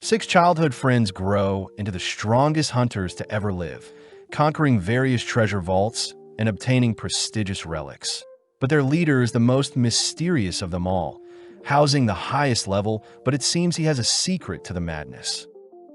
Six childhood friends grow into the strongest hunters to ever live, conquering various treasure vaults and obtaining prestigious relics. But their leader is the most mysterious of them all, housing the highest level, but it seems he has a secret to the madness.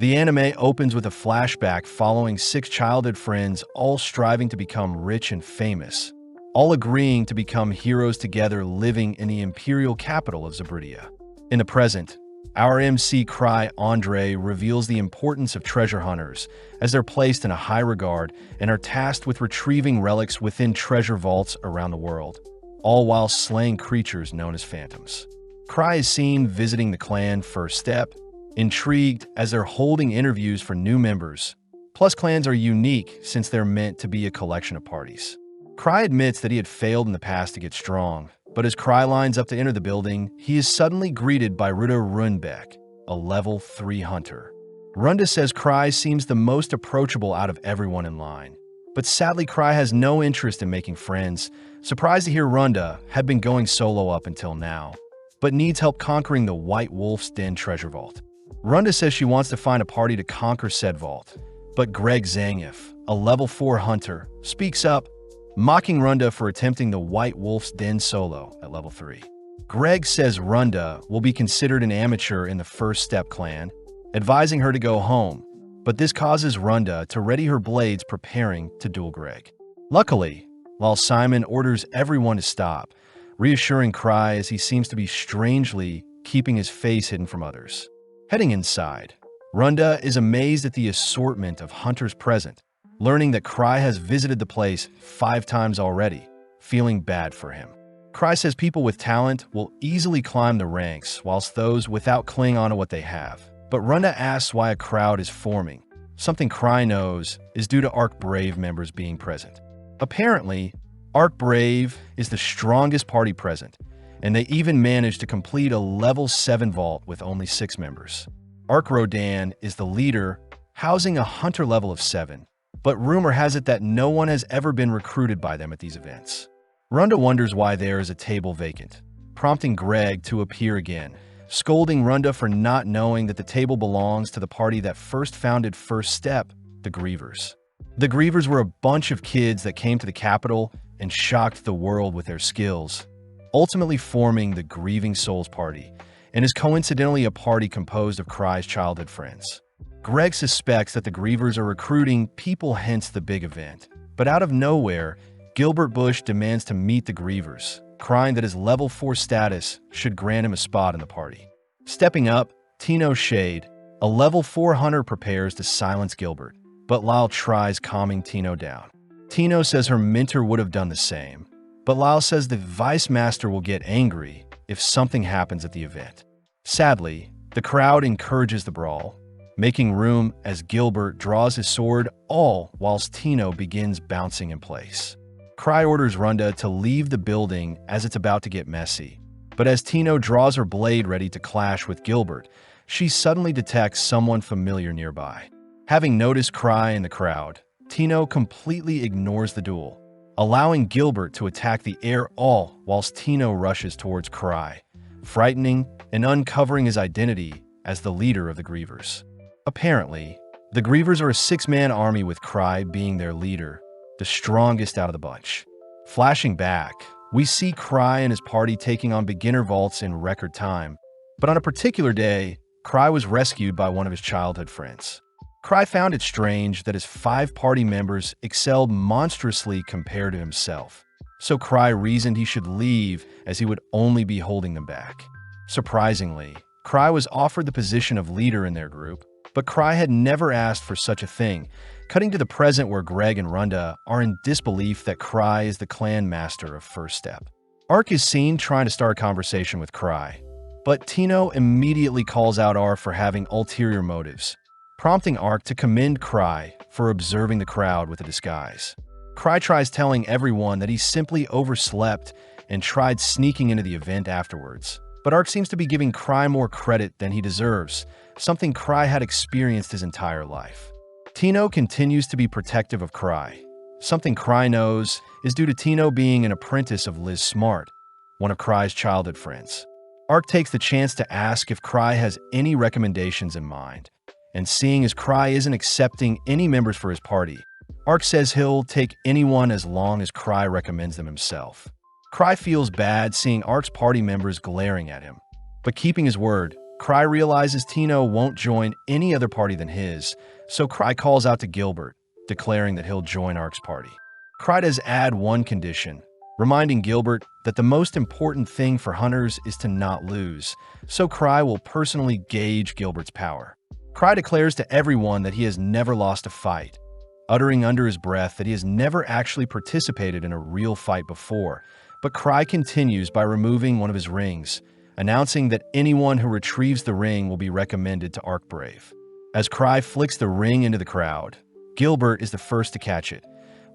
The anime opens with a flashback following six childhood friends all striving to become rich and famous, all agreeing to become heroes together living in the imperial capital of Zabridia. In the present, our MC Cry Andre reveals the importance of treasure hunters as they're placed in a high regard and are tasked with retrieving relics within treasure vaults around the world, all while slaying creatures known as phantoms. Cry is seen visiting the clan First Step, intrigued as they're holding interviews for new members. Plus, clans are unique since they're meant to be a collection of parties. Cry admits that he had failed in the past to get strong, but as Cry lines up to enter the building, he is suddenly greeted by Ruda Runbeck, a level 3 hunter. Runda says Cry seems the most approachable out of everyone in line. But sadly, Cry has no interest in making friends, surprised to hear Runda had been going solo up until now, but needs help conquering the White Wolf's Den treasure vault. Runda says she wants to find a party to conquer said vault, but Greg Zangief, a level 4 hunter, speaks up, mocking Runda for attempting the White Wolf's Den solo at level 3. Greg says Runda will be considered an amateur in the First Step clan, advising her to go home, but this causes Runda to ready her blades preparing to duel Greg. Luckily, while Simon orders everyone to stop, reassuring Cry as he seems to be strangely keeping his face hidden from others. Heading inside, Runda is amazed at the assortment of hunters present, learning that Cry has visited the place 5 times already, feeling bad for him. Cry says people with talent will easily climb the ranks, whilst those without cling on to what they have. But Runda asks why a crowd is forming. Something Cry knows is due to Arc Brave members being present. Apparently, Arc Brave is the strongest party present, and they even managed to complete a level 7 vault with only 6 members. Arc Rodan is the leader, housing a hunter level of 7. But rumor has it that no one has ever been recruited by them at these events. Runda wonders why there is a table vacant, prompting Greg to appear again, scolding Runda for not knowing that the table belongs to the party that first founded First Step, the Grievers. The Grievers were a bunch of kids that came to the capital and shocked the world with their skills, ultimately forming the Grieving Souls Party, and is coincidentally a party composed of Cry's childhood friends. Greg suspects that the Grievers are recruiting people, hence the big event. But out of nowhere, Gilbert Bush demands to meet the Grievers, crying that his level 4 status should grant him a spot in the party. Stepping up, Tino Shade, a level 4 hunter, prepares to silence Gilbert, but Lyle tries calming Tino down. Tino says her mentor would have done the same, but Lyle says the Vice Master will get angry if something happens at the event. Sadly, the crowd encourages the brawl, making room as Gilbert draws his sword, all whilst Tino begins bouncing in place. Cry orders Runda to leave the building as it's about to get messy. But as Tino draws her blade ready to clash with Gilbert, she suddenly detects someone familiar nearby. Having noticed Cry in the crowd, Tino completely ignores the duel, allowing Gilbert to attack the air, all whilst Tino rushes towards Cry, frightening and uncovering his identity as the leader of the Grievers. Apparently, the Grievers are a 6-man army with Cry being their leader, the strongest out of the bunch. Flashing back, we see Cry and his party taking on beginner vaults in record time, but on a particular day, Cry was rescued by one of his childhood friends. Cry found it strange that his 5 party members excelled monstrously compared to himself, so Cry reasoned he should leave as he would only be holding them back. Surprisingly, Cry was offered the position of leader in their group, but Cry had never asked for such a thing, cutting to the present where Greg and Runda are in disbelief that Cry is the clan master of First Step. Ark is seen trying to start a conversation with Cry, but Tino immediately calls out Ark for having ulterior motives, prompting Ark to commend Cry for observing the crowd with a disguise. Cry tries telling everyone that he simply overslept and tried sneaking into the event afterwards, but Ark seems to be giving Cry more credit than he deserves, something Cry had experienced his entire life. Tino continues to be protective of Cry. Something Cry knows is due to Tino being an apprentice of Liz Smart, one of Cry's childhood friends. Ark takes the chance to ask if Cry has any recommendations in mind, and seeing as Cry isn't accepting any members for his party, Ark says he'll take anyone as long as Cry recommends them himself. Cry feels bad seeing Ark's party members glaring at him, but keeping his word, Cry realizes Tino won't join any other party than his, so Cry calls out to Gilbert, declaring that he'll join Ark's party. Cry does add one condition, reminding Gilbert that the most important thing for hunters is to not lose, so Cry will personally gauge Gilbert's power. Cry declares to everyone that he has never lost a fight, uttering under his breath that he has never actually participated in a real fight before, but Cry continues by removing one of his rings, announcing that anyone who retrieves the ring will be recommended to Ark Brave. As Cry flicks the ring into the crowd, Gilbert is the first to catch it,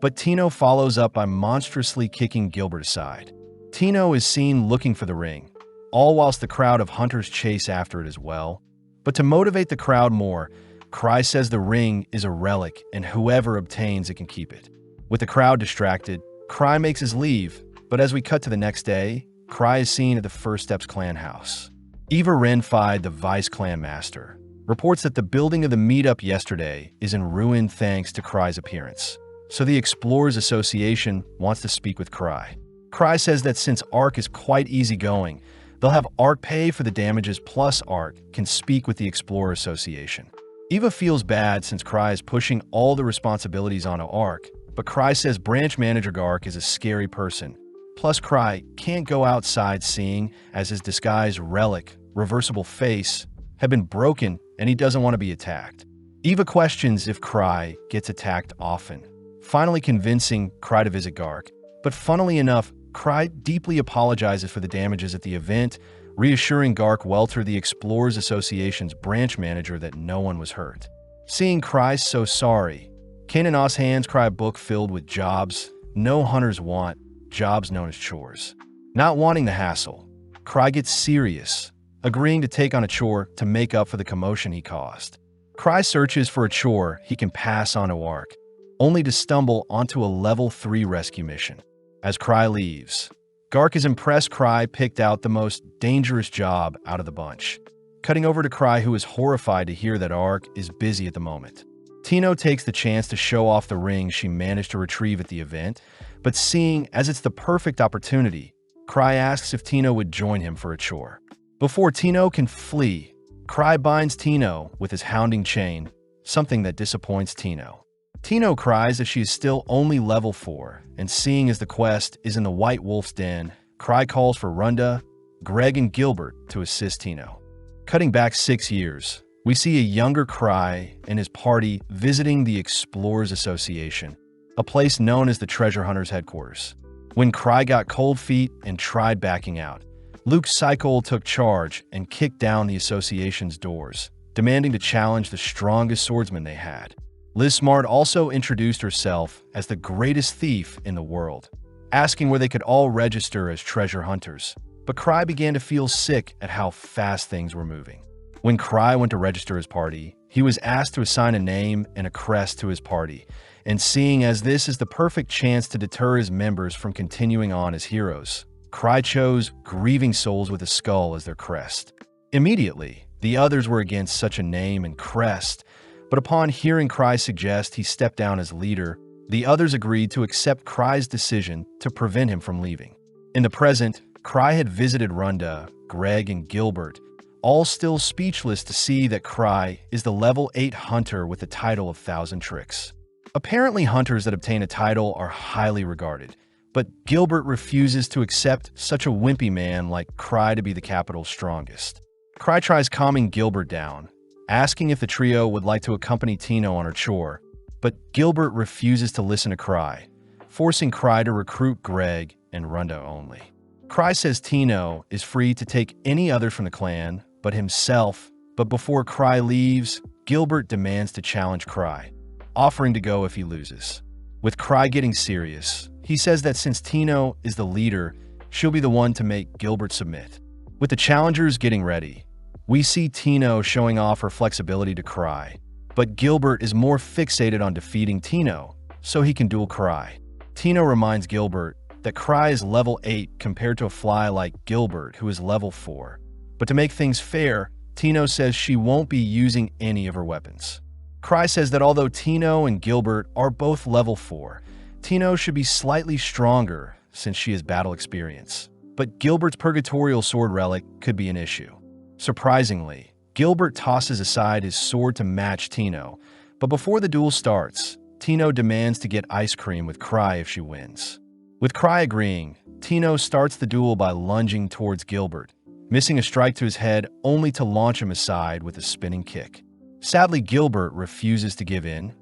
but Tino follows up by monstrously kicking Gilbert aside. Tino is seen looking for the ring, all whilst the crowd of hunters chase after it as well. But to motivate the crowd more, Cry says the ring is a relic and whoever obtains it can keep it. With the crowd distracted, Cry makes his leave, but as we cut to the next day, Cry is seen at the First Steps clan house. Eva Renfi, the vice clan master, reports that the building of the meetup yesterday is in ruin thanks to Cry's appearance. So the Explorers Association wants to speak with Cry. Cry says that since Ark is quite easygoing, they'll have Ark pay for the damages plus Ark can speak with the Explorer Association. Eva feels bad since Cry is pushing all the responsibilities onto Ark, but Cry says branch manager Ark is a scary person. Plus Cry can't go outside seeing as his disguised relic, reversible face, have been broken and he doesn't want to be attacked. Eva questions if Cry gets attacked often, finally convincing Cry to visit Gark. But funnily enough, Cry deeply apologizes for the damages at the event, reassuring Gark Welter, the Explorers Association's branch manager, that no one was hurt. Seeing Cry so sorry, Kanan hands Cry a book filled with jobs no hunters want, jobs known as chores. Not wanting the hassle, Cry gets serious, agreeing to take on a chore to make up for the commotion he caused. Cry searches for a chore he can pass on to Ark, only to stumble onto a level 3 rescue mission. As Cry leaves, Gark is impressed Cry picked out the most dangerous job out of the bunch, cutting over to Cry, who is horrified to hear that Ark is busy at the moment. Tino takes the chance to show off the ring she managed to retrieve at the event, but seeing as it's the perfect opportunity, Cry asks if Tino would join him for a chore. Before Tino can flee, Cry binds Tino with his hounding chain, something that disappoints Tino. Tino cries that she is still only level 4, and seeing as the quest is in the White Wolf's den, Cry calls for Runda, Greg, and Gilbert to assist Tino. Cutting back 6 years, we see a younger Cry and his party visiting the Explorers Association, a place known as the Treasure Hunters headquarters. When Cry got cold feet and tried backing out, Luke Cycle took charge and kicked down the association's doors, demanding to challenge the strongest swordsman they had. Liz Smart also introduced herself as the greatest thief in the world, asking where they could all register as treasure hunters. But Cry began to feel sick at how fast things were moving. When Cry went to register his party, he was asked to assign a name and a crest to his party, and seeing as this is the perfect chance to deter his members from continuing on as heroes, Cry chose Grieving Souls with a skull as their crest. Immediately, the others were against such a name and crest, but upon hearing Cry suggest he step down as leader, the others agreed to accept Cry's decision to prevent him from leaving. In the present, Cry had visited Runda, Greg, and Gilbert, all still speechless to see that Cry is the level 8 hunter with the title of Thousand Tricks. Apparently, hunters that obtain a title are highly regarded, but Gilbert refuses to accept such a wimpy man like Cry to be the capital's strongest. Cry tries calming Gilbert down, asking if the trio would like to accompany Tino on her chore, but Gilbert refuses to listen to Cry, forcing Cry to recruit Greg and Runda only. Cry says Tino is free to take any other from the clan but himself, but before Cry leaves, Gilbert demands to challenge Cry, offering to go if he loses. With Cry getting serious, he says that since Tino is the leader, she'll be the one to make Gilbert submit. With the challengers getting ready, we see Tino showing off her flexibility to Cry, but Gilbert is more fixated on defeating Tino so he can duel Cry. Tino reminds Gilbert that Cry is level 8 compared to a fly like Gilbert, who is level 4, But to make things fair, Tino says she won't be using any of her weapons. Cry says that although Tino and Gilbert are both level 4, Tino should be slightly stronger since she has battle experience. But Gilbert's Purgatorial Sword relic could be an issue. Surprisingly, Gilbert tosses aside his sword to match Tino, but before the duel starts, Tino demands to get ice cream with Cry if she wins. With Cry agreeing, Tino starts the duel by lunging towards Gilbert, missing a strike to his head only to launch him aside with a spinning kick. Sadly, Gilbert refuses to give in,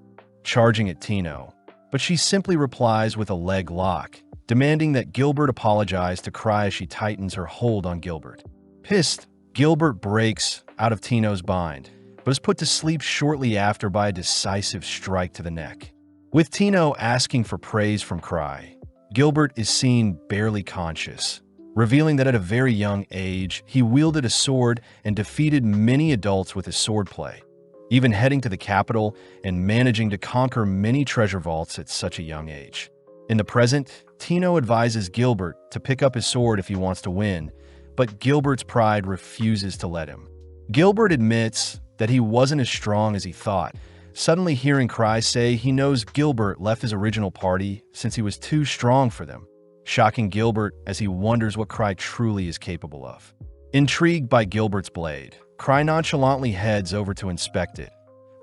charging at Tino, but she simply replies with a leg lock, demanding that Gilbert apologize to Cry as she tightens her hold on Gilbert. Pissed, Gilbert breaks out of Tino's bind, but is put to sleep shortly after by a decisive strike to the neck. With Tino asking for praise from Cry, Gilbert is seen barely conscious, revealing that at a very young age, he wielded a sword and defeated many adults with his swordplay, even heading to the capital and managing to conquer many treasure vaults at such a young age. In the present, Tino advises Gilbert to pick up his sword if he wants to win, but Gilbert's pride refuses to let him. Gilbert admits that he wasn't as strong as he thought, suddenly hearing Cry say he knows Gilbert left his original party since he was too strong for them, shocking Gilbert as he wonders what Cry truly is capable of. Intrigued by Gilbert's blade, Cry nonchalantly heads over to inspect it,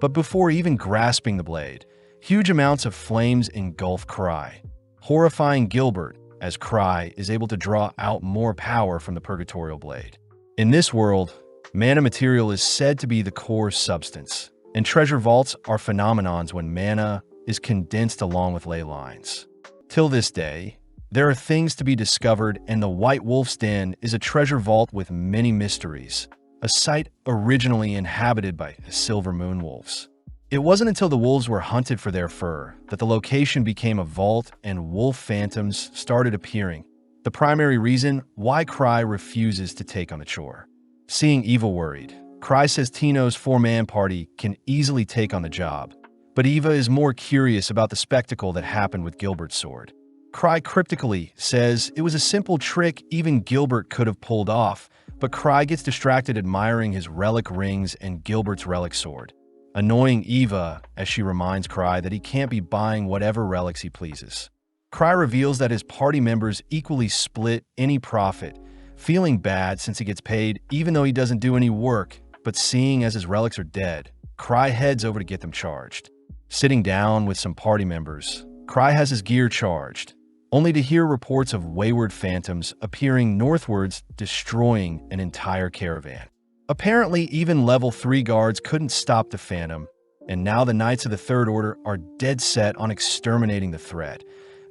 but before even grasping the blade, huge amounts of flames engulf Cry, horrifying Gilbert as Cry is able to draw out more power from the Purgatorial blade. In this world, mana material is said to be the core substance, and treasure vaults are phenomenons when mana is condensed along with ley lines. Till this day, there are things to be discovered, and the White Wolf's Den is a treasure vault with many mysteries, a site originally inhabited by silver moon wolves. It wasn't until the wolves were hunted for their fur that the location became a vault and wolf phantoms started appearing, the primary reason why Cry refuses to take on the chore. Seeing Eva worried, Cry says Tino's 4-man party can easily take on the job, but Eva is more curious about the spectacle that happened with Gilbert's sword. Cry cryptically says it was a simple trick even Gilbert could have pulled off, but Cry gets distracted admiring his relic rings and Gilbert's relic sword, annoying Eva as she reminds Cry that he can't be buying whatever relics he pleases. Cry reveals that his party members equally split any profit, feeling bad since he gets paid even though he doesn't do any work, but seeing as his relics are dead, Cry heads over to get them charged. Sitting down with some party members, Cry has his gear charged, only to hear reports of wayward phantoms appearing northwards, destroying an entire caravan. Apparently, even level 3 guards couldn't stop the phantom, and now the Knights of the Third Order are dead set on exterminating the threat,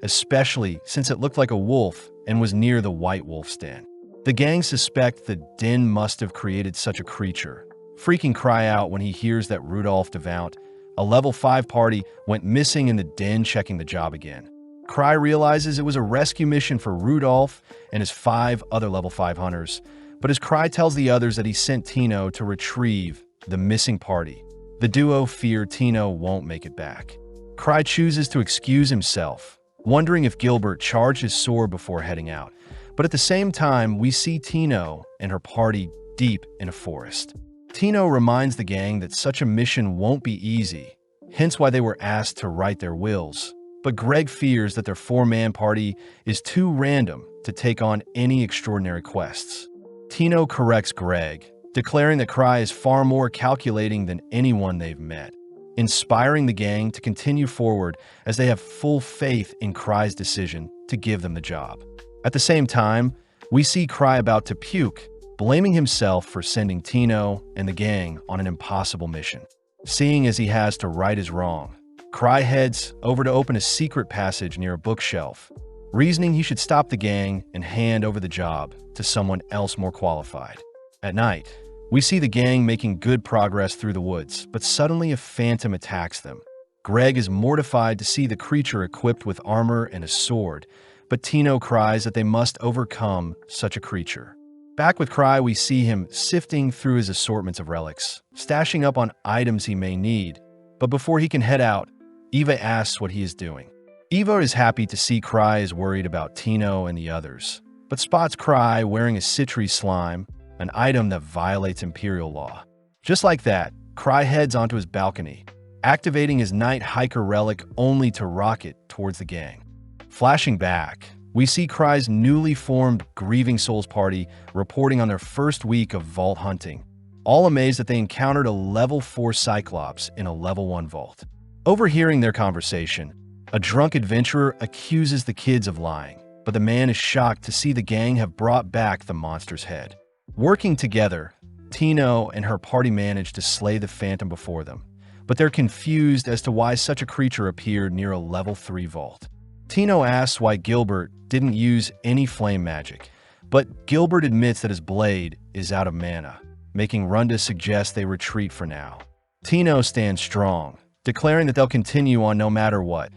especially since it looked like a wolf and was near the White Wolf's Den. The gang suspect the den must have created such a creature, freaking Cry out when he hears that Rudolph Devount, a level 5 party, went missing in the den checking the job again. Cry realizes it was a rescue mission for Rudolph and his 5 other level 5 hunters, but as Cry tells the others that he sent Tino to retrieve the missing party, the duo fear Tino won't make it back. Cry chooses to excuse himself, wondering if Gilbert charged his sword before heading out, but at the same time, we see Tino and her party deep in a forest. Tino reminds the gang that such a mission won't be easy, hence why they were asked to write their wills, but Greg fears that their 4-man party is too random to take on any extraordinary quests. Tino corrects Greg, declaring that Cry is far more calculating than anyone they've met, inspiring the gang to continue forward as they have full faith in Cry's decision to give them the job. At the same time, we see Cry about to puke, blaming himself for sending Tino and the gang on an impossible mission. Seeing as he has to right his wrong, Cry heads over to open a secret passage near a bookshelf, reasoning he should stop the gang and hand over the job to someone else more qualified. At night, we see the gang making good progress through the woods, but suddenly a phantom attacks them. Greg is mortified to see the creature equipped with armor and a sword, but Tino cries that they must overcome such a creature. Back with Cry, we see him sifting through his assortments of relics, stashing up on items he may need, but before he can head out, Eva asks what he is doing. Eva is happy to see Cry is worried about Tino and the others, but spots Cry wearing a citry slime, an item that violates Imperial law. Just like that, Cry heads onto his balcony, activating his Night Hiker relic only to rocket towards the gang. Flashing back, we see Cry's newly formed Grieving Souls party reporting on their first week of vault hunting, all amazed that they encountered a level 4 Cyclops in a level 1 vault. Overhearing their conversation, a drunk adventurer accuses the kids of lying, but the man is shocked to see the gang have brought back the monster's head. Working together, Tino and her party manage to slay the phantom before them, but they're confused as to why such a creature appeared near a level 3 vault. Tino asks why Gilbert didn't use any flame magic, but Gilbert admits that his blade is out of mana, making Runda suggest they retreat for now. Tino stands strong, declaring that they'll continue on no matter what.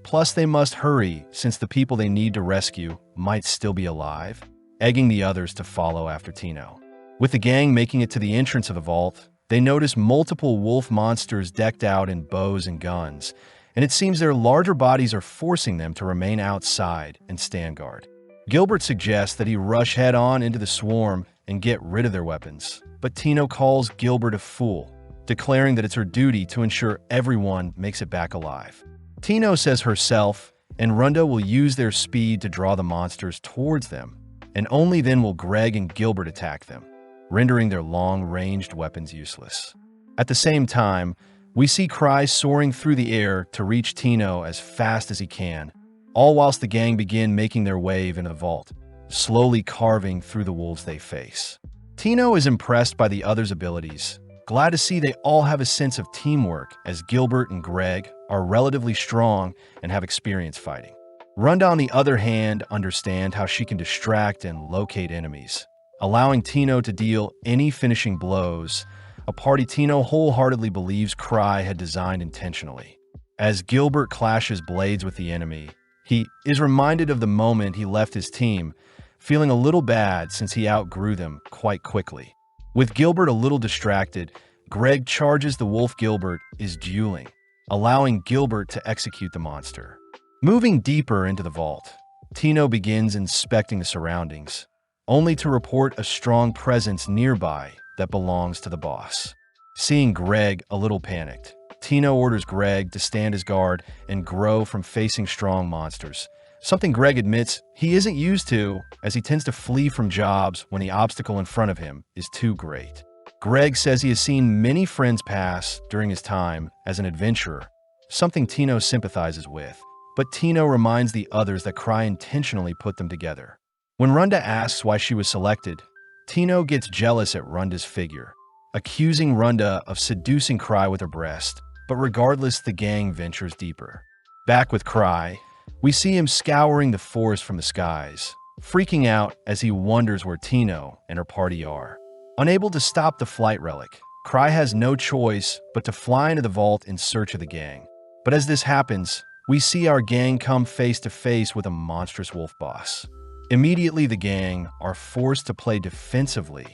Plus, they must hurry since the people they need to rescue might still be alive, egging the others to follow after Tino. With the gang making it to the entrance of the vault, they notice multiple wolf monsters decked out in bows and guns, and it seems their larger bodies are forcing them to remain outside and stand guard. Gilbert suggests that he rush head-on into the swarm and get rid of their weapons, but Tino calls Gilbert a fool, declaring that it's her duty to ensure everyone makes it back alive. Tino says herself and Runda will use their speed to draw the monsters towards them, and only then will Greg and Gilbert attack them, rendering their long-ranged weapons useless. At the same time, we see Cry soaring through the air to reach Tino as fast as he can, all whilst the gang begin making their way into the vault, slowly carving through the wolves they face. Tino is impressed by the others' abilities, glad to see they all have a sense of teamwork as Gilbert and Greg are relatively strong and have experience fighting. Runda, on the other hand, understand how she can distract and locate enemies, allowing Tino to deal any finishing blows, a party Tino wholeheartedly believes Cry had designed intentionally. As Gilbert clashes blades with the enemy, he is reminded of the moment he left his team, feeling a little bad since he outgrew them quite quickly. With Gilbert a little distracted, Greg charges the wolf Gilbert is dueling, allowing Gilbert to execute the monster. Moving deeper into the vault, Tino begins inspecting the surroundings, only to report a strong presence nearby that belongs to the boss. Seeing Greg a little panicked, Tino orders Greg to stand his guard and grow from facing strong monsters, something Greg admits he isn't used to, as he tends to flee from jobs when the obstacle in front of him is too great. Greg says he has seen many friends pass during his time as an adventurer, something Tino sympathizes with, but Tino reminds the others that Cry intentionally put them together. When Runda asks why she was selected, Tino gets jealous at Runda's figure, accusing Runda of seducing Cry with her breast, but regardless, the gang ventures deeper. Back with Cry, we see him scouring the forest from the skies, freaking out as he wonders where Tino and her party are. Unable to stop the flight relic, Cry has no choice but to fly into the vault in search of the gang. But as this happens, we see our gang come face to face with a monstrous wolf boss. Immediately, the gang are forced to play defensively,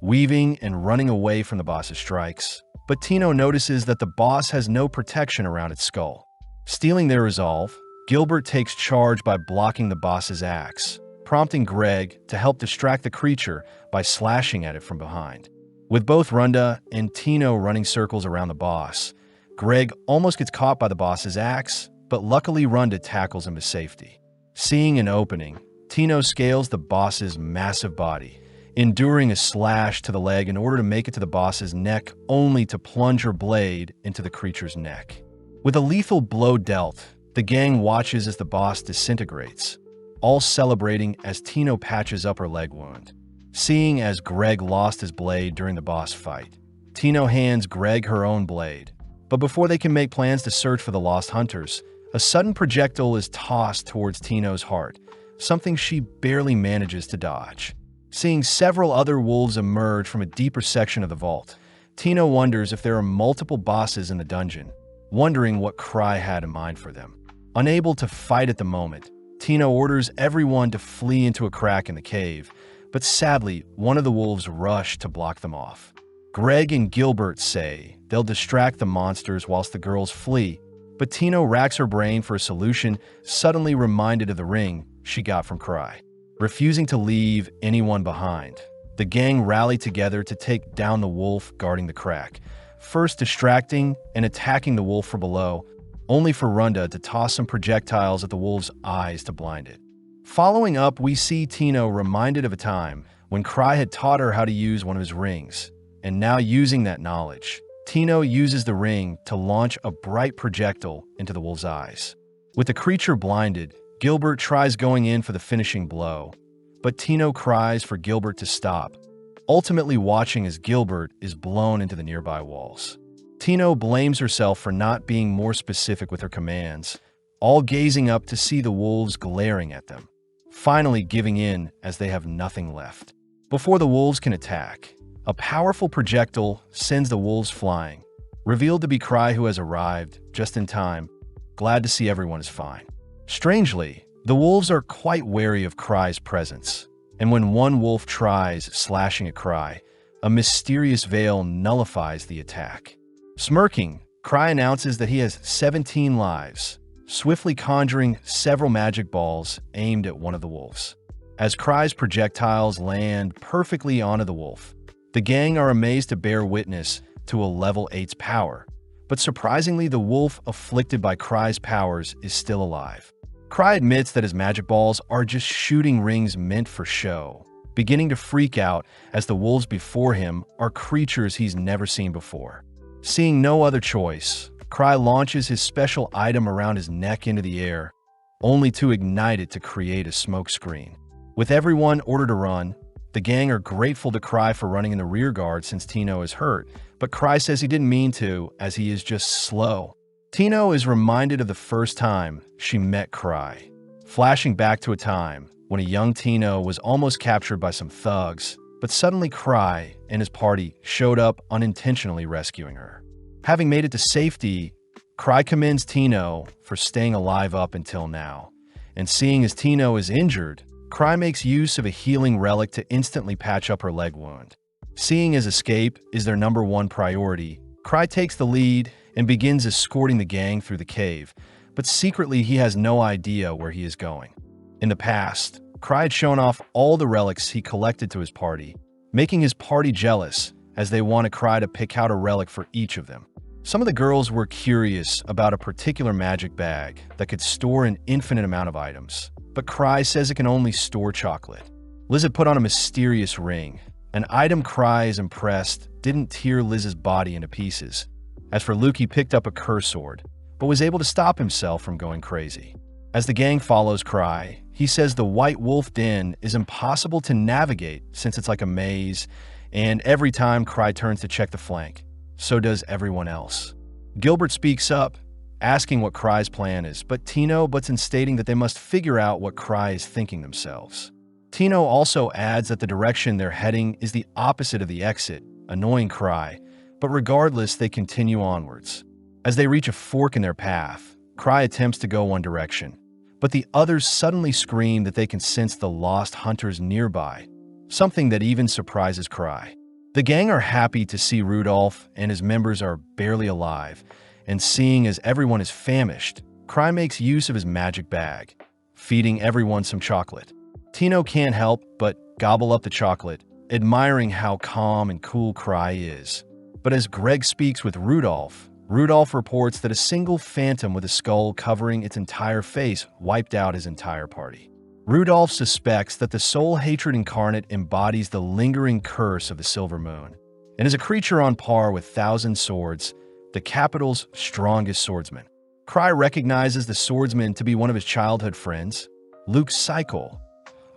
weaving and running away from the boss's strikes. But Tino notices that the boss has no protection around its skull. Stealing their resolve, Gilbert takes charge by blocking the boss's axe, prompting Greg to help distract the creature by slashing at it from behind. With both Runda and Tino running circles around the boss, Greg almost gets caught by the boss's axe, but luckily Runda tackles him to safety. Seeing an opening, Tino scales the boss's massive body, enduring a slash to the leg in order to make it to the boss's neck, only to plunge her blade into the creature's neck. With a lethal blow dealt, the gang watches as the boss disintegrates, all celebrating as Tino patches up her leg wound. Seeing as Greg lost his blade during the boss fight, Tino hands Greg her own blade. But before they can make plans to search for the lost hunters, a sudden projectile is tossed towards Tino's heart, something she barely manages to dodge. Seeing several other wolves emerge from a deeper section of the vault, Tino wonders if there are multiple bosses in the dungeon, wondering what Cry had in mind for them. Unable to fight at the moment, Tino orders everyone to flee into a crack in the cave, but sadly, one of the wolves rush to block them off. Greg and Gilbert say they'll distract the monsters whilst the girls flee, but Tino racks her brain for a solution, suddenly reminded of the ring she got from Cry. Refusing to leave anyone behind, The gang rally together to take down the wolf guarding the crack, first distracting and attacking the wolf from below, only for Runda to toss some projectiles at the wolf's eyes to blind it. Following up, we see Tino reminded of a time when Cry had taught her how to use one of his rings, and now using that knowledge, Tino uses the ring to launch a bright projectile into the wolf's eyes. With the creature blinded, Gilbert tries going in for the finishing blow, but Tino cries for Gilbert to stop, ultimately watching as Gilbert is blown into the nearby walls. Tino blames herself for not being more specific with her commands, all gazing up to see the wolves glaring at them, finally giving in as they have nothing left. Before the wolves can attack, a powerful projectile sends the wolves flying, revealed to be Cry, who has arrived just in time, glad to see everyone is fine. Strangely, the wolves are quite wary of Cry's presence, and when one wolf tries slashing at Cry, a mysterious veil nullifies the attack. Smirking, Cry announces that he has 17 lives, swiftly conjuring several magic balls aimed at one of the wolves. As Cry's projectiles land perfectly onto the wolf, the gang are amazed to bear witness to a level 8's power, but surprisingly the wolf afflicted by Cry's powers is still alive. Cry admits that his magic balls are just shooting rings meant for show, beginning to freak out as the wolves before him are creatures he's never seen before. Seeing no other choice, Cry launches his special item around his neck into the air, only to ignite it to create a smoke screen. With everyone ordered to run, the gang are grateful to Cry for running in the rear guard since Tino is hurt, but Cry says he didn't mean to, as he is just slow. Tino is reminded of the first time she met Cry, flashing back to a time when a young Tino was almost captured by some thugs, but suddenly Cry and his party showed up unintentionally rescuing her. Having made it to safety, Cry commends Tino for staying alive up until now, and seeing as Tino is injured, Cry makes use of a healing relic to instantly patch up her leg wound. Seeing as escape is their #1 priority, Cry takes the lead and begins escorting the gang through the cave, but secretly he has no idea where he is going. In the past, Cry had shown off all the relics he collected to his party, making his party jealous as they wanted Cry to pick out a relic for each of them. Some of the girls were curious about a particular magic bag that could store an infinite amount of items, but Cry says it can only store chocolate. Liz had put on a mysterious ring, an item Cry is impressed didn't tear Liz's body into pieces. As for Luke, he picked up a curse sword, but was able to stop himself from going crazy. As the gang follows Cry, he says the White Wolf Den is impossible to navigate since it's like a maze, and every time Cry turns to check the flank, so does everyone else. Gilbert speaks up, asking what Cry's plan is, but Tino butts in stating that they must figure out what Cry is thinking themselves. Tino also adds that the direction they're heading is the opposite of the exit, annoying Cry, but regardless, they continue onwards. As they reach a fork in their path, Cry attempts to go one direction, but the others suddenly scream that they can sense the lost hunters nearby, something that even surprises Cry. The gang are happy to see Rudolph and his members are barely alive, and seeing as everyone is famished, Cry makes use of his magic bag, feeding everyone some chocolate. Tino can't help but gobble up the chocolate, admiring how calm and cool Cry is. But as Greg speaks with Rudolph, Rudolph reports that a single phantom with a skull covering its entire face wiped out his entire party. Rudolph suspects that the soul hatred incarnate embodies the lingering curse of the Silver Moon, and is a creature on par with Thousand Swords, the capital's strongest swordsman. Cry recognizes the swordsman to be one of his childhood friends, Luke Cycle,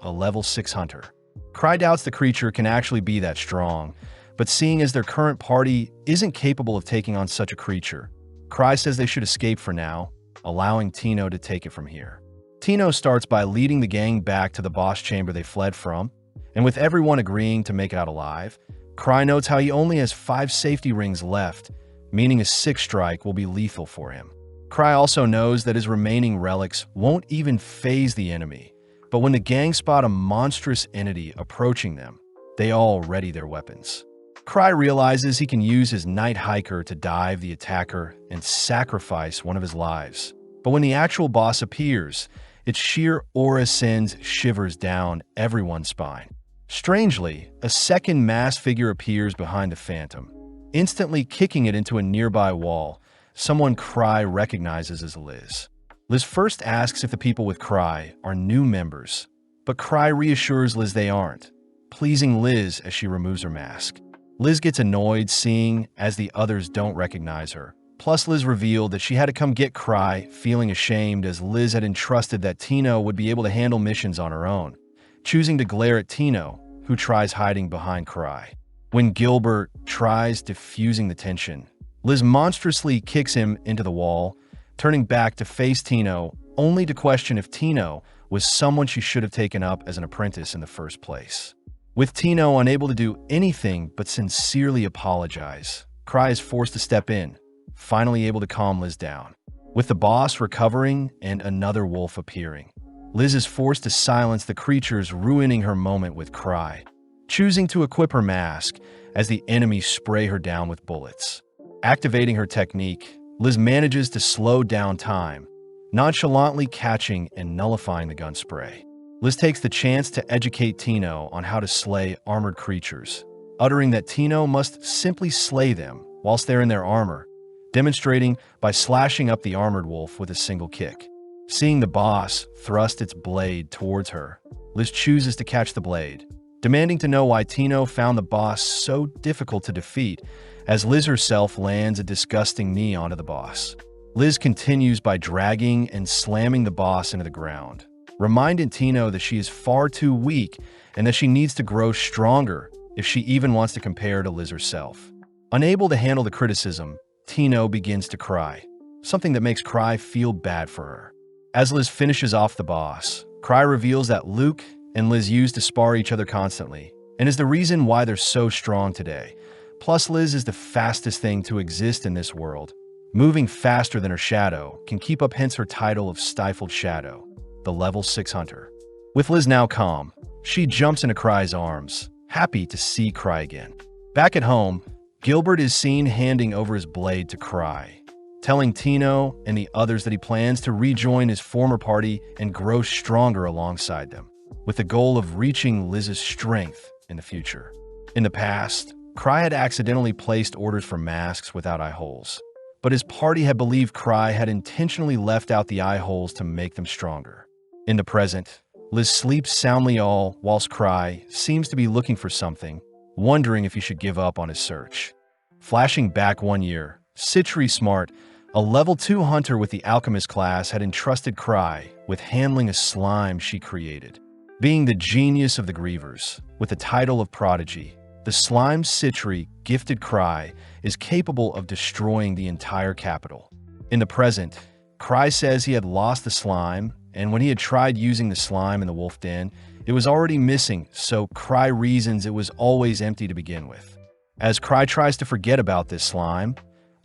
a level 6 hunter. Cry doubts the creature can actually be that strong, but seeing as their current party isn't capable of taking on such a creature, Cry says they should escape for now, allowing Tino to take it from here. Tino starts by leading the gang back to the boss chamber they fled from, and with everyone agreeing to make it out alive, Cry notes how he only has 5 safety rings left, meaning a 6th strike will be lethal for him. Cry also knows that his remaining relics won't even phase the enemy, but when the gang spot a monstrous entity approaching them, they all ready their weapons. Cry realizes he can use his Night Hiker to dive the attacker and sacrifice one of his lives. But when the actual boss appears, its sheer aura sends shivers down everyone's spine. Strangely, a second masked figure appears behind the phantom, instantly kicking it into a nearby wall. Someone Cry recognizes as Liz. Liz first asks if the people with Cry are new members, but Cry reassures Liz they aren't, pleasing Liz as she removes her mask. Liz gets annoyed seeing as the others don't recognize her. Plus, Liz revealed that she had to come get Cry, feeling ashamed as Liz had entrusted that Tino would be able to handle missions on her own, choosing to glare at Tino, who tries hiding behind Cry. When Gilbert tries diffusing the tension, Liz monstrously kicks him into the wall, turning back to face Tino, only to question if Tino was someone she should have taken up as an apprentice in the first place. With Tino unable to do anything but sincerely apologize, Cry is forced to step in, finally able to calm Liz down. With the boss recovering and another wolf appearing, Liz is forced to silence the creatures, ruining her moment with Cry, choosing to equip her mask as the enemies spray her down with bullets. Activating her technique, Liz manages to slow down time, nonchalantly catching and nullifying the gun spray. Liz takes the chance to educate Tino on how to slay armored creatures, uttering that Tino must simply slay them whilst they're in their armor, demonstrating by slashing up the armored wolf with a single kick. Seeing the boss thrust its blade towards her, Liz chooses to catch the blade, demanding to know why Tino found the boss so difficult to defeat, as Liz herself lands a disgusting knee onto the boss. Liz continues by dragging and slamming the boss into the ground, reminding Tino that she is far too weak and that she needs to grow stronger if she even wants to compare to Liz herself. Unable to handle the criticism, Tino begins to cry, something that makes Cry feel bad for her. As Liz finishes off the boss, Cry reveals that Luke and Liz used to spar each other constantly, and is the reason why they're so strong today. Plus, Liz is the fastest thing to exist in this world, moving faster than her shadow, can keep up, hence her title of Stifled Shadow, the level 6 hunter. With Liz now calm, she jumps into Cry's arms, happy to see Cry again. Back at home, Gilbert is seen handing over his blade to Cry, telling Tino and the others that he plans to rejoin his former party and grow stronger alongside them, with the goal of reaching Liz's strength in the future. In the past, Cry had accidentally placed orders for masks without eye holes, but his party had believed Cry had intentionally left out the eye holes to make them stronger. In the present, Liz sleeps soundly all whilst Cry seems to be looking for something, wondering if he should give up on his search. Flashing back 1 year, Citri Smart, a level 2 hunter with the Alchemist class, had entrusted Cry with handling a slime she created. Being the genius of the Grievers, with the title of Prodigy, the slime Citri gifted Cry is capable of destroying the entire capital. In the present, Cry says he had lost the slime, and when he had tried using the slime in the wolf den, it was already missing, so Cry reasons it was always empty to begin with. As Cry tries to forget about this slime,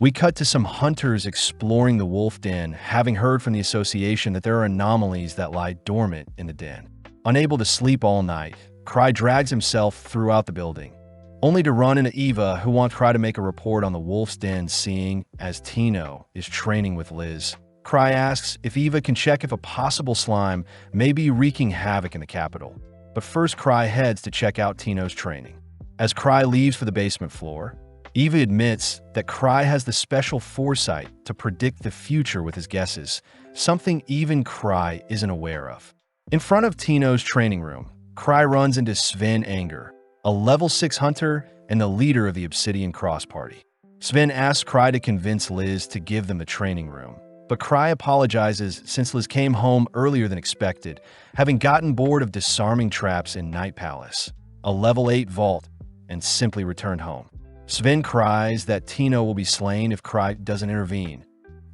we cut to some hunters exploring the wolf den, having heard from the association that there are anomalies that lie dormant in the den. Unable to sleep all night, Cry drags himself throughout the building, only to run into Eva, who wants Cry to make a report on the wolf's den, seeing as Tino is training with Liz. Cry asks if Eva can check if a possible slime may be wreaking havoc in the capital, but first Cry heads to check out Tino's training. As Cry leaves for the basement floor, Eva admits that Cry has the special foresight to predict the future with his guesses, something even Cry isn't aware of. In front of Tino's training room, Cry runs into Sven Anger, a level 6 hunter and the leader of the Obsidian Cross Party. Sven asks Cry to convince Liz to give them the training room, but Cry apologizes since Liz came home earlier than expected, having gotten bored of disarming traps in Night Palace, a level 8 vault, and simply returned home. Sven cries that Tino will be slain if Cry doesn't intervene,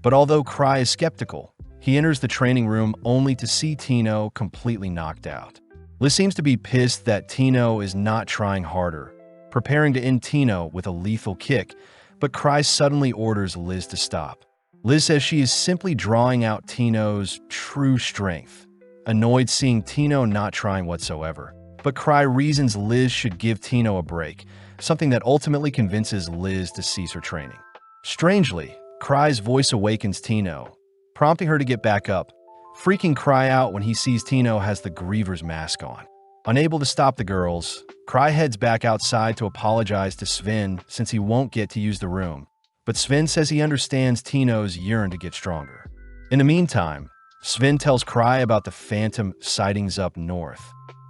but although Cry is skeptical, he enters the training room only to see Tino completely knocked out. Liz seems to be pissed that Tino is not trying harder, preparing to end Tino with a lethal kick, but Cry suddenly orders Liz to stop. Liz says she is simply drawing out Tino's true strength, annoyed seeing Tino not trying whatsoever. But Cry reasons Liz should give Tino a break, something that ultimately convinces Liz to cease her training. Strangely, Cry's voice awakens Tino, prompting her to get back up, freaking Cry out when he sees Tino has the Griever's mask on. Unable to stop the girls, Cry heads back outside to apologize to Sven since he won't get to use the room. But Sven says he understands Tino's yearn to get stronger. In the meantime, Sven tells Cry about the phantom sightings up north.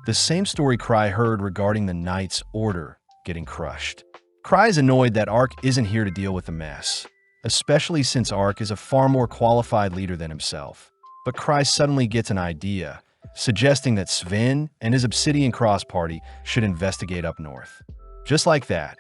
The same story Cry heard regarding the Knight's Order getting crushed. Cry is annoyed that Ark isn't here to deal with the mess, especially since Ark is a far more qualified leader than himself. But Cry suddenly gets an idea, suggesting that Sven and his Obsidian Cross party should investigate up north. Just like that,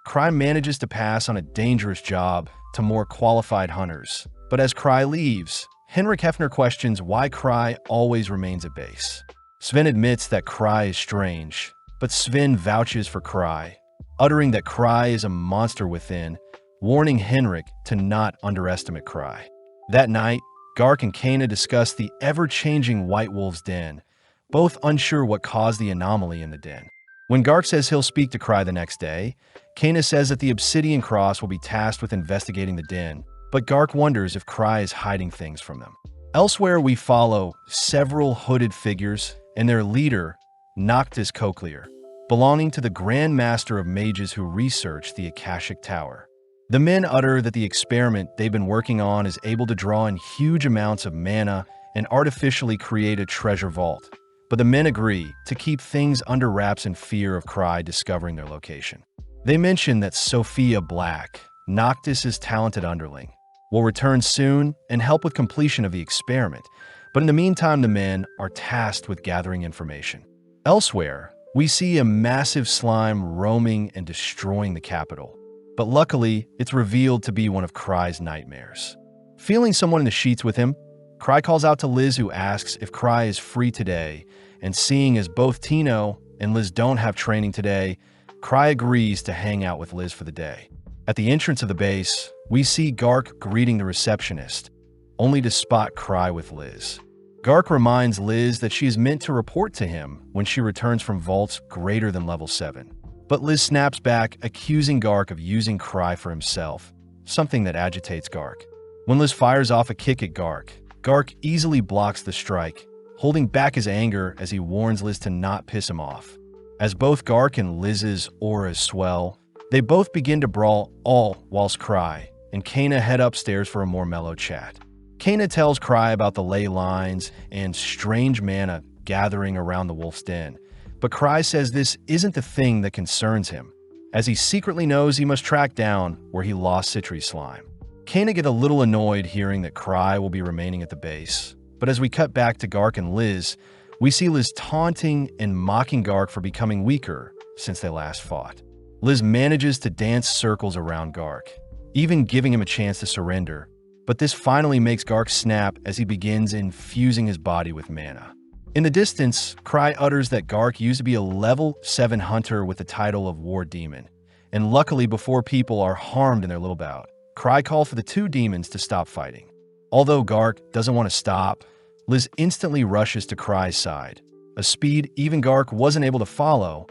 Cry manages to pass on a dangerous job to more qualified hunters. But as Cry leaves, Henrik Hefner questions why Cry always remains at base. Sven admits that Cry is strange, but Sven vouches for Cry, uttering that Cry is a monster within, warning Henrik to not underestimate Cry. That night, Gark and Kana discuss the ever-changing White Wolf's den, both unsure what caused the anomaly in the den. When Gark says he'll speak to Cry the next day, Kana says that the Obsidian Cross will be tasked with investigating the den, but Gark wonders if Cry is hiding things from them. Elsewhere, we follow several hooded figures and their leader, Noctis Cochlear, belonging to the Grand Master of Mages who researched the Akashic Tower. The men utter that the experiment they've been working on is able to draw in huge amounts of mana and artificially create a treasure vault, but the men agree to keep things under wraps in fear of Cry discovering their location. They mention that Sophia Black, Noctis' talented underling, will return soon and help with completion of the experiment, but in the meantime the men are tasked with gathering information. Elsewhere, we see a massive slime roaming and destroying the capital. But luckily, it's revealed to be one of Cry's nightmares. Feeling someone in the sheets with him, Cry calls out to Liz, who asks if Cry is free today, and seeing as both Tino and Liz don't have training today, Cry agrees to hang out with Liz for the day. At the entrance of the base, we see Gark greeting the receptionist, only to spot Cry with Liz. Gark reminds Liz that she is meant to report to him when she returns from vaults greater than level 7. But Liz snaps back, accusing Gark of using Cry for himself, something that agitates Gark. When Liz fires off a kick at Gark, Gark easily blocks the strike, holding back his anger as he warns Liz to not piss him off. As both Gark and Liz's auras swell, they both begin to brawl, all whilst Cry and Kana head upstairs for a more mellow chat. Kana tells Cry about the ley lines and strange mana gathering around the wolf's den, but Cry says this isn't the thing that concerns him, as he secretly knows he must track down where he lost Citri's slime. Kana get a little annoyed hearing that Cry will be remaining at the base, but as we cut back to Gark and Liz, we see Liz taunting and mocking Gark for becoming weaker since they last fought. Liz manages to dance circles around Gark, even giving him a chance to surrender, but this finally makes Gark snap as he begins infusing his body with mana. In the distance, Cry utters that Gark used to be a level 7 hunter with the title of War Demon, and luckily before people are harmed in their little bout, Cry calls for the two demons to stop fighting. Although Gark doesn't want to stop, Liz instantly rushes to Cry's side, a speed even Gark wasn't able to follow,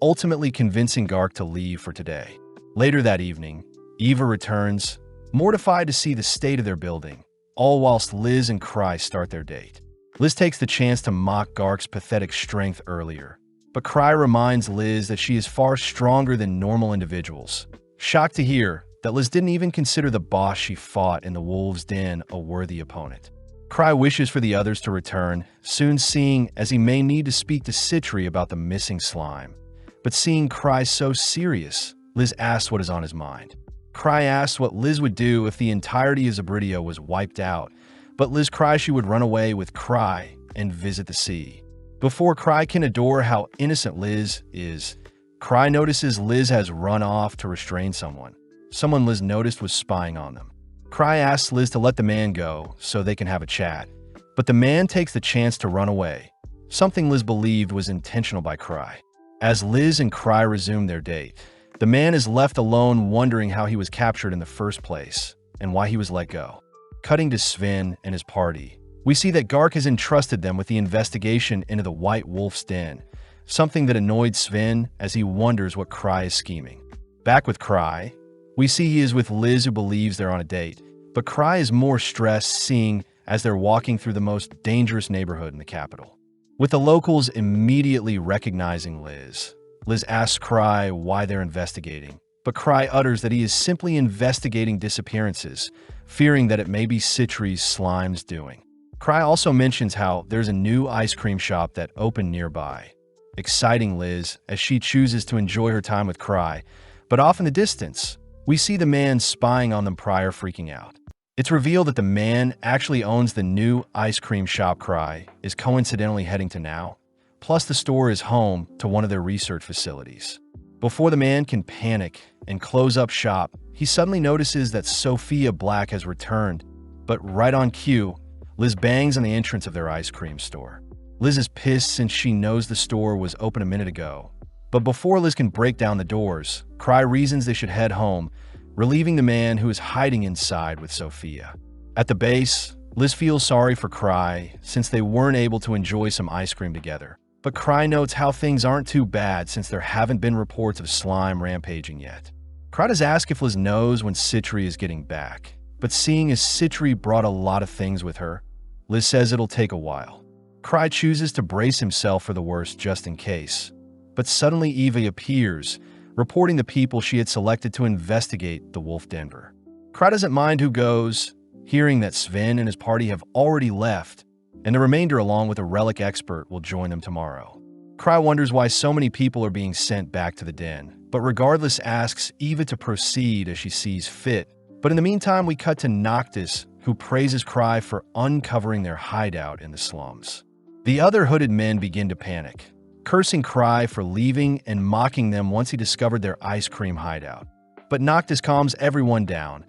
ultimately convincing Gark to leave for today. Later that evening, Eva returns, mortified to see the state of their building, all whilst Liz and Cry start their date. Liz takes the chance to mock Gark's pathetic strength earlier, but Cry reminds Liz that she is far stronger than normal individuals. Shocked to hear that Liz didn't even consider the boss she fought in the wolf's den a worthy opponent. Cry wishes for the others to return, soon seeing as he may need to speak to Citri about the missing slime. But seeing Cry so serious, Liz asks what is on his mind. Cry asks what Liz would do if the entirety of Zabridia was wiped out, but Liz cries she would run away with Cry and visit the sea. Before Cry can adore how innocent Liz is, Cry notices Liz has run off to restrain someone. Someone Liz noticed was spying on them. Cry asks Liz to let the man go so they can have a chat, but the man takes the chance to run away, something Liz believed was intentional by Cry. As Liz and Cry resume their date, the man is left alone wondering how he was captured in the first place and why he was let go. Cutting to Sven and his party, we see that Gark has entrusted them with the investigation into the White Wolf's den, something that annoyed Sven as he wonders what Cry is scheming. Back with Cry, we see he is with Liz, who believes they're on a date, but Cry is more stressed seeing as they're walking through the most dangerous neighborhood in the capital. with the locals immediately recognizing Liz. Liz asks Cry why they're investigating, but Cry utters that he is simply investigating disappearances, fearing that it may be Citri's slime's doing. Cry also mentions how there's a new ice cream shop that opened nearby, exciting Liz as she chooses to enjoy her time with Cry, but off in the distance, we see the man spying on them prior freaking out. It's revealed that the man actually owns the new ice cream shop Cry is coincidentally heading to now, plus the store is home to one of their research facilities. Before the man can panic and close up shop, he suddenly notices that Sophia Black has returned, but right on cue, Liz bangs on the entrance of their ice cream store. Liz is pissed since she knows the store was open a minute ago, but before Liz can break down the doors, Cry reasons they should head home, relieving the man who is hiding inside with Sophia. At the base, Liz feels sorry for Cry since they weren't able to enjoy some ice cream together. But Cry notes how things aren't too bad since there haven't been reports of slime rampaging yet. Cry does ask if Liz knows when Citri is getting back, but seeing as Citri brought a lot of things with her, Liz says it'll take a while. Cry chooses to brace himself for the worst just in case, but suddenly Eva appears, reporting the people she had selected to investigate the Wolf Denver. Cry doesn't mind who goes, hearing that Sven and his party have already left, and the remainder along with a relic expert will join them tomorrow. Cry wonders why so many people are being sent back to the den, but regardless asks Eva to proceed as she sees fit. But in the meantime, we cut to Noctis, who praises Cry for uncovering their hideout in the slums. The other hooded men begin to panic, cursing Cry for leaving and mocking them once he discovered their ice cream hideout. But Noctis calms everyone down,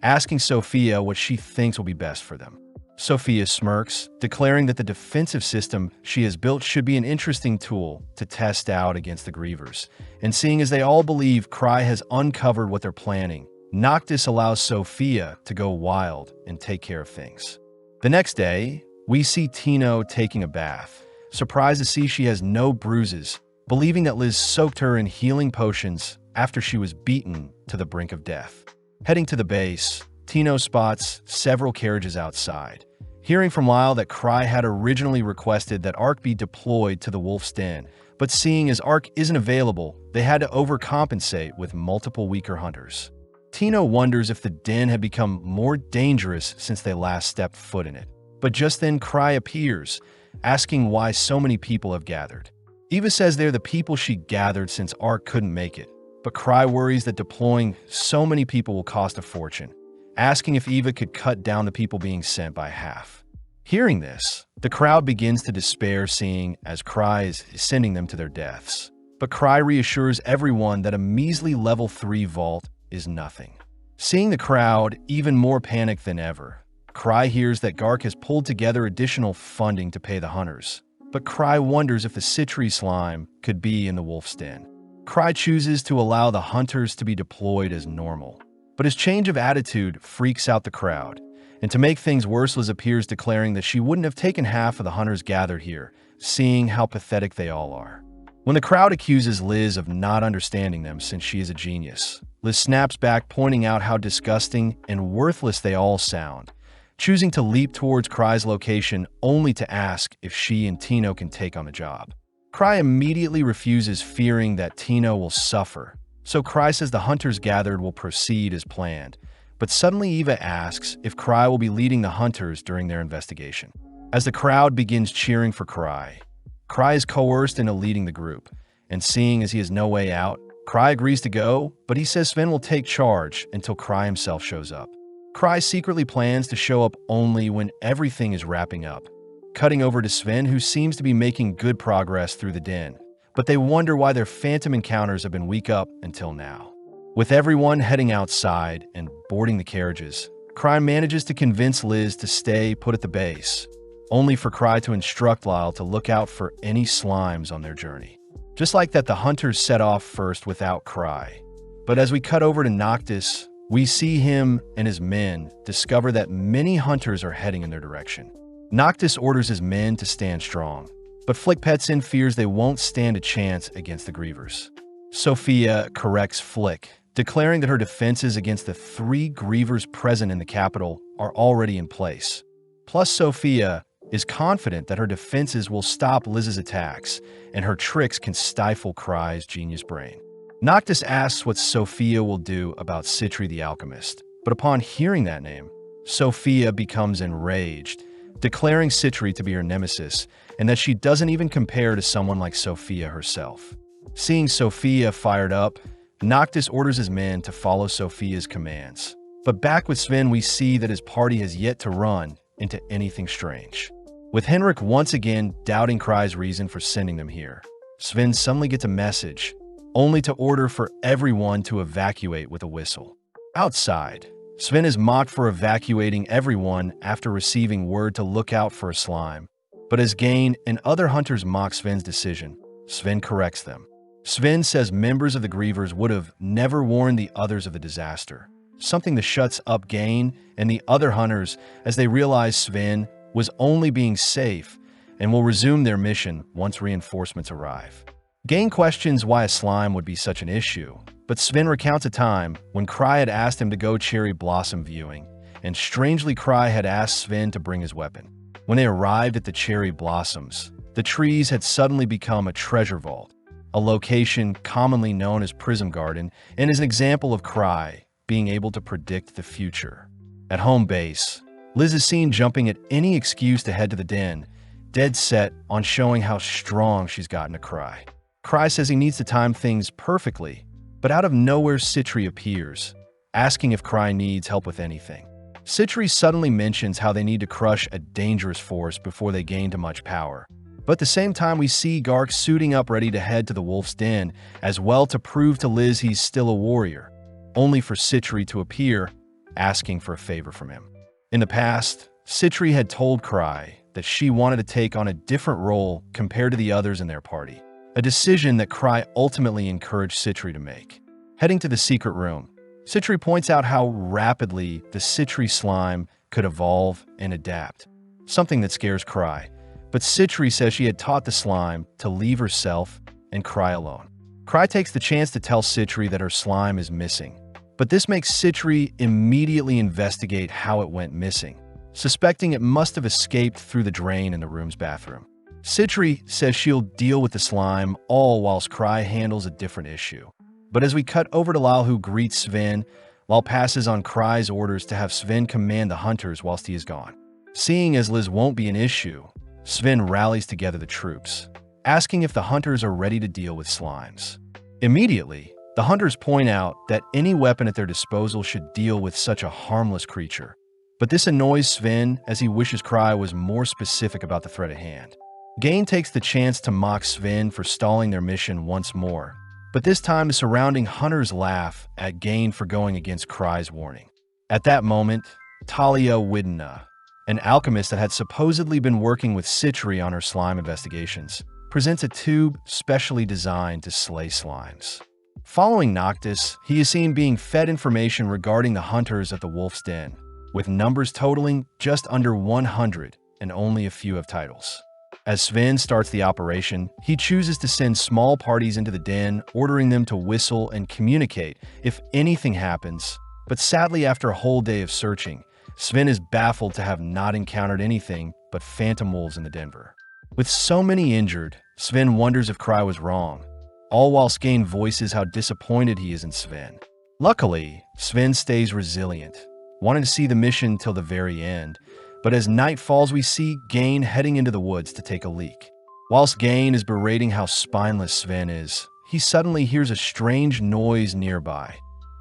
asking Sophia what she thinks will be best for them. Sophia smirks, declaring that the defensive system she has built should be an interesting tool to test out against the Grievers. And seeing as they all believe Cry has uncovered what they're planning, Noctis allows Sophia to go wild and take care of things. The next day, we see Tino taking a bath, surprised to see she has no bruises, believing that Liz soaked her in healing potions after she was beaten to the brink of death. Heading to the base, Tino spots several carriages outside, hearing from Lyle that Cry had originally requested that Ark be deployed to the Wolf's Den, but seeing as Ark isn't available, they had to overcompensate with multiple weaker hunters. Tino wonders if the den had become more dangerous since they last stepped foot in it. But just then Cry appears, asking why so many people have gathered. Eva says they're the people she gathered since Ark couldn't make it, but Cry worries that deploying so many people will cost a fortune, asking if Eva could cut down the people being sent by half. Hearing this, the crowd begins to despair seeing as Cry is sending them to their deaths. But Cry reassures everyone that a measly level 3 vault is nothing. Seeing the crowd even more panicked than ever, Cry hears that Gark has pulled together additional funding to pay the hunters, but Cry wonders if the Citri slime could be in the Wolf's Den. Cry chooses to allow the hunters to be deployed as normal, but his change of attitude freaks out the crowd, and to make things worse, Liz appears declaring that she wouldn't have taken half of the hunters gathered here, seeing how pathetic they all are. When the crowd accuses Liz of not understanding them since she is a genius, Liz snaps back, pointing out how disgusting and worthless they all sound, choosing to leap towards Cry's location only to ask if she and Tino can take on the job. Cry immediately refuses, fearing that Tino will suffer, so Cry says the hunters gathered will proceed as planned, but suddenly Eva asks if Cry will be leading the hunters during their investigation. As the crowd begins cheering for Cry, Cry is coerced into leading the group, and seeing as he has no way out, Cry agrees to go, but he says Sven will take charge until Cry himself shows up. Cry secretly plans to show up only when everything is wrapping up, cutting over to Sven, who seems to be making good progress through the den, but they wonder why their phantom encounters have been weak up until now. With everyone heading outside and boarding the carriages, Cry manages to convince Liz to stay put at the base, only for Cry to instruct Lyle to look out for any slimes on their journey. Just like that, the hunters set off first without Cry. But as we cut over to Noctis, we see him and his men discover that many hunters are heading in their direction. Noctis orders his men to stand strong, but Flick Petson fears they won't stand a chance against the Grievers. Sophia corrects Flick, declaring that her defenses against the 3 Grievers present in the capital are already in place. Plus, Sophia is confident that her defenses will stop Liz's attacks, and her tricks can stifle Cry's genius brain. Noctis asks what Sophia will do about Citri the Alchemist, but upon hearing that name, Sophia becomes enraged, declaring Citri to be her nemesis, and that she doesn't even compare to someone like Sophia herself. Seeing Sophia fired up, Noctis orders his men to follow Sophia's commands. But back with Sven, we see that his party has yet to run into anything strange. With Henrik once again doubting Cry's reason for sending them here, Sven suddenly gets a message, only to order for everyone to evacuate with a whistle. Outside, Sven is mocked for evacuating everyone after receiving word to look out for a slime. But as Gain and other hunters mock Sven's decision, Sven corrects them. Sven says members of the Grievers would have never warned the others of the disaster, something that shuts up Gain and the other hunters as they realize Sven was only being safe and will resume their mission once reinforcements arrive. Gain questions why a slime would be such an issue, but Sven recounts a time when Cry had asked him to go cherry blossom viewing, and strangely Cry had asked Sven to bring his weapon. When they arrived at the cherry blossoms, the trees had suddenly become a treasure vault, a location commonly known as Prism Garden, and is an example of Cry being able to predict the future. At home base, Liz is seen jumping at any excuse to head to the den, dead set on showing how strong she's gotten to Cry. Cry says he needs to time things perfectly, but out of nowhere Citri appears, asking if Cry needs help with anything. Citri suddenly mentions how they need to crush a dangerous force before they gain too much power. But at the same time, we see Gark suiting up ready to head to the wolf's den, as well to prove to Liz he's still a warrior, only for Citri to appear, asking for a favor from him. In the past, Citri had told Cry that she wanted to take on a different role compared to the others in their party, a decision that Cry ultimately encouraged Citri to make. Heading to the secret room, Citri points out how rapidly the Citri slime could evolve and adapt, something that scares Cry. But Citri says she had taught the slime to leave herself and Cry alone. Cry takes the chance to tell Citri that her slime is missing, but this makes Citri immediately investigate how it went missing, suspecting it must have escaped through the drain in the room's bathroom. Citri says she'll deal with the slime, all whilst Cry handles a different issue. But as we cut over to Lal, who greets Sven, Lal passes on Cry's orders to have Sven command the hunters whilst he is gone. Seeing as Liz won't be an issue, Sven rallies together the troops, asking if the hunters are ready to deal with slimes. Immediately, the hunters point out that any weapon at their disposal should deal with such a harmless creature. But this annoys Sven as he wishes Cry was more specific about the threat at hand. Gain takes the chance to mock Sven for stalling their mission once more, but this time the surrounding hunters laugh at Gain for going against Cry's warning. At that moment, Talia Widna, an alchemist that had supposedly been working with Citri on her slime investigations, presents a tube specially designed to slay slimes. Following Noctis, he is seen being fed information regarding the hunters at the Wolf's Den, with numbers totaling just under 100 and only a few have titles. As Sven starts the operation, he chooses to send small parties into the den, ordering them to whistle and communicate if anything happens. But sadly, after a whole day of searching, Sven is baffled to have not encountered anything but phantom wolves in the Denver. With so many injured, Sven wonders if Cry was wrong, all whilst Gain voices how disappointed he is in Sven. Luckily, Sven stays resilient, wanting to see the mission till the very end. But as night falls, we see Gain heading into the woods to take a leak. Whilst Gain is berating how spineless Sven is, he suddenly hears a strange noise nearby,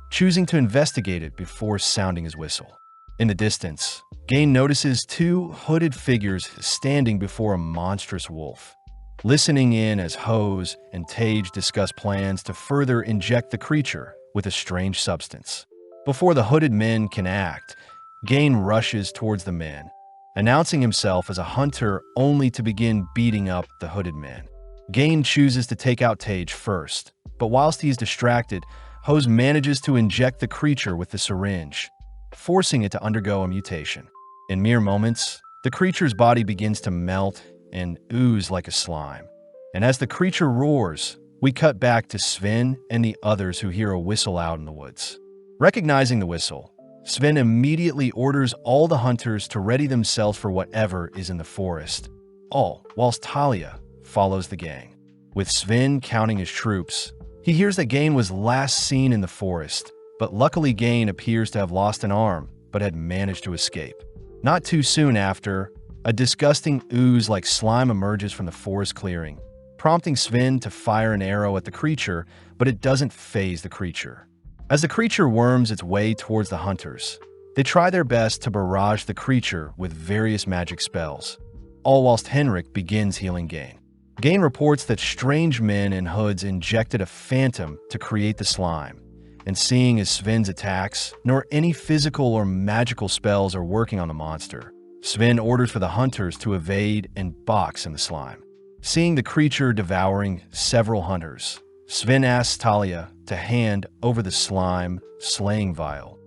choosing to investigate it before sounding his whistle. In the distance, Gain notices two hooded figures standing before a monstrous wolf, listening in as Hose and Tage discuss plans to further inject the creature with a strange substance. Before the hooded men can act, Gain rushes towards the men, announcing himself as a hunter only to begin beating up the hooded men. Gain chooses to take out Tage first, but whilst he is distracted, Hose manages to inject the creature with the syringe, forcing it to undergo a mutation. In mere moments, the creature's body begins to melt and ooze like a slime. And as the creature roars, we cut back to Sven and the others who hear a whistle out in the woods. Recognizing the whistle, Sven immediately orders all the hunters to ready themselves for whatever is in the forest, all whilst Talia follows the gang. With Sven counting his troops, he hears that Gain was last seen in the forest, but luckily Gain appears to have lost an arm but had managed to escape. Not too soon after, a disgusting ooze-like slime emerges from the forest clearing, prompting Sven to fire an arrow at the creature, but it doesn't faze the creature. As the creature worms its way towards the hunters, they try their best to barrage the creature with various magic spells, all whilst Henrik begins healing Gain. Gain reports that strange men in hoods injected a phantom to create the slime, and seeing as Sven's attacks, nor any physical or magical spells are working on the monster, Sven orders for the hunters to evade and box in the slime. Seeing the creature devouring several hunters, Sven asks Talia to hand over the slime slaying vial,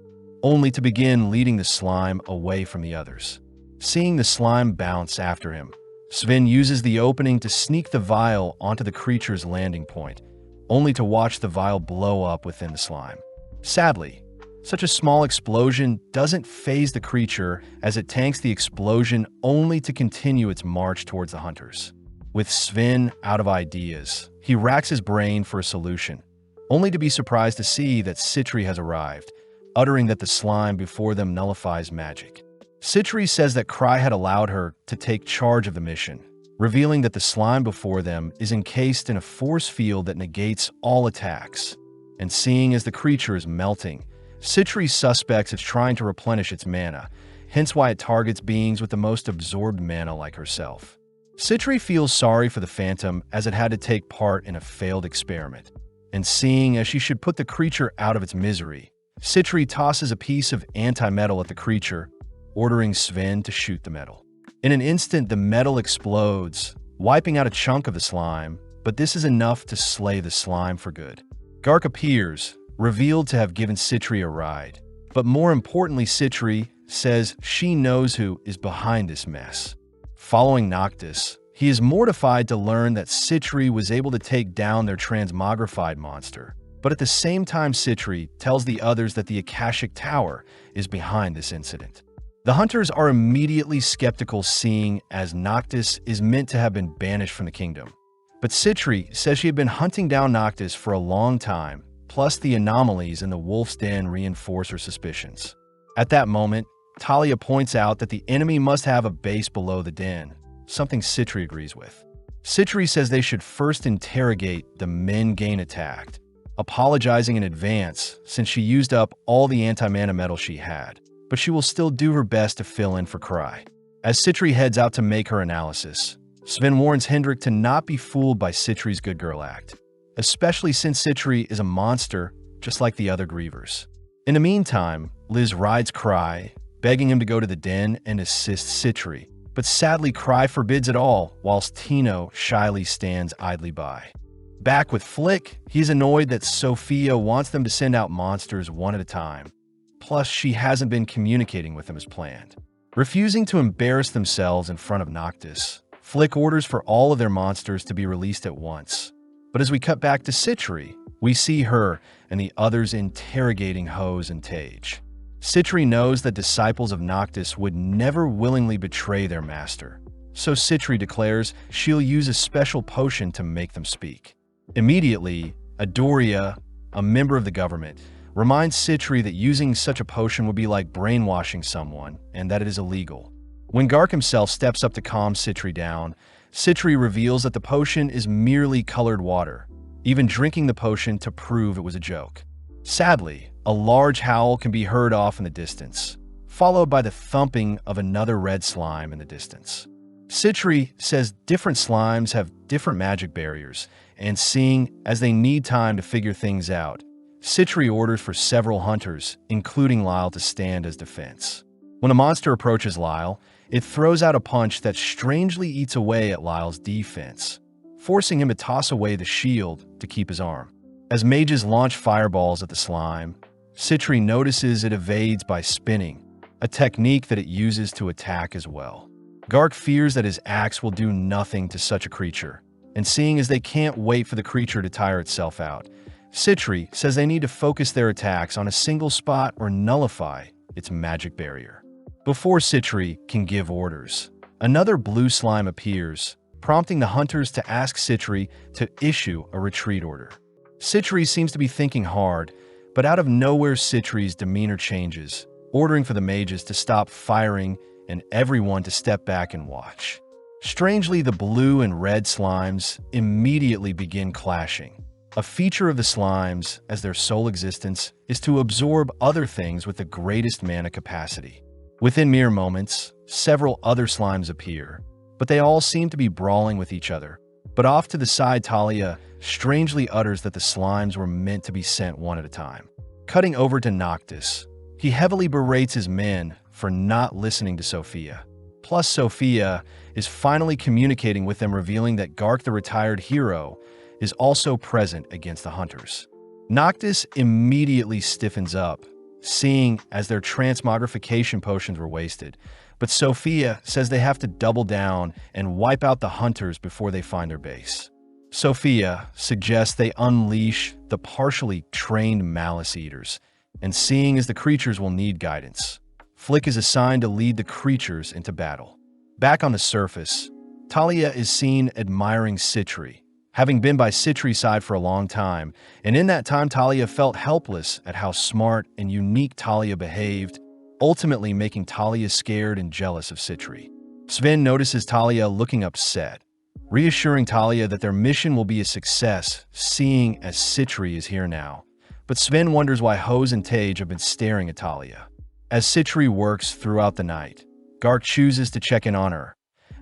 only to begin leading the slime away from the others. Seeing the slime bounce after him, Sven uses the opening to sneak the vial onto the creature's landing point, only to watch the vial blow up within the slime. Sadly, such a small explosion doesn't faze the creature as it tanks the explosion only to continue its march towards the hunters. With Sven out of ideas, he racks his brain for a solution, only to be surprised to see that Citri has arrived, uttering that the slime before them nullifies magic. Citri says that Cry had allowed her to take charge of the mission, revealing that the slime before them is encased in a force field that negates all attacks. And seeing as the creature is melting, Citri suspects it's trying to replenish its mana, hence why it targets beings with the most absorbed mana like herself. Citri feels sorry for the Phantom as it had to take part in a failed experiment, and seeing as she should put the creature out of its misery, Citri tosses a piece of anti-metal at the creature, ordering Sven to shoot the metal. In an instant, the metal explodes, wiping out a chunk of the slime, but this is enough to slay the slime for good. Gark appears, revealed to have given Citri a ride, but more importantly, Citri says she knows who is behind this mess. Following Noctis, he is mortified to learn that Citri was able to take down their transmogrified monster, but at the same time Citri tells the others that the Akashic Tower is behind this incident. The hunters are immediately skeptical seeing as Noctis is meant to have been banished from the kingdom, but Citri says she had been hunting down Noctis for a long time, plus the anomalies in the Wolf's Den reinforce her suspicions. At that moment, Talia points out that the enemy must have a base below the den, something Citri agrees with. Citri says they should first interrogate the men Gain attacked, apologizing in advance since she used up all the anti-mana metal she had, but she will still do her best to fill in for Cry. As Citri heads out to make her analysis, Sven warns Hendrik to not be fooled by Citri's good girl act, especially since Citri is a monster just like the other grievers. In the meantime, Liz rides Cry, begging him to go to the den and assist Citri, but sadly Cry forbids it all whilst Tino shyly stands idly by. Back with Flick, he's annoyed that Sophia wants them to send out monsters one at a time, plus she hasn't been communicating with them as planned. Refusing to embarrass themselves in front of Noctis, Flick orders for all of their monsters to be released at once. But as we cut back to Citri, we see her and the others interrogating Hose and Tage. Citri knows that disciples of Noctis would never willingly betray their master, so Citri declares she'll use a special potion to make them speak. Immediately, Adoria, a member of the government, reminds Citri that using such a potion would be like brainwashing someone and that it is illegal. When Gark himself steps up to calm Citri down, Citri reveals that the potion is merely colored water, even drinking the potion to prove it was a joke. Sadly, a large howl can be heard off in the distance, followed by the thumping of another red slime in the distance. Citri says different slimes have different magic barriers, and seeing as they need time to figure things out, Citri orders for several hunters, including Lyle, to stand as defense. When a monster approaches Lyle, it throws out a punch that strangely eats away at Lyle's defense, forcing him to toss away the shield to keep his arm. As mages launch fireballs at the slime, Citri notices it evades by spinning, a technique that it uses to attack as well. Gark fears that his axe will do nothing to such a creature, and seeing as they can't wait for the creature to tire itself out, Citri says they need to focus their attacks on a single spot or nullify its magic barrier. Before Citri can give orders, another blue slime appears, prompting the hunters to ask Citri to issue a retreat order. Citri seems to be thinking hard, but out of nowhere Citri's demeanor changes, ordering for the mages to stop firing and everyone to step back and watch. Strangely, the blue and red slimes immediately begin clashing. A feature of the slimes, as their sole existence, is to absorb other things with the greatest mana capacity. Within mere moments, several other slimes appear, but they all seem to be brawling with each other. But off to the side, Talia strangely utters that the slimes were meant to be sent one at a time. Cutting over to Noctis, he heavily berates his men for not listening to Sophia. Plus, Sophia is finally communicating with them, revealing that Gark, the retired hero, is also present against the hunters. Noctis immediately stiffens up, seeing as their transmogrification potions were wasted, but Sophia says they have to double down and wipe out the hunters before they find their base. Sophia suggests they unleash the partially trained Malice Eaters, and seeing as the creatures will need guidance, Flick is assigned to lead the creatures into battle. Back on the surface, Talia is seen admiring Citri, having been by Citri's side for a long time, and in that time Talia felt helpless at how smart and unique Talia behaved, ultimately making Talia scared and jealous of Citri. Sven notices Talia looking upset, reassuring Talia that their mission will be a success, seeing as Citri is here now. But Sven wonders why Hose and Tage have been staring at Talia. As Citri works throughout the night, Gark chooses to check in on her,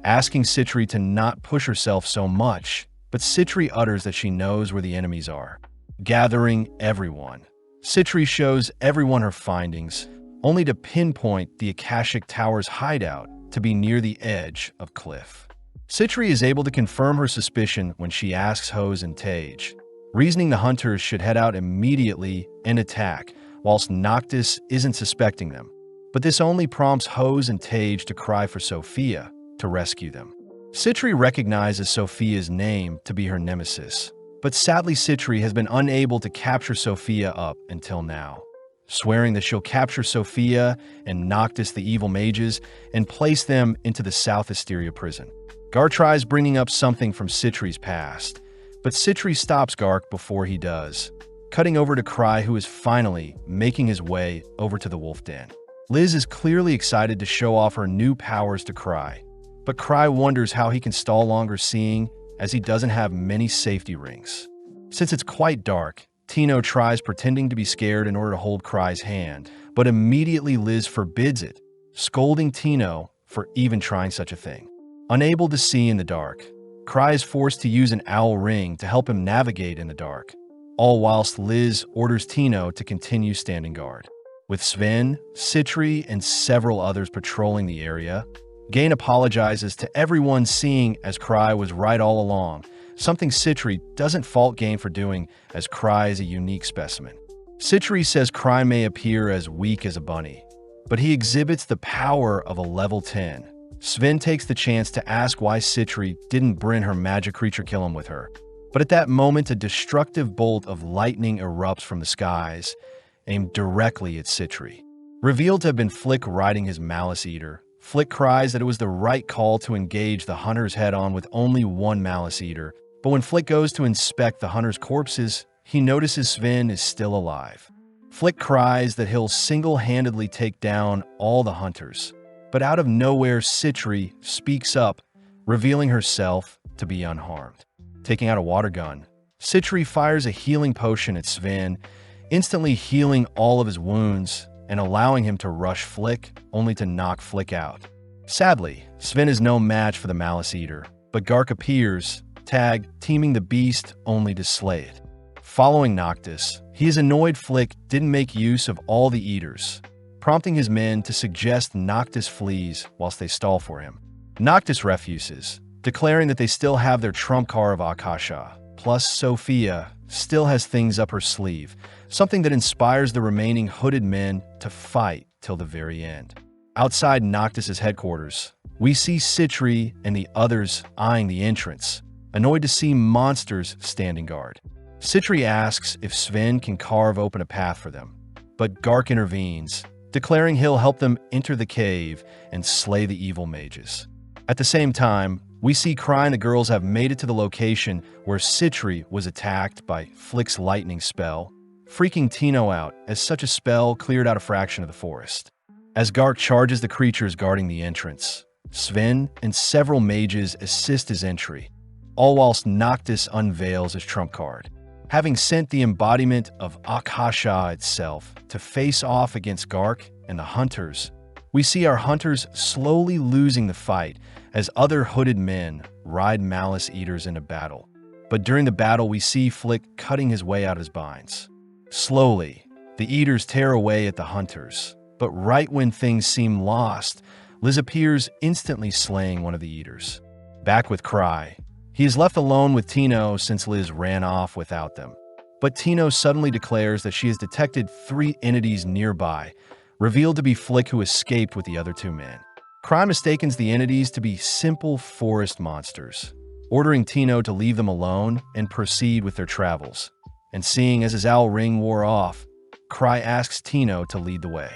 asking Citri to not push herself so much, but Citri utters that she knows where the enemies are. Gathering everyone, Citri shows everyone her findings, only to pinpoint the Akashic Tower's hideout to be near the edge of cliff. Citri is able to confirm her suspicion when she asks Hose and Tage, reasoning the hunters should head out immediately and attack, whilst Noctis isn't suspecting them. But this only prompts Hose and Tage to cry for Sophia to rescue them. Citri recognizes Sophia's name to be her nemesis, but sadly Citri has been unable to capture Sophia up until now, swearing that she'll capture Sophia and Noctis, the evil mages, and place them into the South Asteria prison. Gark tries bringing up something from Citri's past, but Citri stops Gark before he does, cutting over to Cry, who is finally making his way over to the wolf den. Liz is clearly excited to show off her new powers to Cry, but Cry wonders how he can stall longer, seeing as he doesn't have many safety rings. Since it's quite dark, Tino tries pretending to be scared in order to hold Cry's hand, but immediately Liz forbids it, scolding Tino for even trying such a thing. Unable to see in the dark, Cry is forced to use an owl ring to help him navigate in the dark, all whilst Liz orders Tino to continue standing guard. With Sven, Citri, and several others patrolling the area, Gain apologizes to everyone, seeing as Cry was right all along, something Citri doesn't fault Gain for doing, as Cry is a unique specimen. Citri says Cry may appear as weak as a bunny, but he exhibits the power of a level 10. Sven takes the chance to ask why Citri didn't bring her magic creature kill him with her. But at that moment, a destructive bolt of lightning erupts from the skies, aimed directly at Citri. Revealed to have been Flick riding his Malice Eater, Flick cries that it was the right call to engage the hunters head-on with only one Malice Eater, but when Flick goes to inspect the hunters' corpses, he notices Sven is still alive. Flick cries that he'll single-handedly take down all the hunters, but out of nowhere Citri speaks up, revealing herself to be unharmed. Taking out a water gun, Citri fires a healing potion at Sven, instantly healing all of his wounds and allowing him to rush Flick, only to knock Flick out. Sadly, Sven is no match for the Malice Eater, but Gark appears, teaming the beast only to slay it. Following Noctis, he is annoyed Flick didn't make use of all the Eaters, prompting his men to suggest Noctis flees whilst they stall for him. Noctis refuses, declaring that they still have their trump card of Akasha, plus Sophia still has things up her sleeve, something that inspires the remaining hooded men to fight till the very end. Outside Noctis' headquarters, we see Citri and the others eyeing the entrance, annoyed to see monsters standing guard. Citri asks if Sven can carve open a path for them, but Gark intervenes, declaring he'll help them enter the cave and slay the evil mages. At the same time, we see Cry and the girls have made it to the location where Citri was attacked by Flick's lightning spell, freaking Tino out as such a spell cleared out a fraction of the forest. As Gark charges the creatures guarding the entrance, Sven and several mages assist his entry, all whilst Noctis unveils his trump card. Having sent the embodiment of Akasha itself to face off against Gark and the hunters, we see our hunters slowly losing the fight as other hooded men ride Malice Eaters into battle. But during the battle, we see Flick cutting his way out of his binds. Slowly, the Eaters tear away at the hunters, but right when things seem lost, Liz appears, instantly slaying one of the Eaters. Back with Cry, he is left alone with Tino since Liz ran off without them. But Tino suddenly declares that she has detected 3 entities nearby, revealed to be Flick, who escaped with the other 2 men. Cry mistakes the entities to be simple forest monsters, ordering Tino to leave them alone and proceed with their travels. And seeing as his owl ring wore off, Cry asks Tino to lead the way.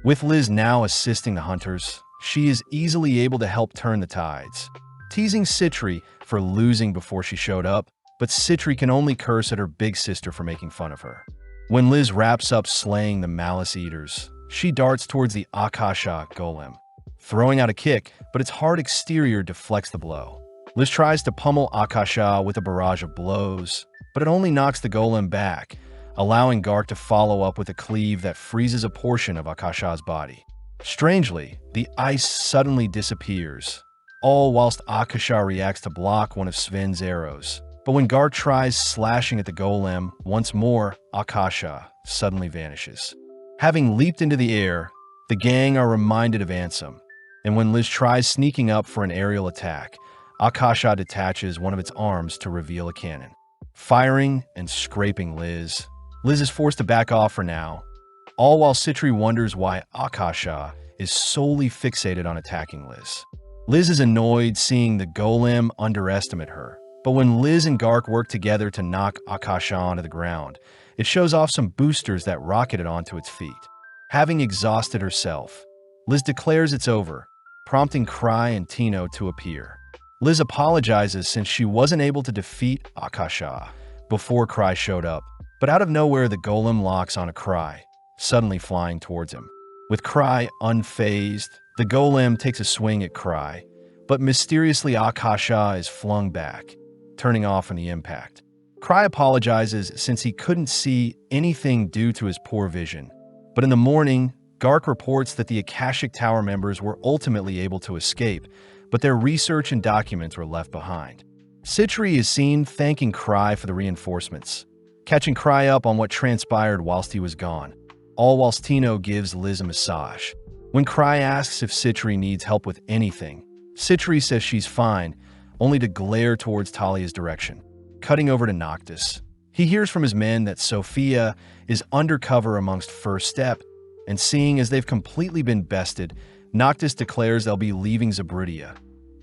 With Liz now assisting the hunters, she is easily able to help turn the tides, teasing Citri for losing before she showed up, but Citri can only curse at her big sister for making fun of her. When Liz wraps up slaying the Malice Eaters, she darts towards the Akasha golem, throwing out a kick, but its hard exterior deflects the blow. Liz tries to pummel Akasha with a barrage of blows, but it only knocks the golem back, allowing Gark to follow up with a cleave that freezes a portion of Akasha's body. Strangely, the ice suddenly disappears, all whilst Akasha reacts to block one of Sven's arrows. But when Gark tries slashing at the golem once more, Akasha suddenly vanishes. Having leaped into the air, the gang are reminded of Ansem, and when Liz tries sneaking up for an aerial attack, Akasha detaches one of its arms to reveal a cannon. Firing and scraping Liz is forced to back off for now, all while Citri wonders why Akasha is solely fixated on attacking Liz. Liz is annoyed seeing the golem underestimate her, but when Liz and Gark work together to knock Akasha onto the ground, it shows off some boosters that rocket it onto its feet. Having exhausted herself, Liz declares it's over, prompting Cry and Tino to appear. Liz apologizes since she wasn't able to defeat Akasha before Cry showed up, but out of nowhere the golem locks on a Cry, suddenly flying towards him. With Cry unfazed, the golem takes a swing at Cry, but mysteriously Akasha is flung back, turning off on the impact. Cry apologizes since he couldn't see anything due to his poor vision, but in the morning, Gark reports that the Akashic Tower members were ultimately able to escape, but their research and documents were left behind. Citri is seen thanking Cry for the reinforcements, catching Cry up on what transpired whilst he was gone, all whilst Tino gives Liz a massage. When Cry asks if Citri needs help with anything, Citri says she's fine, only to glare towards Talia's direction. Cutting over to Noctis, he hears from his men that Sophia is undercover amongst First Step, and seeing as they've completely been bested, Noctis declares they'll be leaving Zabridia,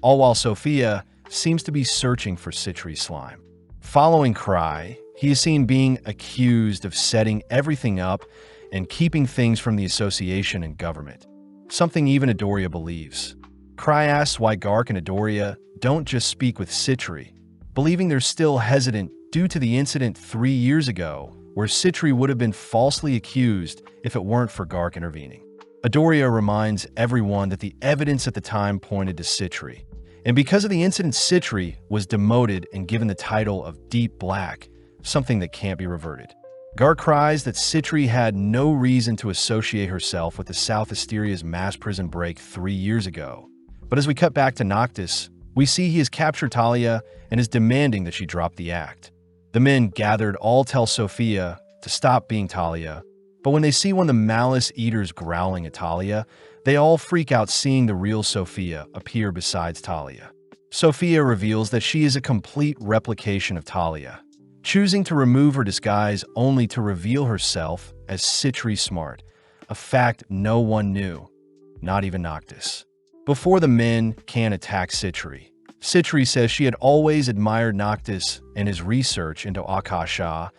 all while Sophia seems to be searching for Citri's slime. Following Cry, he is seen being accused of setting everything up and keeping things from the association and government, something even Adoria believes. Cry asks why Gark and Adoria don't just speak with Citri, believing they're still hesitant due to the incident 3 years ago where Citri would have been falsely accused if it weren't for Gark intervening. Adoria reminds everyone that the evidence at the time pointed to Citri, and because of the incident, Citri was demoted and given the title of Deep Black, something that can't be reverted. Gark cries that Citri had no reason to associate herself with the South Asteria's mass prison break 3 years ago. But as we cut back to Noctis, we see he has captured Talia and is demanding that she drop the act. The men gathered all tell Sophia to stop being Talia, but when they see one of the Malice Eaters growling at Talia, they all freak out seeing the real Sophia appear besides Talia. Sophia reveals that she is a complete replication of Talia, choosing to remove her disguise only to reveal herself as Citri Smart, a fact no one knew, not even Noctis. Before the men can attack Citri, Citri says she had always admired Noctis and his research into Akasha,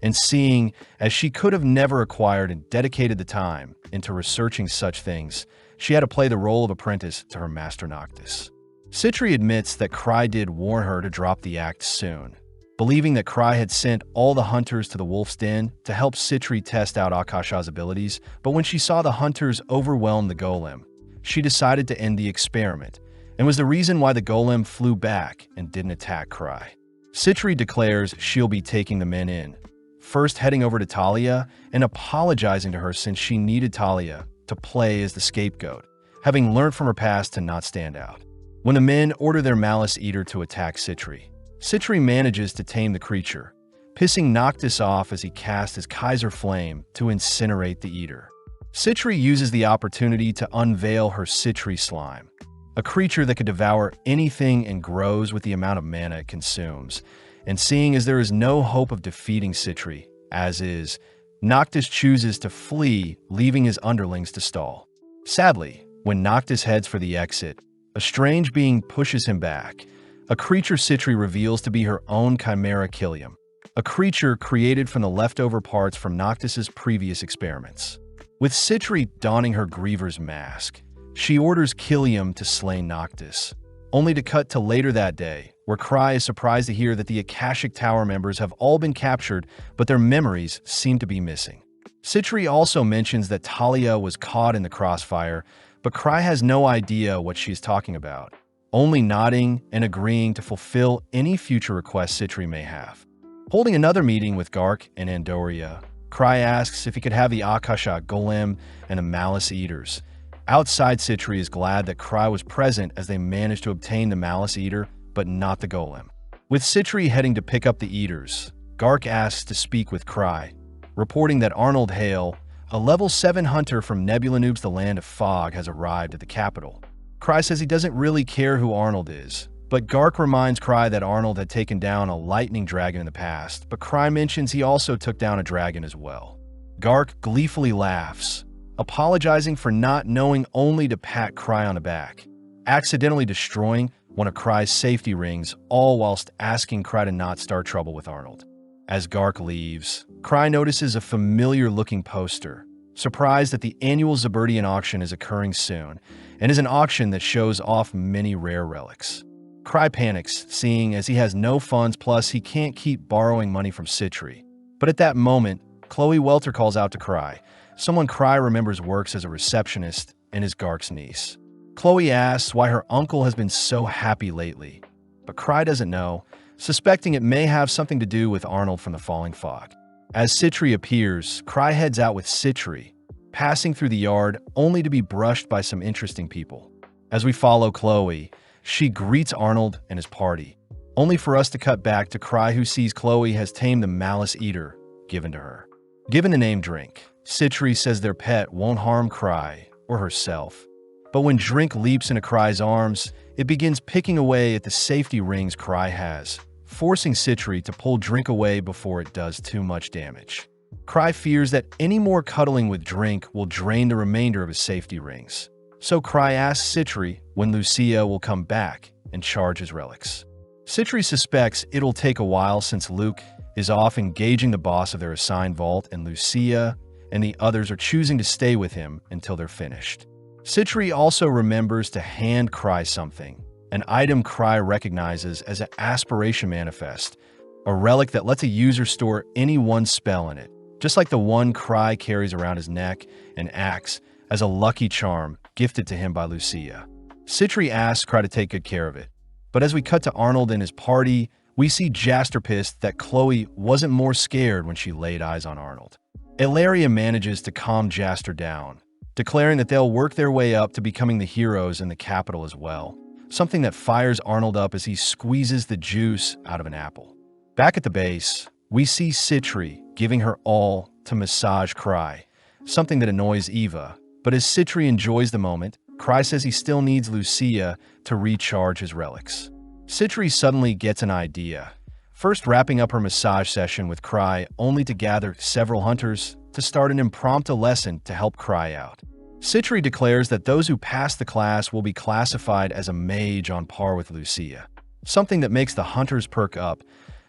and seeing as she could have never acquired and dedicated the time into researching such things, she had to play the role of apprentice to her master Noctis. Citri admits that Cry did warn her to drop the act soon, believing that Cry had sent all the hunters to the wolf's den to help Citri test out Akasha's abilities, but when she saw the hunters overwhelm the golem, she decided to end the experiment, and was the reason why the golem flew back and didn't attack Cry. Citri declares she'll be taking the men in, first heading over to Talia and apologizing to her since she needed Talia to play as the scapegoat, having learned from her past to not stand out. When the men order their Malice Eater to attack Citri, Citri manages to tame the creature, pissing Noctis off as he casts his Kaiser Flame to incinerate the eater. Citri uses the opportunity to unveil her Citri Slime, a creature that could devour anything and grows with the amount of mana it consumes. And seeing as there is no hope of defeating Citri, as is, Noctis chooses to flee, leaving his underlings to stall. Sadly, when Noctis heads for the exit, a strange being pushes him back. A creature Citri reveals to be her own Chimera Killium, a creature created from the leftover parts from Noctis's previous experiments. With Citri donning her Griever's mask, she orders Killium to slay Noctis, only to cut to later that day, where Cry is surprised to hear that the Akashic Tower members have all been captured, but their memories seem to be missing. Citri also mentions that Talia was caught in the crossfire, but Cry has no idea what she is talking about, only nodding and agreeing to fulfill any future requests Citri may have. Holding another meeting with Gark and Andoria, Cry asks if he could have the Akasha Golem and the Malice Eaters. Outside, Citri is glad that Cry was present as they managed to obtain the Malice Eater, but not the Golem. With Citri heading to pick up the Eaters, Gark asks to speak with Cry, reporting that Arnold Hale, a level 7 hunter from Nebula Noob's The Land of Fog, has arrived at the capital. Cry says he doesn't really care who Arnold is, but Gark reminds Cry that Arnold had taken down a lightning dragon in the past, but Cry mentions he also took down a dragon as well. Gark gleefully laughs, apologizing for not knowing only to pat Cry on the back, accidentally destroying one of Cry's safety rings, all whilst asking Cry to not start trouble with Arnold. As Gark leaves, Cry notices a familiar-looking poster, surprised that the annual Zaberdian auction is occurring soon, and is an auction that shows off many rare relics. Cry panics, seeing as he has no funds, plus he can't keep borrowing money from Citri. But at that moment, Chloe Welter calls out to Cry, someone Cry remembers works as a receptionist and is Gark's niece. Chloe asks why her uncle has been so happy lately, but Cry doesn't know, suspecting it may have something to do with Arnold from the Falling Fog. As Citri appears, Cry heads out with Citri, passing through the yard only to be brushed by some interesting people. As we follow Chloe, she greets Arnold and his party, only for us to cut back to Cry, who sees Chloe has tamed the Malice Eater given to her. Given the name Drink, Citri says their pet won't harm Cry or herself. But when Drink leaps into Cry's arms, it begins picking away at the safety rings Cry has, forcing Citri to pull Drink away before it does too much damage. Cry fears that any more cuddling with Drink will drain the remainder of his safety rings. So Cry asks Citri when Lucia will come back and charge his relics. Citri suspects it'll take a while since Luke is off engaging the boss of their assigned vault, and Lucia and the others are choosing to stay with him until they're finished. Citri also remembers to hand Cry something, an item Cry recognizes as an Aspiration Manifest, a relic that lets a user store any one spell in it, just like the one Cry carries around his neck and acts as a lucky charm gifted to him by Lucia. Citri asks Cry to take good care of it, but as we cut to Arnold and his party, we see Jaster pissed that Chloe wasn't more scared when she laid eyes on Arnold. Ilaria manages to calm Jaster down, declaring that they'll work their way up to becoming the heroes in the capital as well, something that fires Arnold up as he squeezes the juice out of an apple. Back at the base, we see Citri giving her all to massage Cry, something that annoys Eva, but as Citri enjoys the moment, Cry says he still needs Lucia to recharge his relics. Citri suddenly gets an idea, first wrapping up her massage session with Cry only to gather several hunters to start an impromptu lesson to help Cry out. Citri declares that those who pass the class will be classified as a mage on par with Lucia, something that makes the hunters perk up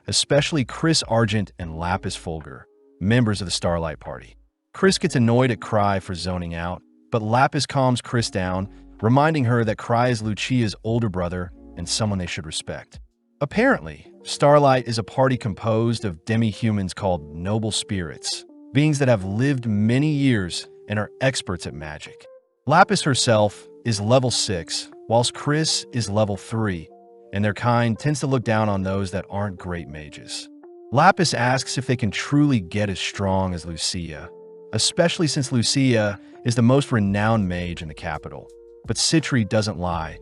especially Chris Argent and Lapis Fulgur, members of the Starlight Party. Chris gets annoyed at Cry for zoning out, but Lapis calms Chris down, reminding her that Cry is Lucia's older brother and someone they should respect. Apparently, Starlight is a party composed of demi-humans called noble spirits, beings that have lived many years and are experts at magic. Lapis herself is level 6, whilst Chris is level 3, and their kind tends to look down on those that aren't great mages. Lapis asks if they can truly get as strong as Lucia, especially since Lucia is the most renowned mage in the capital. But Citri doesn't lie,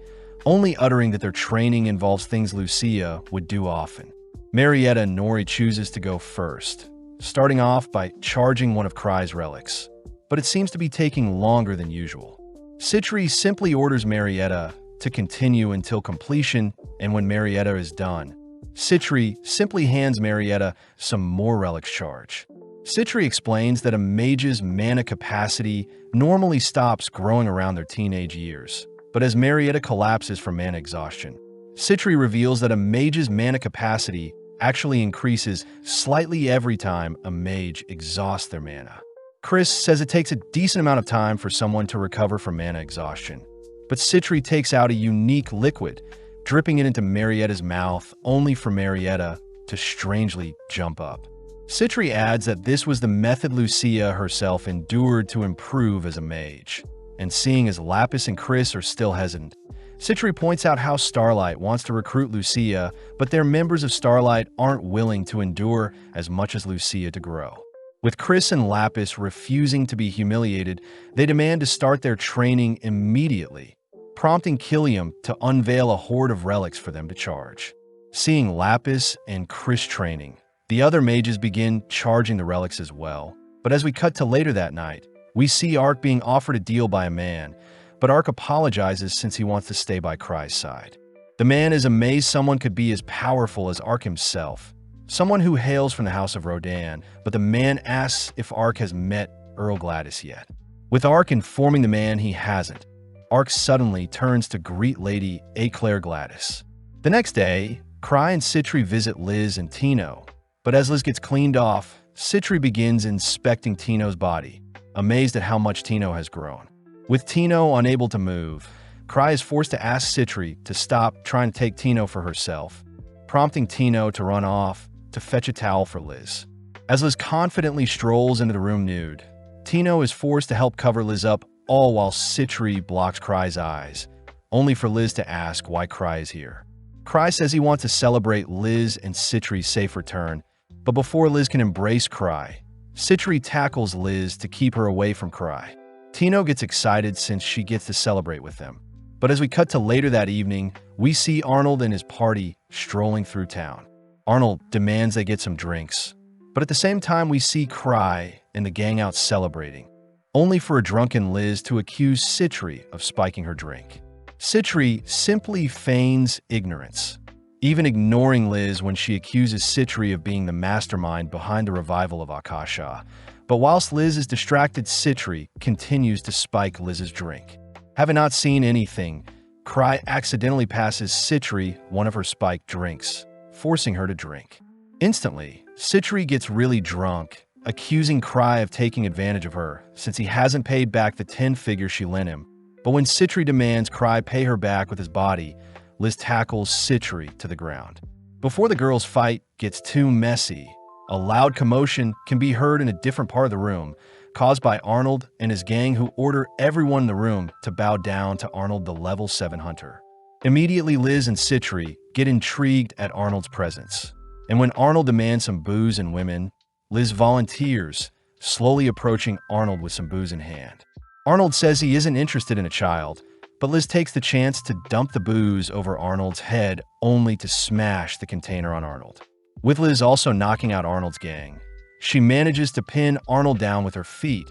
only uttering that their training involves things Lucia would do often. Marietta and Nori chooses to go first, starting off by charging one of Cry's relics, but it seems to be taking longer than usual. Citri simply orders Marietta to continue until completion, and when Marietta is done, Citri simply hands Marietta some more relics charge. Citri explains that a mage's mana capacity normally stops growing around their teenage years, but as Marietta collapses from mana exhaustion, Citri reveals that a mage's mana capacity actually increases slightly every time a mage exhausts their mana. Chris says it takes a decent amount of time for someone to recover from mana exhaustion, but Citri takes out a unique liquid, dripping it into Marietta's mouth only for Marietta to strangely jump up. Citri adds that this was the method Lucia herself endured to improve as a mage, and seeing as Lapis and Chris are still hesitant, Citri points out how Starlight wants to recruit Lucia, but their members of Starlight aren't willing to endure as much as Lucia to grow. With Chris and Lapis refusing to be humiliated, they demand to start their training immediately, prompting Killiam to unveil a hoard of relics for them to charge. Seeing Lapis and Chris training, the other mages begin charging the relics as well. But as we cut to later that night, we see Ark being offered a deal by a man, but Ark apologizes since he wants to stay by Cry's side. The man is amazed someone could be as powerful as Ark himself, someone who hails from the House of Rodan, but the man asks if Ark has met Earl Gladys yet. With Ark informing the man he hasn't, Ark suddenly turns to greet Lady Eclair Gladys. The next day, Cry and Citri visit Liz and Tino, but as Liz gets cleaned off, Citri begins inspecting Tino's body, amazed at how much Tino has grown. With Tino unable to move, Cry is forced to ask Citri to stop trying to take Tino for herself, prompting Tino to run off to fetch a towel for Liz. As Liz confidently strolls into the room nude, Tino is forced to help cover Liz up, all while Citri blocks Cry's eyes, only for Liz to ask why Cry is here. Cry says he wants to celebrate Liz and Citri's safe return, but before Liz can embrace Cry, Citri tackles Liz to keep her away from Cry. Tino gets excited since she gets to celebrate with them. But as we cut to later that evening, we see Arnold and his party strolling through town. Arnold demands they get some drinks, but at the same time we see Cry and the gang out celebrating, only for a drunken Liz to accuse Citri of spiking her drink. Citri simply feigns ignorance, even ignoring Liz when she accuses Citri of being the mastermind behind the revival of Akasha. But whilst Liz is distracted, Citri continues to spike Liz's drink. Having not seen anything, Cry accidentally passes Citri one of her spiked drinks, forcing her to drink. Instantly, Citri gets really drunk, accusing Cry of taking advantage of her since he hasn't paid back the 10 figures she lent him. But when Citri demands Cry pay her back with his body, Liz tackles Citri to the ground. Before the girls' fight gets too messy, a loud commotion can be heard in a different part of the room, caused by Arnold and his gang, who order everyone in the room to bow down to Arnold, the level 7 hunter. Immediately, Liz and Citri get intrigued at Arnold's presence, and when Arnold demands some booze and women, Liz volunteers, slowly approaching Arnold with some booze in hand. Arnold says he isn't interested in a child, but Liz takes the chance to dump the booze over Arnold's head, only to smash the container on Arnold. With Liz also knocking out Arnold's gang, she manages to pin Arnold down with her feet,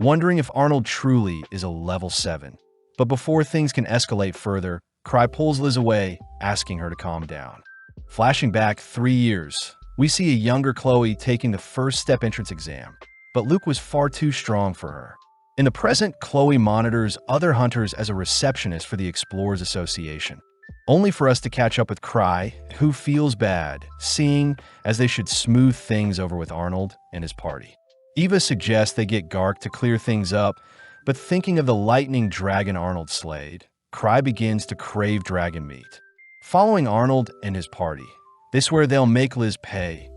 wondering if Arnold truly is a level 7. But before things can escalate further, Cry pulls Liz away, asking her to calm down. Flashing back 3 years, we see a younger Chloe taking the first step entrance exam, but Luke was far too strong for her. In the present, Chloe monitors other hunters as a receptionist for the Explorers Association. only for us to catch up with Cry, who feels bad, seeing as they should smooth things over with Arnold and his party. Eva suggests they get Gark to clear things up, but thinking of the lightning dragon Arnold slayed, Cry begins to crave dragon meat. Following Arnold and his party, they swear they'll make Liz pay,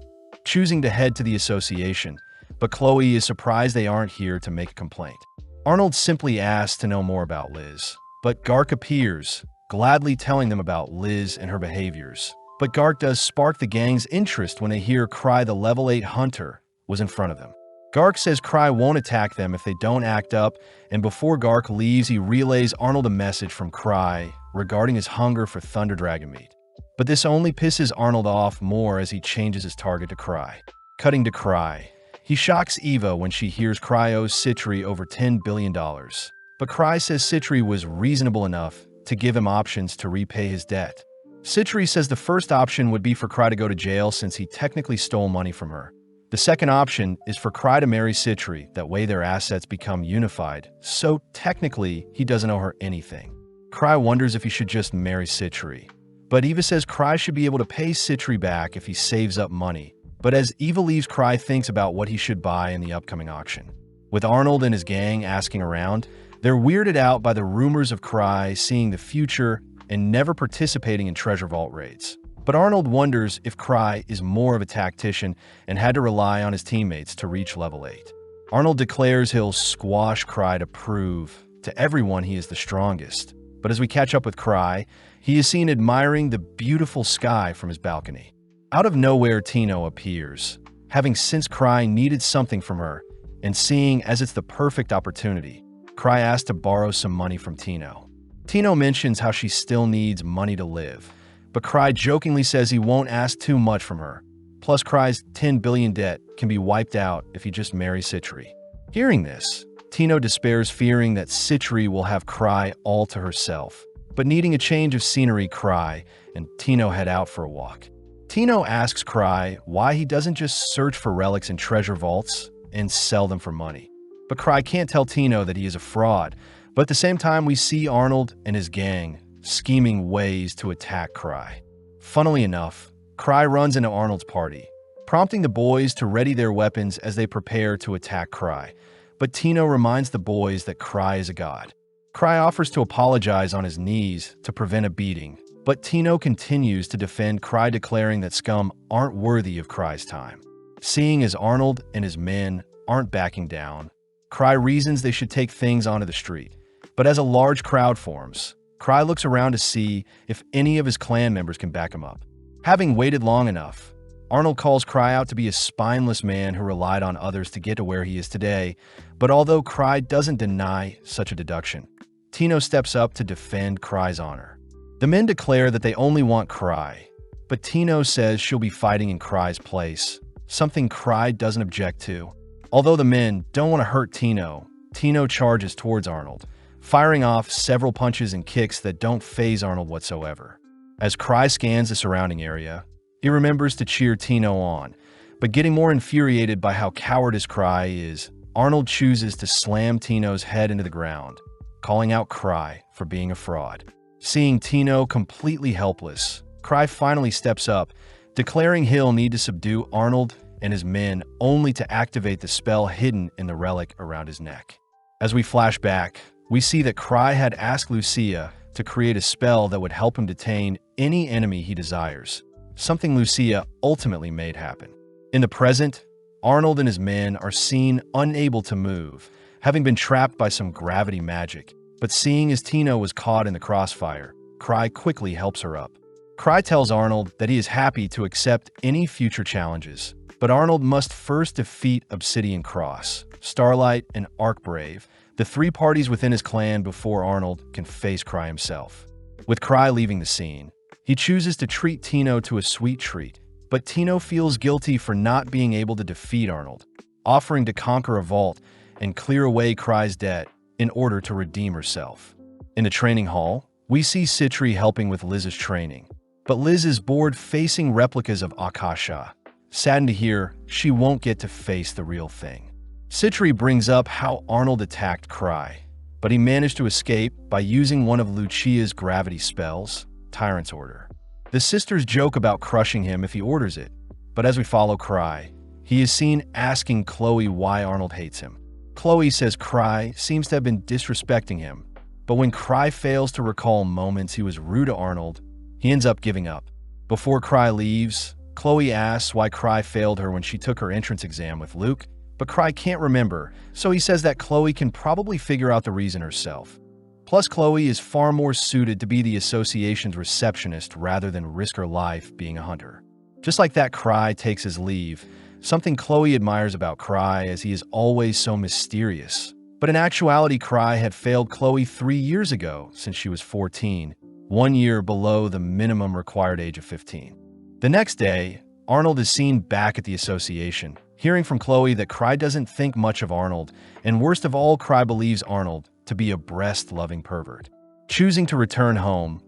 choosing to head to the association, but Chloe is surprised they aren't here to make a complaint. Arnold simply asks to know more about Liz, but Gark appears, gladly telling them about Liz and her behaviors. But Gark does spark the gang's interest when they hear Cry the level 8 hunter was in front of them. Gark says Cry won't attack them if they don't act up, and before Gark leaves, he relays Arnold a message from Cry regarding his hunger for Thunder Dragon meat. But this only pisses Arnold off more as he changes his target to Cry. Cutting to Cry. He shocks Eva when she hears Cry owes Citri over $10 billion. But Cry says Citri was reasonable enough to give him options to repay his debt. Citri says the first option would be for Cry to go to jail since he technically stole money from her. The second option is for Cry to marry Citri, that way their assets become unified, so technically he doesn't owe her anything. Cry wonders if he should just marry Citri. But Eva says Cry should be able to pay Citri back if he saves up money. But as Eva leaves, Cry thinks about what he should buy in the upcoming auction. With Arnold and his gang asking around, they're weirded out by the rumors of Cry seeing the future and never participating in treasure vault raids. But Arnold wonders if Cry is more of a tactician and had to rely on his teammates to reach level 8. Arnold declares he'll squash Cry to prove to everyone he is the strongest. But as we catch up with Cry, he is seen admiring the beautiful sky from his balcony. Out of nowhere, Tino appears, having since Cry needed something from her, and seeing as it's the perfect opportunity, Cry asks to borrow some money from Tino. Tino mentions how she still needs money to live, but Cry jokingly says he won't ask too much from her. Plus, Cry's 10 billion debt can be wiped out if he just marries Citri. Hearing this, Tino despairs, fearing that Citri will have Cry all to herself. But needing a change of scenery, Cry and Tino head out for a walk. Tino asks Cry why he doesn't just search for relics in treasure vaults and sell them for money. But Cry can't tell Tino that he is a fraud, but at the same time we see Arnold and his gang scheming ways to attack Cry. Funnily enough, Cry runs into Arnold's party, prompting the boys to ready their weapons as they prepare to attack Cry. But Tino reminds the boys that Cry is a god. Cry offers to apologize on his knees to prevent a beating, but Tino continues to defend Cry, declaring that scum aren't worthy of Cry's time. Seeing as Arnold and his men aren't backing down, Cry reasons they should take things onto the street. But as a large crowd forms, Cry looks around to see if any of his clan members can back him up. Having waited long enough, Arnold calls Cry out to be a spineless man who relied on others to get to where he is today, but although Cry doesn't deny such a deduction, Tino steps up to defend Cry's honor. The men declare that they only want Cry, but Tino says she'll be fighting in Cry's place, something Cry doesn't object to. Although the men don't want to hurt Tino, Tino charges towards Arnold, firing off several punches and kicks that don't faze Arnold whatsoever. As Cry scans the surrounding area, he remembers to cheer Tino on, but getting more infuriated by how cowardice Cry is, Arnold chooses to slam Tino's head into the ground, calling out Cry for being a fraud. Seeing Tino completely helpless, Cry finally steps up, declaring he'll need to subdue Arnold and his men only to activate the spell hidden in the relic around his neck. As we flash back, we see that Cry had asked Lucia to create a spell that would help him detain any enemy he desires, something Lucia ultimately made happen. In the present, Arnold and his men are seen unable to move, having been trapped by some gravity magic. But seeing as Tino was caught in the crossfire, Cry quickly helps her up. Cry tells Arnold that he is happy to accept any future challenges, but Arnold must first defeat Obsidian Cross, Starlight, and Arcbrave, the three parties within his clan, before Arnold can face Cry himself. With Cry leaving the scene, he chooses to treat Tino to a sweet treat, but Tino feels guilty for not being able to defeat Arnold, offering to conquer a vault and clear away Cry's debt in order to redeem herself. In the training hall, we see Citri helping with Liz's training, but Liz is bored facing replicas of Akasha, saddened to hear she won't get to face the real thing. Citri brings up how Arnold attacked Cry, but he managed to escape by using one of Lucia's gravity spells, Tyrant's order. The sisters joke about crushing him if he orders it, but as we follow Cry, he is seen asking Chloe why Arnold hates him. Chloe says Cry seems to have been disrespecting him, but when Cry fails to recall moments he was rude to Arnold, he ends up giving up. Before Cry leaves, Chloe asks why Cry failed her when she took her entrance exam with Luke, but Cry can't remember, so he says that Chloe can probably figure out the reason herself. Plus, Chloe is far more suited to be the association's receptionist rather than risk her life being a hunter. Just like that, Cry takes his leave, something Chloe admires about Cry as he is always so mysterious. But in actuality, Cry had failed Chloe 3 years ago since she was 14, 1 year below the minimum required age of 15. The next day, Arnold is seen back at the association, hearing from Chloe that Cry doesn't think much of Arnold, and worst of all, Cry believes Arnold to be a breast-loving pervert. Choosing to return home,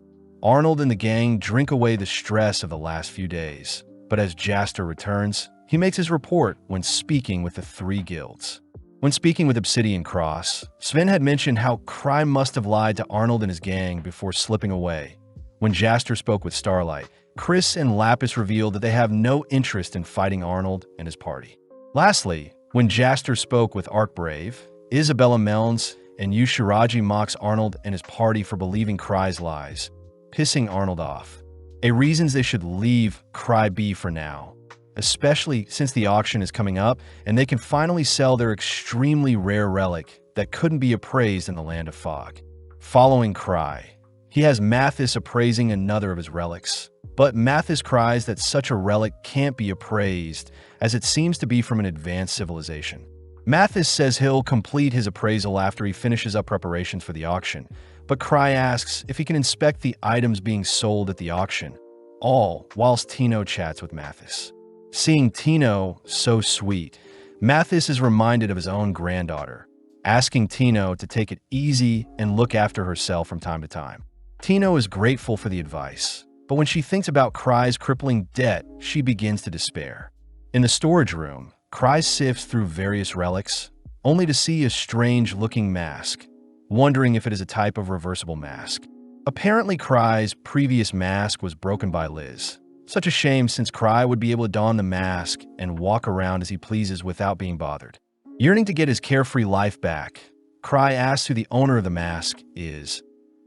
Arnold and the gang drink away the stress of the last few days. But as Jaster returns, he makes his report when speaking with the 3 guilds. When speaking with Obsidian Cross, Sven had mentioned how Cry must have lied to Arnold and his gang before slipping away. When Jaster spoke with Starlight, Chris and Lapis revealed that they have no interest in fighting Arnold and his party. Lastly, when Jaster spoke with Arcbrave, Isabella Melns and Yushiraji mocks Arnold and his party for believing Cry's lies, pissing Arnold off. Reasons they should leave Cry be for now, especially since the auction is coming up and they can finally sell their extremely rare relic that couldn't be appraised in the Land of Fog. Following Cry, he has Mathis appraising another of his relics, but Mathis cries that such a relic can't be appraised as it seems to be from an advanced civilization. Mathis says he'll complete his appraisal after he finishes up preparations for the auction, but Cry asks if he can inspect the items being sold at the auction, all whilst Tino chats with Mathis. Seeing Tino so sweet, Mathis is reminded of his own granddaughter, asking Tino to take it easy and look after herself from time to time. Tino is grateful for the advice, but when she thinks about Cry's crippling debt, she begins to despair. In the storage room, Cry sifts through various relics, only to see a strange-looking mask, wondering if it is a type of reversible mask. Apparently, Cry's previous mask was broken by Liz. Such a shame since Cry would be able to don the mask and walk around as he pleases without being bothered. Yearning to get his carefree life back, Cry asks who the owner of the mask is,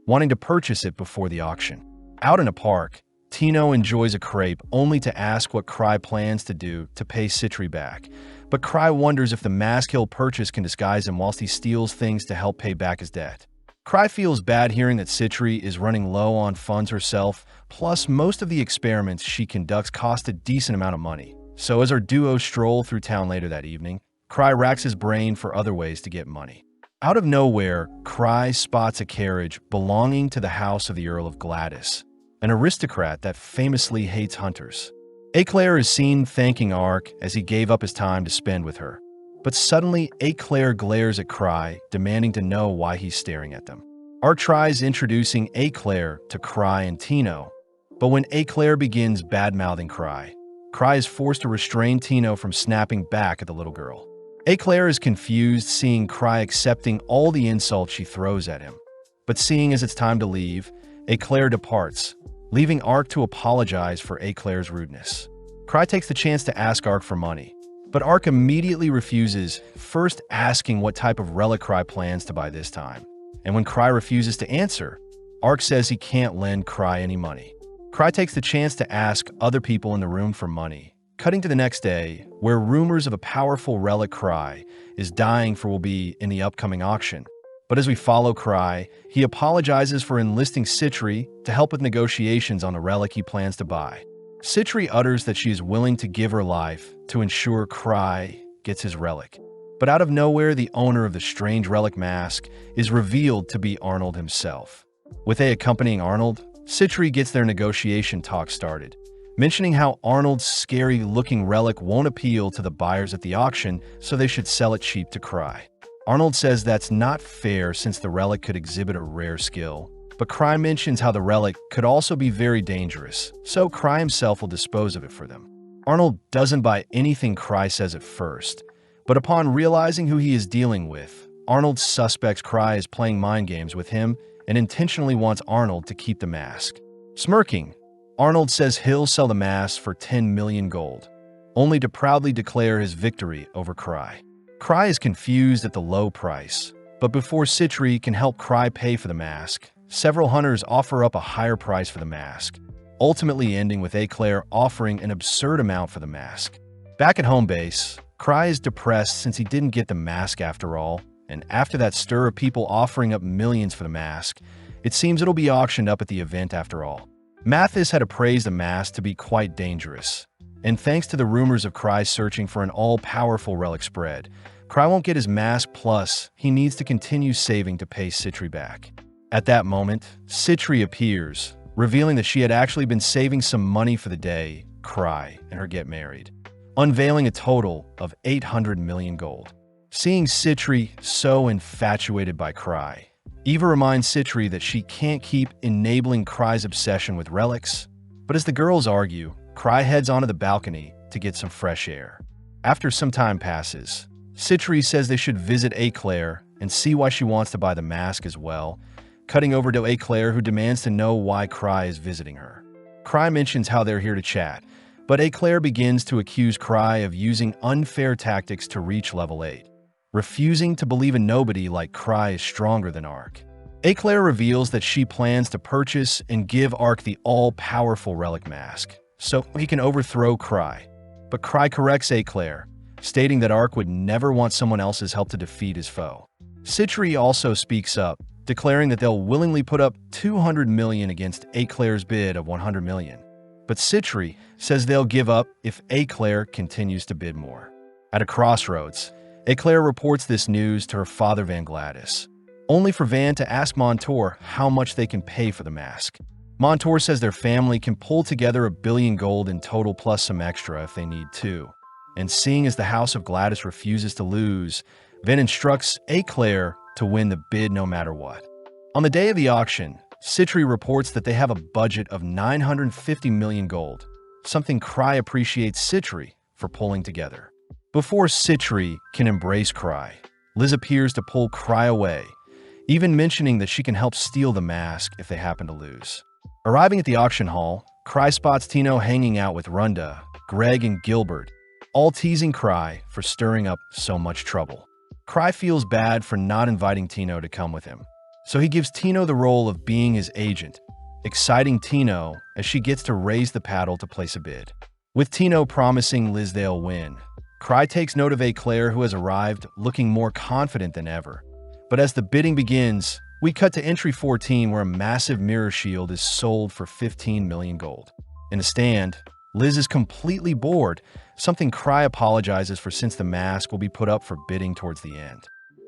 wanting to purchase it before the auction. Out in a park, Tino enjoys a crepe only to ask what Cry plans to do to pay Citri back, but Cry wonders if the mask he'll purchase can disguise him whilst he steals things to help pay back his debt. Cry feels bad hearing that Citri is running low on funds herself, plus most of the experiments she conducts cost a decent amount of money. So as our duo stroll through town later that evening, Cry racks his brain for other ways to get money. Out of nowhere, Cry spots a carriage belonging to the house of the Earl of Gladys, an aristocrat that famously hates hunters. Eclair is seen thanking Ark as he gave up his time to spend with her. But suddenly, Eclair glares at Cry, demanding to know why he's staring at them. Ark tries introducing Eclair to Cry and Tino, but when Eclair begins bad-mouthing Cry, Cry is forced to restrain Tino from snapping back at the little girl. Eclair is confused seeing Cry accepting all the insults she throws at him. But seeing as it's time to leave, Eclair departs, leaving Ark to apologize for Eclair's rudeness. Cry takes the chance to ask Ark for money, but Ark immediately refuses, first asking what type of relic Cry plans to buy this time. And when Cry refuses to answer, Ark says he can't lend Cry any money. Cry takes the chance to ask other people in the room for money, cutting to the next day, where rumors of a powerful relic Cry is dying for will be in the upcoming auction. But as we follow Cry, he apologizes for enlisting Citri to help with negotiations on the relic he plans to buy. Citri utters that she is willing to give her life to ensure Cry gets his relic. But out of nowhere, the owner of the strange relic mask is revealed to be Arnold himself. With A accompanying Arnold, Citri gets their negotiation talk started, mentioning how Arnold's scary-looking relic won't appeal to the buyers at the auction, so they should sell it cheap to Cry. Arnold says that's not fair since the relic could exhibit a rare skill, but Cry mentions how the relic could also be very dangerous, so Cry himself will dispose of it for them. Arnold doesn't buy anything Cry says at first, but upon realizing who he is dealing with, Arnold suspects Cry is playing mind games with him and intentionally wants Arnold to keep the mask. Smirking, Arnold says he'll sell the mask for 10 million gold, only to proudly declare his victory over Cry. Cry is confused at the low price, but before Citri can help Cry pay for the mask, several hunters offer up a higher price for the mask, ultimately ending with Eclair offering an absurd amount for the mask. Back at home base, Cry is depressed since he didn't get the mask after all, and after that stir of people offering up millions for the mask, it seems it'll be auctioned up at the event after all. Mathis had appraised the mask to be quite dangerous, and thanks to the rumors of Cry searching for an all-powerful relic spread, Cry won't get his mask, plus he needs to continue saving to pay Citri back. At that moment, Citri appears, revealing that she had actually been saving some money for the day Cry and her get married, unveiling a total of 800 million gold. Seeing Citri so infatuated by Cry, Eva reminds Citri that she can't keep enabling Cry's obsession with relics, but as the girls argue, Cry heads onto the balcony to get some fresh air. After some time passes, Citri says they should visit Eclair and see why she wants to buy the mask as well, cutting over to Eclair, who demands to know why Cry is visiting her. Cry mentions how they're here to chat, but Eclair begins to accuse Cry of using unfair tactics to reach level 8. Refusing to believe a nobody like Cry is stronger than Ark. Eclair reveals that she plans to purchase and give Ark the all-powerful relic mask, so he can overthrow Cry. But Cry corrects Eclair, stating that Ark would never want someone else's help to defeat his foe. Citri also speaks up, declaring that they'll willingly put up 200 million against Eclair's bid of 100 million. But Citri says they'll give up if Eclair continues to bid more. At a crossroads, Eclair reports this news to her father Van Gladys, only for Van to ask Montour how much they can pay for the mask. Montour says their family can pull together 1 billion gold in total plus some extra if they need to. And seeing as the House of Gladys refuses to lose, Van instructs Eclair to win the bid no matter what. On the day of the auction, Citri reports that they have a budget of 950 million gold, something Cry appreciates Citri for pulling together. Before Citri can embrace Cry, Liz appears to pull Cry away, even mentioning that she can help steal the mask if they happen to lose. Arriving at the auction hall, Cry spots Tino hanging out with Runda, Greg, and Gilbert, all teasing Cry for stirring up so much trouble. Cry feels bad for not inviting Tino to come with him, so he gives Tino the role of being his agent, exciting Tino as she gets to raise the paddle to place a bid. With Tino promising Liz they'll win, Cry takes note of Eclair, who has arrived looking more confident than ever. But as the bidding begins, we cut to entry 14, where a massive mirror shield is sold for 15 million gold. In a stand, Liz is completely bored, something Cry apologizes for since the mask will be put up for bidding towards the end.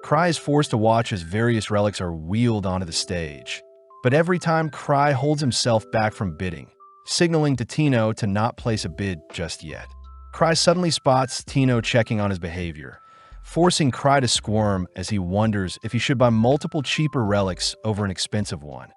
Cry is forced to watch as various relics are wheeled onto the stage. But every time, Cry holds himself back from bidding, signaling to Tino to not place a bid just yet. Cry suddenly spots Tino checking on his behavior, forcing Cry to squirm as he wonders if he should buy multiple cheaper relics over an expensive one.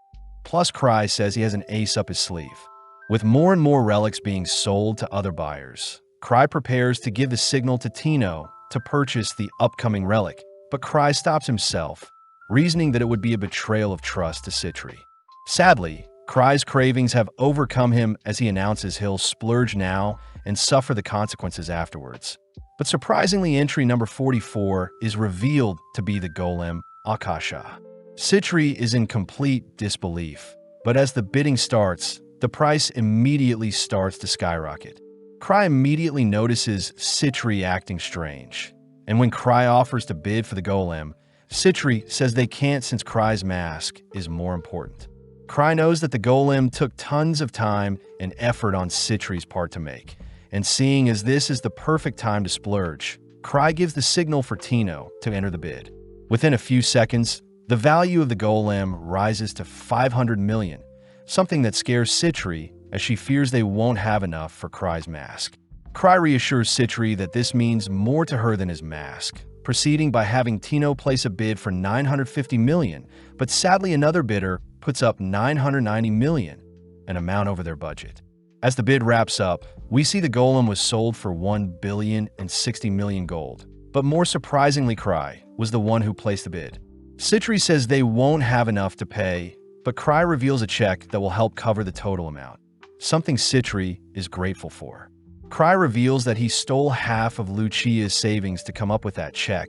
Plus, Cry says he has an ace up his sleeve. With more and more relics being sold to other buyers, Cry prepares to give the signal to Tino to purchase the upcoming relic, but Cry stops himself, reasoning that it would be a betrayal of trust to Citri. Sadly, Cry's cravings have overcome him as he announces he'll splurge now and suffer the consequences afterwards. But surprisingly, entry number 44 is revealed to be the golem Akasha. Citri is in complete disbelief, but as the bidding starts, the price immediately starts to skyrocket. Cry immediately notices Citri acting strange, and when Cry offers to bid for the golem, Citri says they can't since Cry's mask is more important. Cry knows that the golem took tons of time and effort on Citri's part to make, and seeing as this is the perfect time to splurge, Cry gives the signal for Tino to enter the bid. Within a few seconds, the value of the golem rises to 500 million, something that scares Citri as she fears they won't have enough for Cry's mask. Cry reassures Citri that this means more to her than his mask, proceeding by having Tino place a bid for 950 million, but sadly another bidder puts up 990 million, an amount over their budget. As the bid wraps up, we see the golem was sold for 1,060 million gold, but more surprisingly, Cry was the one who placed the bid. Citri says they won't have enough to pay, but Cry reveals a check that will help cover the total amount, something Citri is grateful for. Cry reveals that he stole half of Lucia's savings to come up with that check,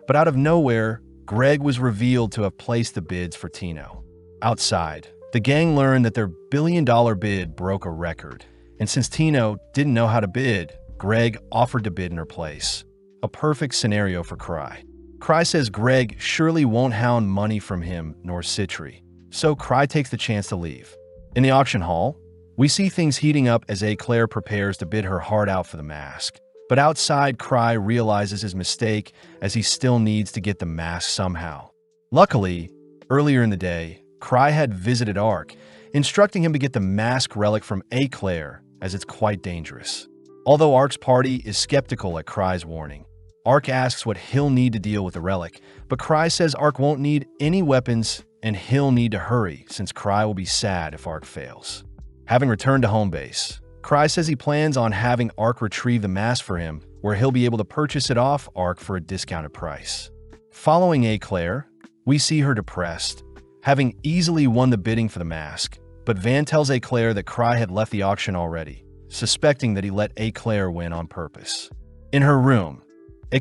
but out of nowhere, Greg was revealed to have placed the bids for Tino. Outside, the gang learned that their billion-dollar bid broke a record, and since Tino didn't know how to bid, Greg offered to bid in her place. A perfect scenario for Cry. Cry says Greg surely won't hound money from him nor Citri, so Cry takes the chance to leave. In the auction hall, we see things heating up as Claire prepares to bid her heart out for the mask. But outside, Cry realizes his mistake as he still needs to get the mask somehow. Luckily, earlier in the day, Cry had visited Ark, instructing him to get the mask relic from Claire, as it's quite dangerous. Although Ark's party is skeptical at Cry's warning, Ark asks what he'll need to deal with the relic, but Cry says Ark won't need any weapons and he'll need to hurry since Cry will be sad if Ark fails. Having returned to home base, Cry says he plans on having Ark retrieve the mask for him, where he'll be able to purchase it off Ark for a discounted price. Following Claire, we see her depressed, having easily won the bidding for the mask, but Van tells Claire that Cry had left the auction already, suspecting that he let Claire win on purpose. In her room,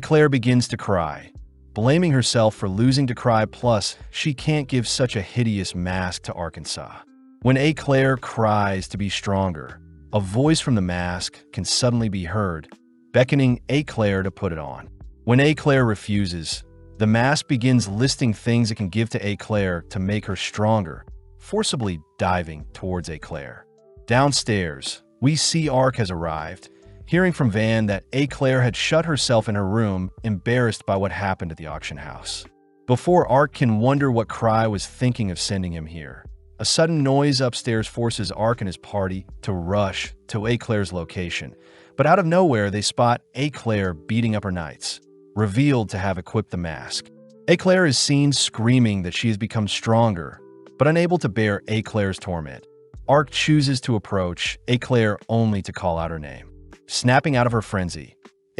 Claire begins to cry, blaming herself for losing to Cry, plus she can't give such a hideous mask to Arkansas. When Claire cries to be stronger, a voice from the mask can suddenly be heard, beckoning Claire to put it on. When Claire refuses, the mask begins listing things it can give to Claire to make her stronger, forcibly diving towards Claire. Downstairs, we see Ark has arrived, hearing from Van that Claire had shut herself in her room, embarrassed by what happened at the auction house. Before Ark can wonder what Cry was thinking of sending him here, a sudden noise upstairs forces Ark and his party to rush to Claire's location, but out of nowhere they spot Claire beating up her knights, revealed to have equipped the mask. Claire is seen screaming that she has become stronger, but unable to bear Claire's torment. Ark chooses to approach Claire only to call out her name. Snapping out of her frenzy,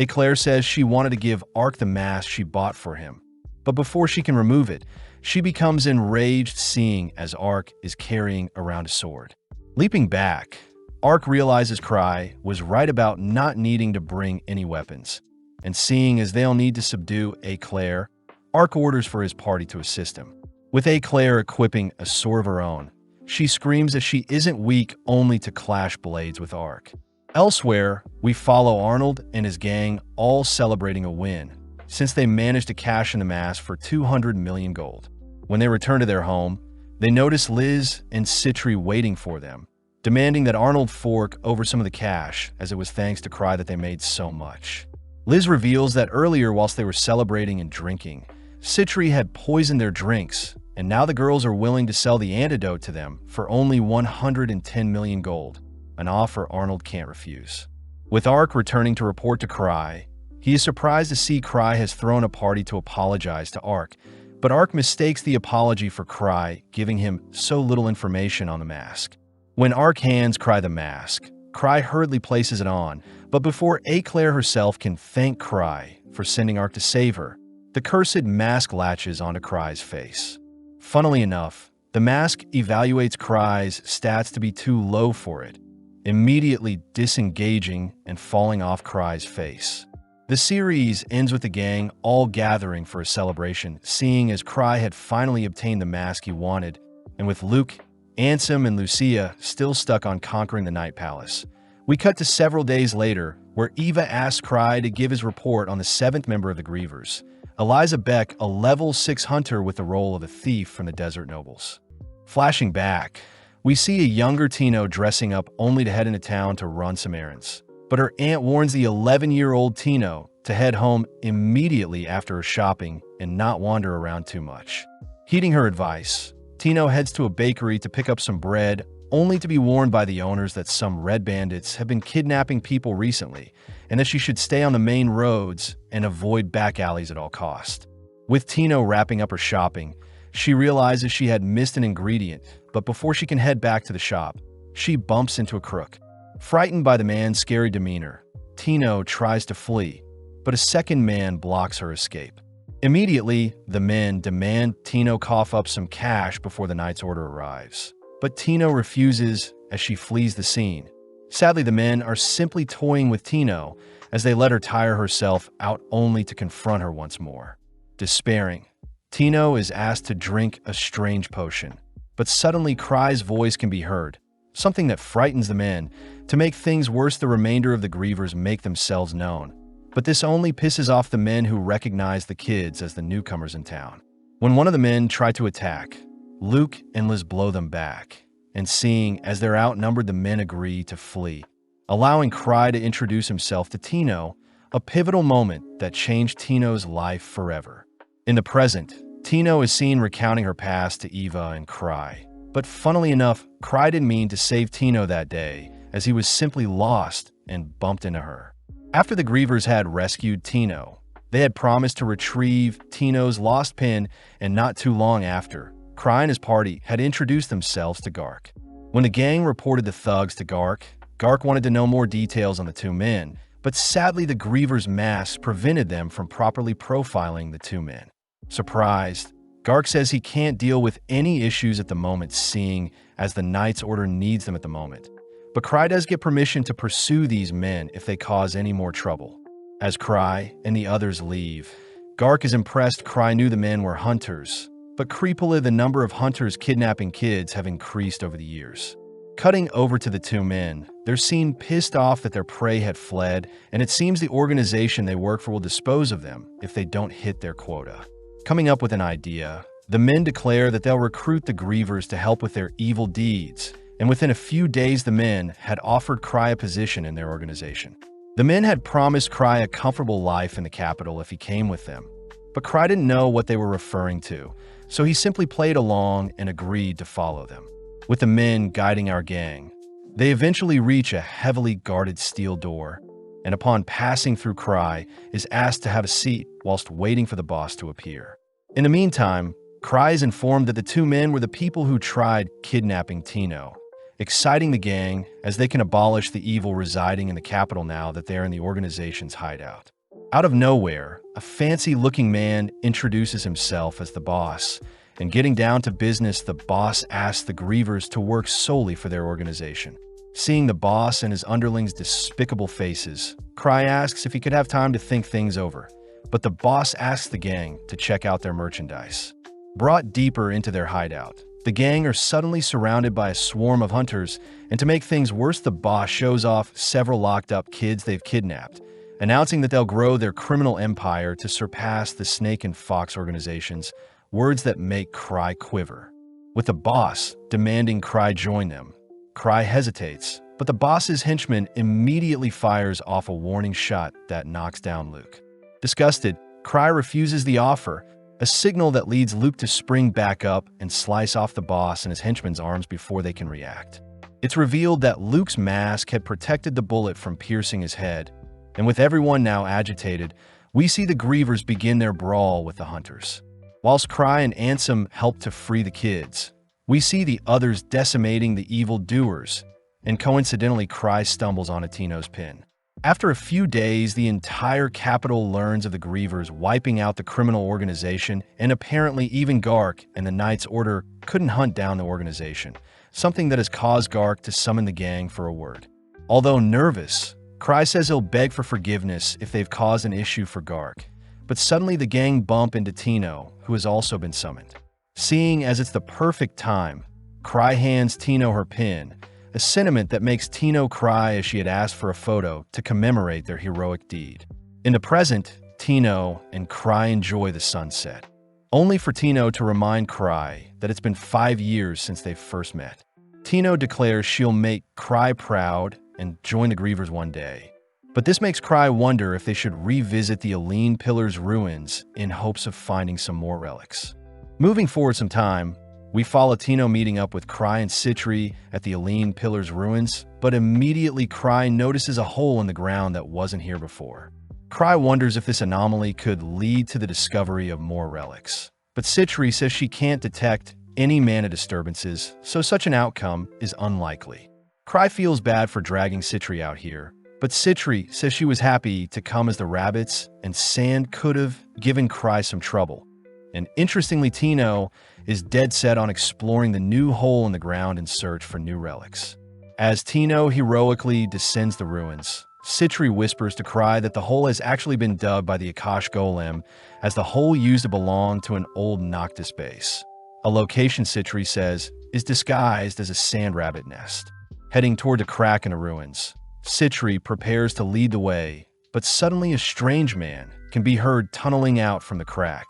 Claire says she wanted to give Ark the mask she bought for him, but before she can remove it, she becomes enraged seeing as Ark is carrying around a sword. Leaping back, Ark realizes Cry was right about not needing to bring any weapons, and seeing as they'll need to subdue Claire, Ark orders for his party to assist him. With Claire equipping a sword of her own, she screams that she isn't weak only to clash blades with Ark. Elsewhere, we follow Arnold and his gang all celebrating a win, since they managed to cash in the mask for 200 million gold. When they return to their home, they notice Liz and Citri waiting for them, demanding that Arnold fork over some of the cash, as it was thanks to Cry that they made so much. Liz reveals that earlier, whilst they were celebrating and drinking, Citri had poisoned their drinks, and now the girls are willing to sell the antidote to them for only 110 million gold, an offer Arnold can't refuse. With Ark returning to report to Cry, he is surprised to see Cry has thrown a party to apologize to Ark, but Ark mistakes the apology for Cry, giving him so little information on the mask. When Ark hands Cry the mask, Cry hurriedly places it on, but before Claire herself can thank Cry for sending Ark to save her, the cursed mask latches onto Cry's face. Funnily enough, the mask evaluates Cry's stats to be too low for it, immediately disengaging and falling off Cry's face. The series ends with the gang all gathering for a celebration, seeing as Cry had finally obtained the mask he wanted, and with Luke, Ansem, and Lucia still stuck on conquering the Night Palace. We cut to several days later, where Eva asks Cry to give his report on the 7th member of the Grievers, Eliza Beck, a level 6 hunter with the role of a thief from the Desert Nobles. Flashing back, we see a younger Tino dressing up only to head into town to run some errands. But her aunt warns the 11-year-old Tino to head home immediately after her shopping and not wander around too much. Heeding her advice, Tino heads to a bakery to pick up some bread, only to be warned by the owners that some red bandits have been kidnapping people recently, and that she should stay on the main roads and avoid back alleys at all costs. With Tino wrapping up her shopping, she realizes she had missed an ingredient, but before she can head back to the shop, she bumps into a crook. Frightened by the man's scary demeanor, Tino tries to flee, but a second man blocks her escape. Immediately, the men demand Tino cough up some cash before the knight's order arrives. But Tino refuses as she flees the scene. Sadly, the men are simply toying with Tino as they let her tire herself out only to confront her once more. Despairing, Tino is asked to drink a strange potion. But suddenly, Cry's voice can be heard, something that frightens the men. To make things worse, the remainder of the grievers make themselves known. But this only pisses off the men who recognize the kids as the newcomers in town. When one of the men try to attack, Luke and Liz blow them back, and seeing as they're outnumbered, the men agree to flee, allowing Cry to introduce himself to Tino, a pivotal moment that changed Tino's life forever. In the present, Tino is seen recounting her past to Eva and Cry. But funnily enough, Cry didn't mean to save Tino that day, as he was simply lost and bumped into her. After the grievers had rescued Tino, they had promised to retrieve Tino's lost pin, and not too long after, Cry and his party had introduced themselves to Gark. When the gang reported the thugs to Gark, Gark wanted to know more details on the two men, but sadly the grievers' masks prevented them from properly profiling the two men. Surprised, Gark says he can't deal with any issues at the moment, seeing as the Knight's Order needs them at the moment. But Cry does get permission to pursue these men if they cause any more trouble. As Cry and the others leave, Gark is impressed Cry knew the men were hunters, but creepily the number of hunters kidnapping kids have increased over the years. Cutting over to the two men, they're seen pissed off that their prey had fled, and it seems the organization they work for will dispose of them if they don't hit their quota. Coming up with an idea, the men declare that they'll recruit the grievers to help with their evil deeds, and within a few days the men had offered Cry a position in their organization. The men had promised Cry a comfortable life in the capital if he came with them, but Cry didn't know what they were referring to, so he simply played along and agreed to follow them. With the men guiding our gang, they eventually reach a heavily guarded steel door, and upon passing through, Cry is asked to have a seat whilst waiting for the boss to appear. In the meantime, Cry is informed that the two men were the people who tried kidnapping Tino, exciting the gang as they can abolish the evil residing in the capital now that they're in the organization's hideout. Out of nowhere, a fancy-looking man introduces himself as the boss, and getting down to business, the boss asks the grievers to work solely for their organization. Seeing the boss and his underlings' despicable faces, Cry asks if he could have time to think things over, but the boss asks the gang to check out their merchandise. Brought deeper into their hideout, the gang are suddenly surrounded by a swarm of hunters, and to make things worse, the boss shows off several locked-up kids they've kidnapped, announcing that they'll grow their criminal empire to surpass the Snake and Fox organizations, words that make Cry quiver. With the boss demanding Cry join them, Cry hesitates, but the boss's henchman immediately fires off a warning shot that knocks down Luke. Disgusted, Cry refuses the offer, a signal that leads Luke to spring back up and slice off the boss and his henchman's arms before they can react. It's revealed that Luke's mask had protected the bullet from piercing his head, and with everyone now agitated, we see the grievers begin their brawl with the hunters. Whilst Cry and Ansem help to free the kids, we see the others decimating the evil doers, and coincidentally Cry stumbles on Tino's pin. After a few days, the entire capital learns of the grievers wiping out the criminal organization, and apparently even Gark and the Knight's Order couldn't hunt down the organization, something that has caused Gark to summon the gang for a word. Although nervous, Cry says he'll beg for forgiveness if they've caused an issue for Gark, but suddenly the gang bump into Tino, who has also been summoned. Seeing as it's the perfect time, Cry hands Tino her pin, a sentiment that makes Tino cry as she had asked for a photo to commemorate their heroic deed. In the present, Tino and Cry enjoy the sunset, only for Tino to remind Cry that it's been 5 years since they first met. Tino declares she'll make Cry proud and join the grievers one day, but this makes Cry wonder if they should revisit the Aline Pillar's ruins in hopes of finding some more relics. Moving forward some time, we follow Tino meeting up with Cry and Citri at the Aline Pillar's ruins, but immediately Cry notices a hole in the ground that wasn't here before. Cry wonders if this anomaly could lead to the discovery of more relics, but Citri says she can't detect any mana disturbances, so such an outcome is unlikely. Cry feels bad for dragging Citri out here, But Citri says she was happy to come as the rabbits, and sand could have given Cry some trouble. And interestingly, Tino is dead set on exploring the new hole in the ground in search for new relics. As Tino heroically descends the ruins, Citri whispers to Cry that the hole has actually been dug by the Akash Golem, as the hole used to belong to an old Noctis base. A location, Citri says, is disguised as a sand rabbit nest. Heading toward a crack in the ruins, Citri prepares to lead the way, but suddenly a strange man can be heard tunneling out from the crack,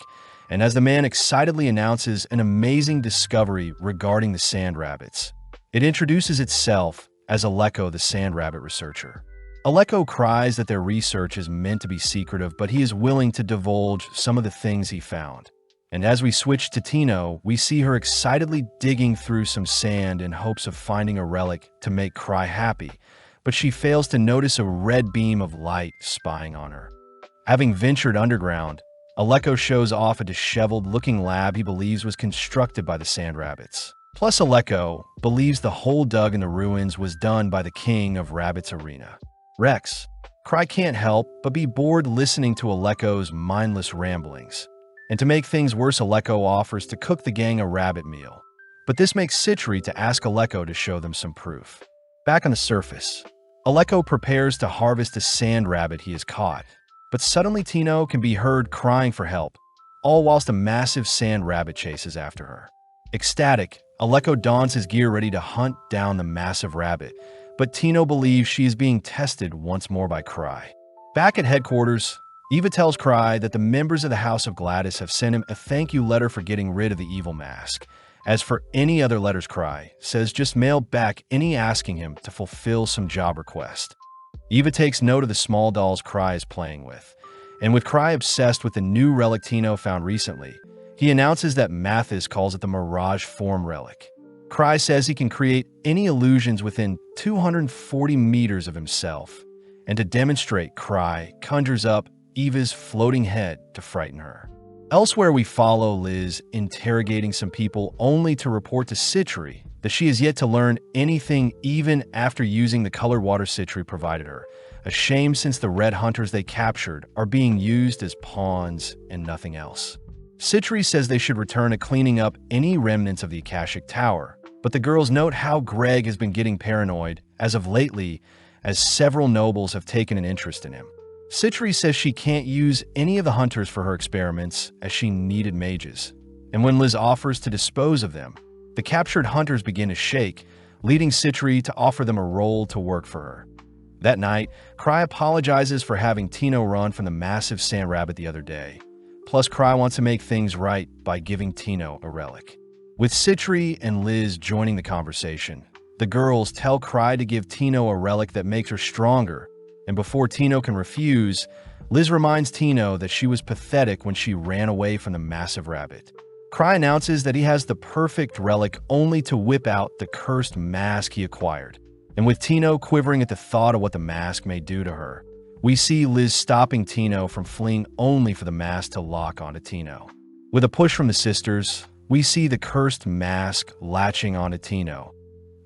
and as the man excitedly announces an amazing discovery regarding the sand rabbits, it introduces itself as Aleko, the sand rabbit researcher. Aleko cries that their research is meant to be secretive, but he is willing to divulge some of the things he found. And as we switch to Tino, we see her excitedly digging through some sand in hopes of finding a relic to make Cry happy, but she fails to notice a red beam of light spying on her. Having ventured underground, Aleko shows off a disheveled-looking lab he believes was constructed by the sand rabbits. Plus, Aleko believes the hole dug in the ruins was done by the king of Rabbit's Arena, Rex. Cry can't help but be bored listening to Aleko's mindless ramblings. And to make things worse, Aleko offers to cook the gang a rabbit meal. But this makes Citri to ask Aleko to show them some proof. Back on the surface, Aleko prepares to harvest a sand rabbit he has caught. But suddenly Tino can be heard crying for help, all whilst a massive sand rabbit chases after her. Ecstatic, Aleko dons his gear ready to hunt down the massive rabbit, but Tino believes she is being tested once more by Cry. Back at headquarters, Eva tells Cry that the members of the House of Gladys have sent him a thank you letter for getting rid of the evil mask. As for any other letters, Cry says just mail back any asking him to fulfill some job request. Eva takes note of the small dolls Cry is playing with, and with Cry obsessed with the new relic Tino found recently, he announces that Mathis calls it the Mirage Form Relic. Cry says he can create any illusions within 240 meters of himself, and to demonstrate, Cry conjures up Eva's floating head to frighten her. Elsewhere, we follow Liz interrogating some people only to report to Citri that she has yet to learn anything even after using the colored water Citri provided her. A shame, since the red hunters they captured are being used as pawns and nothing else. Citri says they should return to cleaning up any remnants of the Akashic Tower, but the girls note how Greg has been getting paranoid as of lately, as several nobles have taken an interest in him. Citri says she can't use any of the hunters for her experiments as she needed mages, and when Liz offers to dispose of them, the captured hunters begin to shake, leading Citri to offer them a role to work for her. That night, Cry apologizes for having Tino run from the massive sand rabbit the other day. Plus, Cry wants to make things right by giving Tino a relic. With Citri and Liz joining the conversation, the girls tell Cry to give Tino a relic that makes her stronger, and before Tino can refuse, Liz reminds Tino that she was pathetic when she ran away from the massive rabbit. Cry announces that he has the perfect relic only to whip out the cursed mask he acquired. And with Tino quivering at the thought of what the mask may do to her, we see Liz stopping Tino from fleeing only for the mask to lock onto Tino. With a push from the sisters, we see the cursed mask latching onto Tino,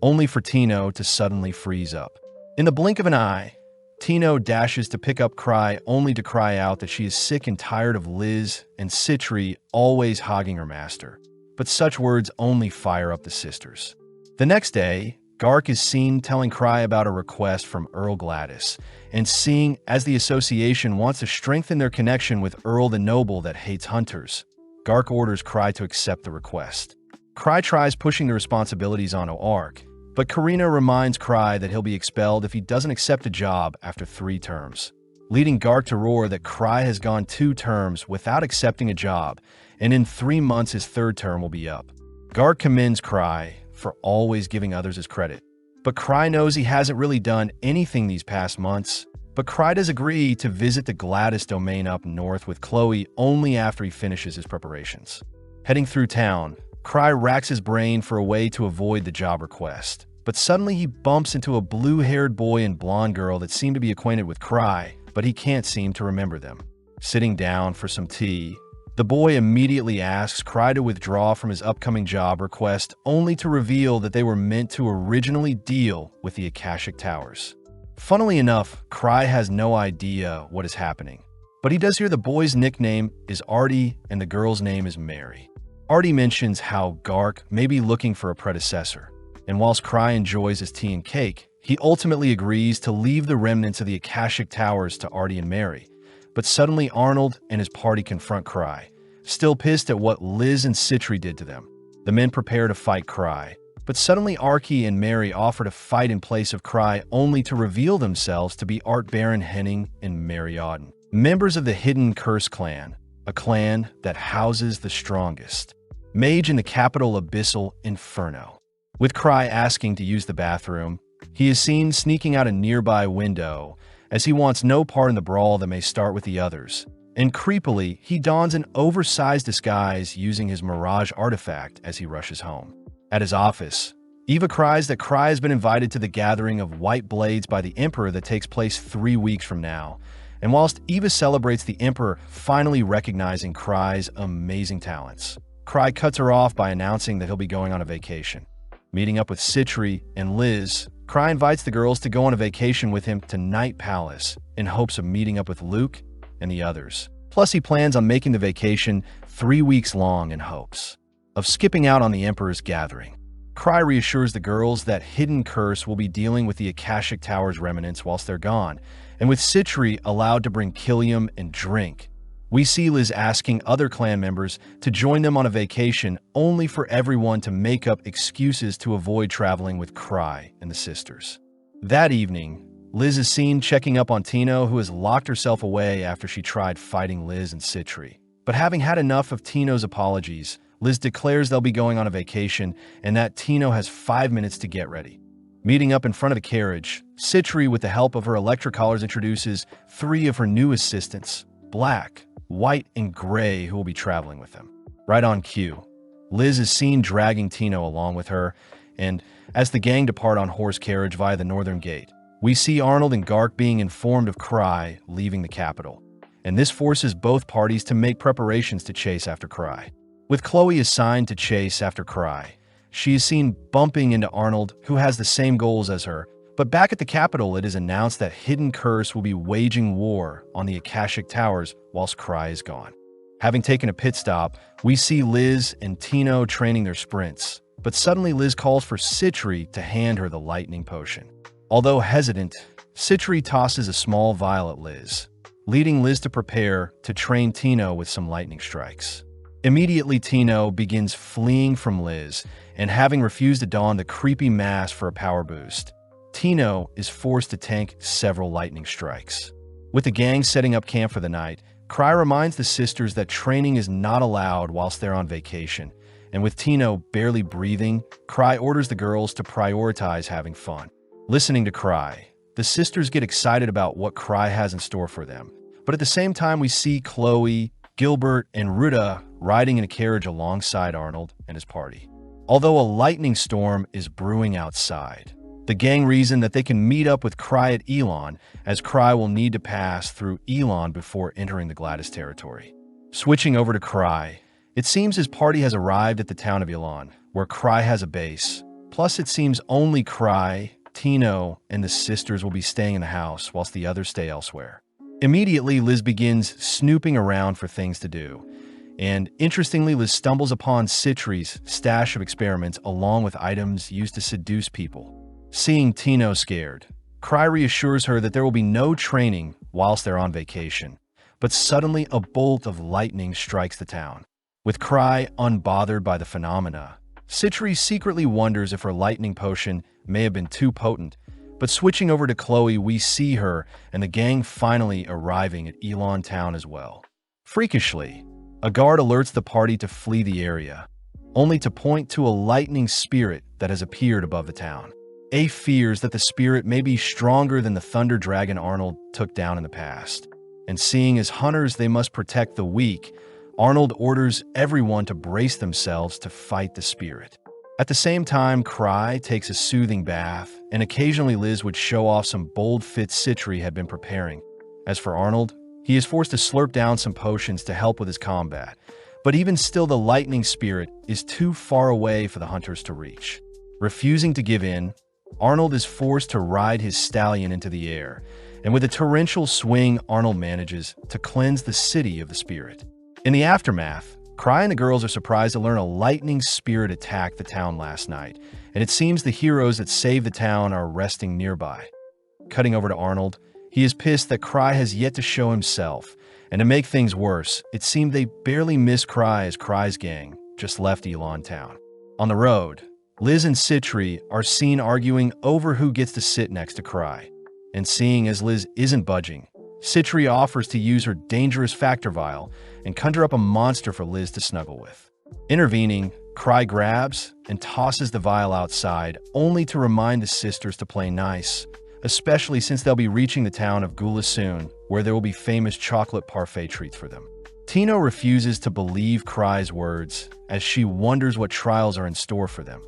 only for Tino to suddenly freeze up. In the blink of an eye, Tino dashes to pick up Cry only to cry out that she is sick and tired of Liz and Citri always hogging her master. But such words only fire up the sisters. The next day, Gark is seen telling Cry about a request from Earl Gladys, and seeing as the association wants to strengthen their connection with Earl the Noble that hates hunters, Gark orders Cry to accept the request. Cry tries pushing the responsibilities onto Ark, but Karina reminds Cry that he'll be expelled if he doesn't accept a job after 3 terms, leading Gark to roar that Cry has gone 2 terms without accepting a job, and in 3 months his 3rd term will be up. Gark commends Cry for always giving others his credit, but Cry knows he hasn't really done anything these past months. But Cry does agree to visit the Gladys domain up north with Chloe only after he finishes his preparations. Heading through town, Cry racks his brain for a way to avoid the job request, but suddenly he bumps into a blue-haired boy and blonde girl that seem to be acquainted with Cry, but he can't seem to remember them. Sitting down for some tea, the boy immediately asks Cry to withdraw from his upcoming job request only to reveal that they were meant to originally deal with the Akashic Towers. Funnily enough, Cry has no idea what is happening, but he does hear the boy's nickname is Artie and the girl's name is Mary. Artie mentions how Gark may be looking for a predecessor, and whilst Cry enjoys his tea and cake, he ultimately agrees to leave the remnants of the Akashic Towers to Artie and Mary. But suddenly Arnold and his party confront Cry, still pissed at what Liz and Citri did to them. The men prepare to fight Cry, but suddenly Archie and Mary offer to fight in place of Cry, only to reveal themselves to be Art Baron Henning and Mary Auden, members of the Hidden Curse clan, a clan that houses the strongest mage in the capital Abyssal Inferno. With Cry asking to use the bathroom, he is seen sneaking out a nearby window, as he wants no part in the brawl that may start with the others. And creepily, he dons an oversized disguise using his Mirage artifact as he rushes home. At his office, Eva cries that Cry has been invited to the gathering of White Blades by the Emperor that takes place 3 weeks from now. And whilst Eva celebrates the Emperor finally recognizing Cry's amazing talents, Cry cuts her off by announcing that he'll be going on a vacation. Meeting up with Citri and Liz, Cry invites the girls to go on a vacation with him to Night Palace in hopes of meeting up with Luke and the others. Plus, he plans on making the vacation 3 weeks long in hopes of skipping out on the Emperor's gathering. Cry reassures the girls that Hidden Curse will be dealing with the Akashic Towers remnants whilst they're gone, and with Citri allowed to bring Killium and drink. We see Liz asking other clan members to join them on a vacation, only for everyone to make up excuses to avoid traveling with Cry and the sisters. That evening, Liz is seen checking up on Tino, who has locked herself away after she tried fighting Liz and Citri. But having had enough of Tino's apologies, Liz declares they'll be going on a vacation and that Tino has 5 minutes to get ready. Meeting up in front of the carriage, Citri, with the help of her electrocollars, introduces 3 of her new assistants, Black, White, and Gray, who will be traveling with them. Right on cue, Liz is seen dragging Tino along with her, and as the gang depart on horse carriage via the northern gate, we see Arnold and Gark being informed of Cry leaving the capital, and this forces both parties to make preparations to chase after Cry. With Chloe assigned to chase after Cry, she is seen bumping into Arnold, who has the same goals as her. But back at the capital, it is announced that Hidden Curse will be waging war on the Akashic Towers whilst Cry is gone. Having taken a pit stop, we see Liz and Tino training their sprints, but suddenly Liz calls for Citri to hand her the lightning potion. Although hesitant, Citri tosses a small vial at Liz, leading Liz to prepare to train Tino with some lightning strikes. Immediately, Tino begins fleeing from Liz, and having refused to don the creepy mask for a power boost, Tino is forced to tank several lightning strikes. With the gang setting up camp for the night, Cry reminds the sisters that training is not allowed whilst they're on vacation, and with Tino barely breathing, Cry orders the girls to prioritize having fun. Listening to Cry, the sisters get excited about what Cry has in store for them, but at the same time we see Chloe, Gilbert, and Ruta riding in a carriage alongside Arnold and his party. Although a lightning storm is brewing outside, the gang reason that they can meet up with Cry at Elon, as Cry will need to pass through Elon before entering the Gladys territory. Switching over to Cry, it seems his party has arrived at the town of Elon, where Cry has a base. Plus, it seems only Cry, Tino, and the sisters will be staying in the house, whilst the others stay elsewhere. Immediately, Liz begins snooping around for things to do. And interestingly, Liz stumbles upon Citri's stash of experiments along with items used to seduce people. Seeing Tino scared, Cry reassures her that there will be no training whilst they're on vacation. But suddenly a bolt of lightning strikes the town. With Cry unbothered by the phenomena, Citri secretly wonders if her lightning potion may have been too potent. But switching over to Chloe, we see her and the gang finally arriving at Elon Town as well. Freakishly, a guard alerts the party to flee the area, only to point to a lightning spirit that has appeared above the town. A fears that the spirit may be stronger than the thunder dragon Arnold took down in the past. And seeing as hunters they must protect the weak, Arnold orders everyone to brace themselves to fight the spirit. At the same time, Cry takes a soothing bath, and occasionally Liz would show off some bold fits Citri had been preparing. As for Arnold, he is forced to slurp down some potions to help with his combat, but even still the lightning spirit is too far away for the hunters to reach. Refusing to give in, Arnold is forced to ride his stallion into the air, and with a torrential swing, Arnold manages to cleanse the city of the spirit. In the aftermath, Cry and the girls are surprised to learn a lightning spirit attacked the town last night, and it seems the heroes that saved the town are resting nearby. Cutting over to Arnold, he is pissed that Cry has yet to show himself, and to make things worse, it seemed they barely missed Cry as Cry's gang just left Elon Town. On the road, Liz and Citri are seen arguing over who gets to sit next to Cry, and seeing as Liz isn't budging, Citri offers to use her dangerous factor vial and conjure up a monster for Liz to snuggle with. Intervening, Cry grabs and tosses the vial outside, only to remind the sisters to play nice, especially since they'll be reaching the town of Gula soon, where there will be famous chocolate parfait treats for them. Tino refuses to believe Cry's words, as she wonders what trials are in store for them.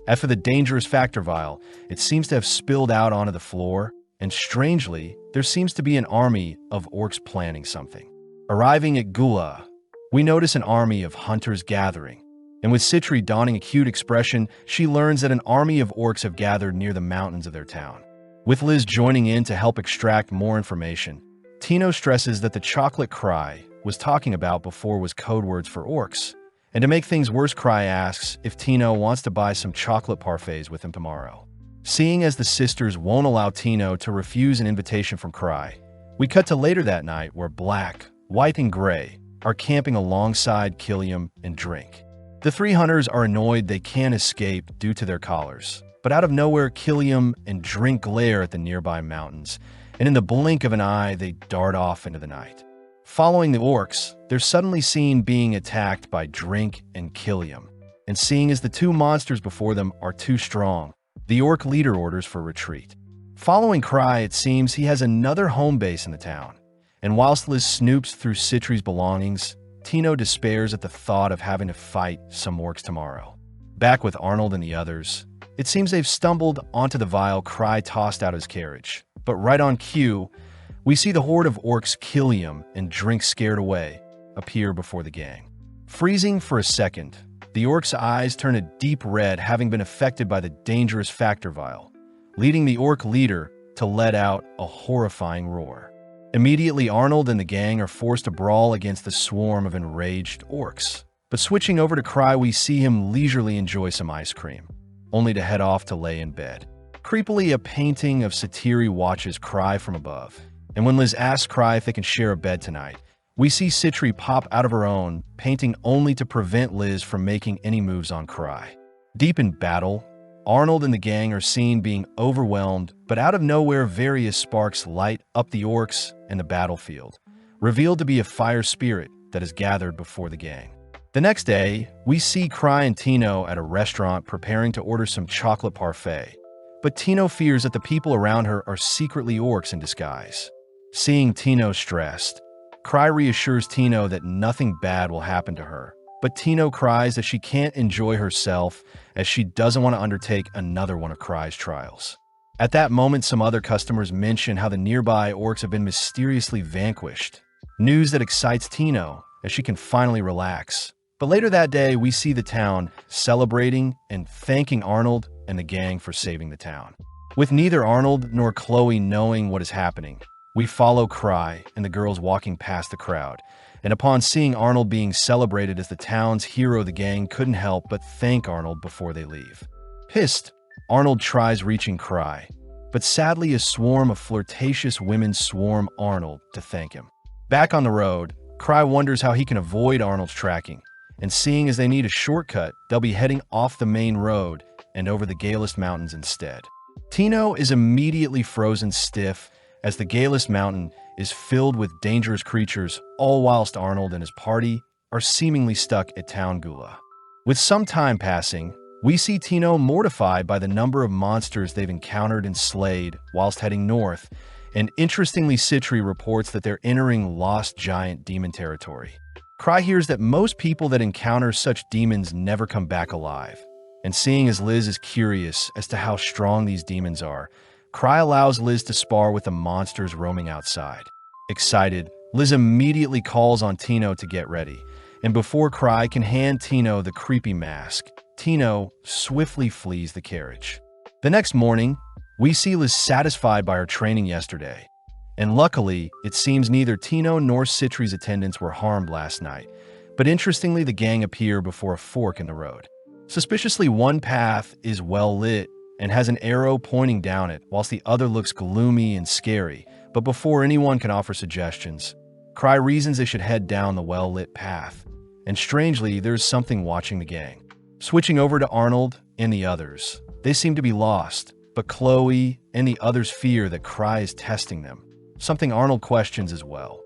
As for the dangerous factor vial, it seems to have spilled out onto the floor, and strangely, there seems to be an army of orcs planning something. Arriving at Gula, we notice an army of hunters gathering, and with Citri donning a cute expression, she learns that an army of orcs have gathered near the mountains of their town. With Liz joining in to help extract more information, Tino stresses that the chocolate Cry was talking about before was code words for orcs, and to make things worse, Cry asks if Tino wants to buy some chocolate parfaits with him tomorrow. Seeing as the sisters won't allow Tino to refuse an invitation from Cry, we cut to later that night where Black, White, and Gray are camping alongside Killiam and Drink. The three hunters are annoyed they can't escape due to their collars, but out of nowhere, Killiam and Drink glare at the nearby mountains, and in the blink of an eye, they dart off into the night. Following the orcs, they're suddenly seen being attacked by Drink and Killiam, and seeing as the two monsters before them are too strong, the orc leader orders for retreat. Following Cry, it seems he has another home base in the town, and whilst Liz snoops through Citri's belongings, Tino despairs at the thought of having to fight some orcs tomorrow. Back with Arnold and the others, it seems they've stumbled onto the vial Cry tossed out his carriage, but right on cue, we see the horde of orcs Killiam and Drink scared away appear before the gang. Freezing for a second, the orc's eyes turn a deep red, having been affected by the dangerous factor vial, leading the orc leader to let out a horrifying roar. Immediately, Arnold and the gang are forced to brawl against the swarm of enraged orcs. But switching over to Cry, we see him leisurely enjoy some ice cream, only to head off to lay in bed. Creepily, a painting of Satiri watches Cry from above, and when Liz asks Cry if they can share a bed tonight, we see Citri pop out of her own painting only to prevent Liz from making any moves on Cry. Deep in battle, Arnold and the gang are seen being overwhelmed, but out of nowhere various sparks light up the orcs and the battlefield, revealed to be a fire spirit that is gathered before the gang. The next day, we see Cry and Tino at a restaurant preparing to order some chocolate parfait, but Tino fears that the people around her are secretly orcs in disguise. Seeing Tino stressed, Cry reassures Tino that nothing bad will happen to her, but Tino cries that she can't enjoy herself as she doesn't want to undertake another one of Cry's trials. At that moment, some other customers mention how the nearby orcs have been mysteriously vanquished, news that excites Tino as she can finally relax. But later that day, we see the town celebrating and thanking Arnold and the gang for saving the town. With neither Arnold nor Chloe knowing what is happening, we follow Cry and the girls walking past the crowd, and upon seeing Arnold being celebrated as the town's hero, the gang couldn't help but thank Arnold before they leave. Pissed, Arnold tries reaching Cry, but sadly a swarm of flirtatious women swarm Arnold to thank him. Back on the road, Cry wonders how he can avoid Arnold's tracking, and seeing as they need a shortcut, they'll be heading off the main road and over the Galist Mountains instead. Tino is immediately frozen stiff as the Galist Mountain is filled with dangerous creatures, all whilst Arnold and his party are seemingly stuck at Town Gula. With some time passing, we see Tino mortified by the number of monsters they've encountered and slayed whilst heading north, and interestingly Citri reports that they're entering lost giant demon territory. Cry hears that most people that encounter such demons never come back alive, and seeing as Liz is curious as to how strong these demons are, Cry allows Liz to spar with the monsters roaming outside. Excited, Liz immediately calls on Tino to get ready, and before Cry can hand Tino the creepy mask, Tino swiftly flees the carriage. The next morning, we see Liz satisfied by her training yesterday. And luckily, it seems neither Tino nor Citri's attendants were harmed last night. But interestingly, the gang appear before a fork in the road. Suspiciously, one path is well lit and has an arrow pointing down it, whilst the other looks gloomy and scary. But before anyone can offer suggestions, Cry reasons they should head down the well-lit path. And strangely, there's something watching the gang. Switching over to Arnold and the others, they seem to be lost, but Chloe and the others fear that Cry is testing them, something Arnold questions as well.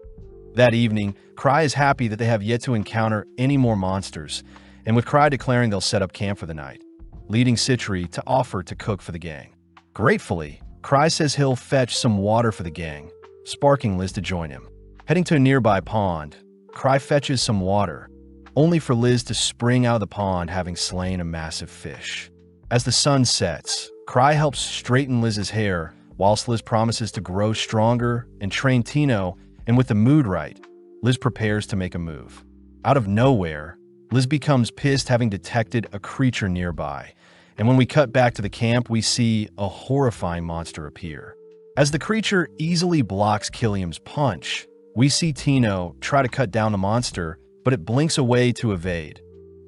That evening, Cry is happy that they have yet to encounter any more monsters, and with Cry declaring they'll set up camp for the night, leading Citri to offer to cook for the gang. Gratefully, Cry says he'll fetch some water for the gang, sparking Liz to join him. Heading to a nearby pond, Cry fetches some water, only for Liz to spring out of the pond having slain a massive fish. As the sun sets, Cry helps straighten Liz's hair, whilst Liz promises to grow stronger and train Tino, and with the mood right, Liz prepares to make a move. Out of nowhere, Liz becomes pissed having detected a creature nearby, and when we cut back to the camp, we see a horrifying monster appear. As the creature easily blocks Killiam's punch, we see Tino try to cut down the monster, but it blinks away to evade,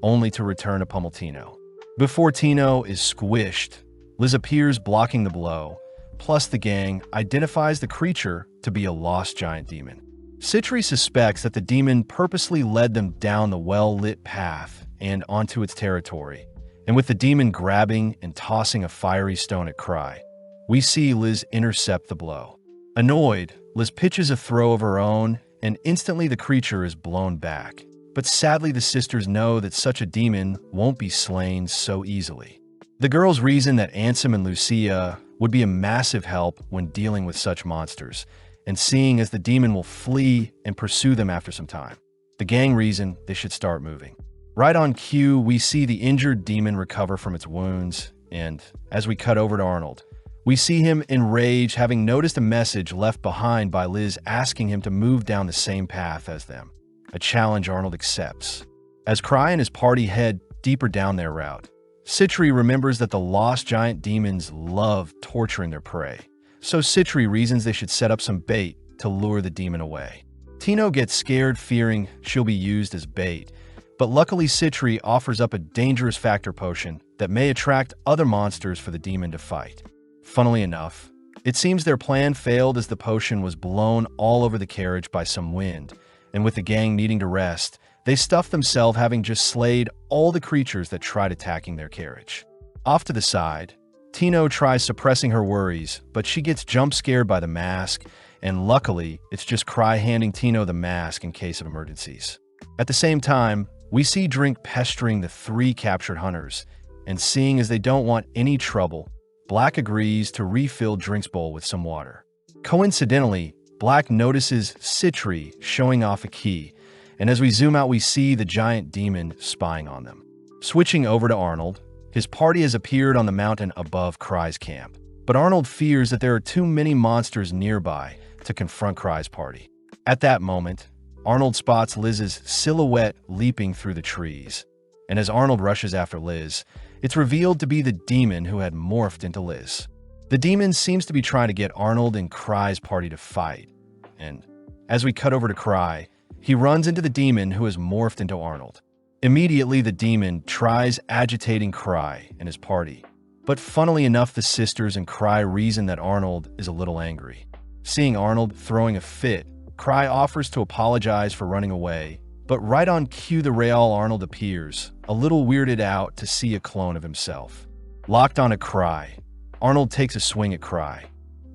only to return to pummel Tino. Before Tino is squished, Liz appears blocking the blow, plus the gang identifies the creature to be a lost giant demon. Citri suspects that the demon purposely led them down the well-lit path and onto its territory, and with the demon grabbing and tossing a fiery stone at Cry, we see Liz intercept the blow. Annoyed, Liz pitches a throw of her own, and instantly the creature is blown back. But sadly, the sisters know that such a demon won't be slain so easily. The girls reason that Ansem and Lucia would be a massive help when dealing with such monsters, and seeing as the demon will flee and pursue them after some time. The gang reason they should start moving. Right on cue, we see the injured demon recover from its wounds, and as we cut over to Arnold, we see him in rage, having noticed a message left behind by Liz asking him to move down the same path as them, a challenge Arnold accepts. As Cry and his party head deeper down their route, Citri remembers that the lost giant demons love torturing their prey, so Citri reasons they should set up some bait to lure the demon away. Tino gets scared, fearing she'll be used as bait, but luckily Citri offers up a dangerous factor potion that may attract other monsters for the demon to fight. Funnily enough, it seems their plan failed as the potion was blown all over the carriage by some wind, and with the gang needing to rest, they stuff themselves, having just slayed all the creatures that tried attacking their carriage. Off to the side, Tino tries suppressing her worries, but she gets jump scared by the mask, and luckily, it's just Cry handing Tino the mask in case of emergencies. At the same time, we see Drink pestering the 3 captured hunters, and seeing as they don't want any trouble, Black agrees to refill Drink's bowl with some water. Coincidentally, Black notices Citri showing off a key, and as we zoom out, we see the giant demon spying on them. Switching over to Arnold, his party has appeared on the mountain above Cry's camp, but Arnold fears that there are too many monsters nearby to confront Cry's party. At that moment, Arnold spots Liz's silhouette leaping through the trees, and as Arnold rushes after Liz, it's revealed to be the demon who had morphed into Liz. The demon seems to be trying to get Arnold and Cry's party to fight, and as we cut over to Cry, he runs into the demon who has morphed into Arnold. Immediately, the demon tries agitating Cry and his party, but funnily enough, the sisters and Cry reason that Arnold is a little angry. Seeing Arnold throwing a fit, Cry offers to apologize for running away, but right on cue, the real Arnold appears, a little weirded out to see a clone of himself. Locked on a Cry, Arnold takes a swing at Cry,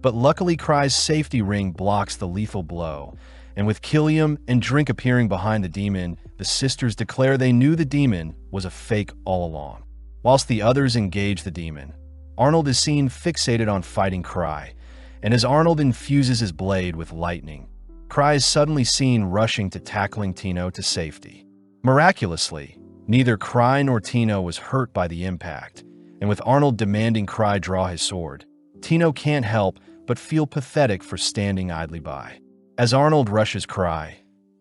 but luckily Cry's safety ring blocks the lethal blow, and with Killiam and Drink appearing behind the demon, the sisters declare they knew the demon was a fake all along. Whilst the others engage the demon, Arnold is seen fixated on fighting Cry, and as Arnold infuses his blade with lightning, Cry is suddenly seen rushing to tackling Tino to safety. Miraculously, neither Cry nor Tino was hurt by the impact, and with Arnold demanding Cry draw his sword, Tino can't help but feel pathetic for standing idly by. As Arnold rushes Cry,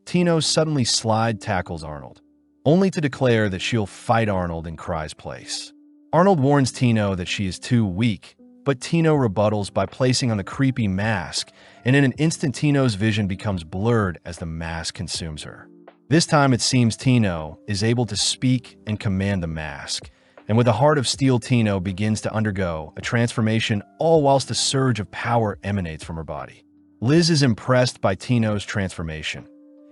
Tino suddenly slide tackles Arnold, only to declare that she'll fight Arnold in Cry's place. Arnold warns Tino that she is too weak, but Tino rebuttals by placing on the creepy mask, and in an instant Tino's vision becomes blurred as the mask consumes her. This time it seems Tino is able to speak and command the mask, and with a heart of steel Tino begins to undergo a transformation, all whilst a surge of power emanates from her body. Liz is impressed by Tino's transformation,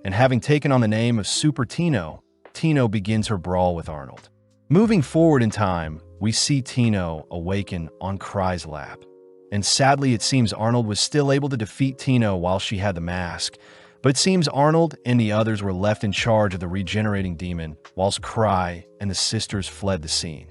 and having taken on the name of Super Tino, Tino begins her brawl with Arnold. Moving forward in time, we see Tino awaken on Cry's lap. And sadly, it seems Arnold was still able to defeat Tino while she had the mask, but it seems Arnold and the others were left in charge of the regenerating demon, whilst Cry and the sisters fled the scene.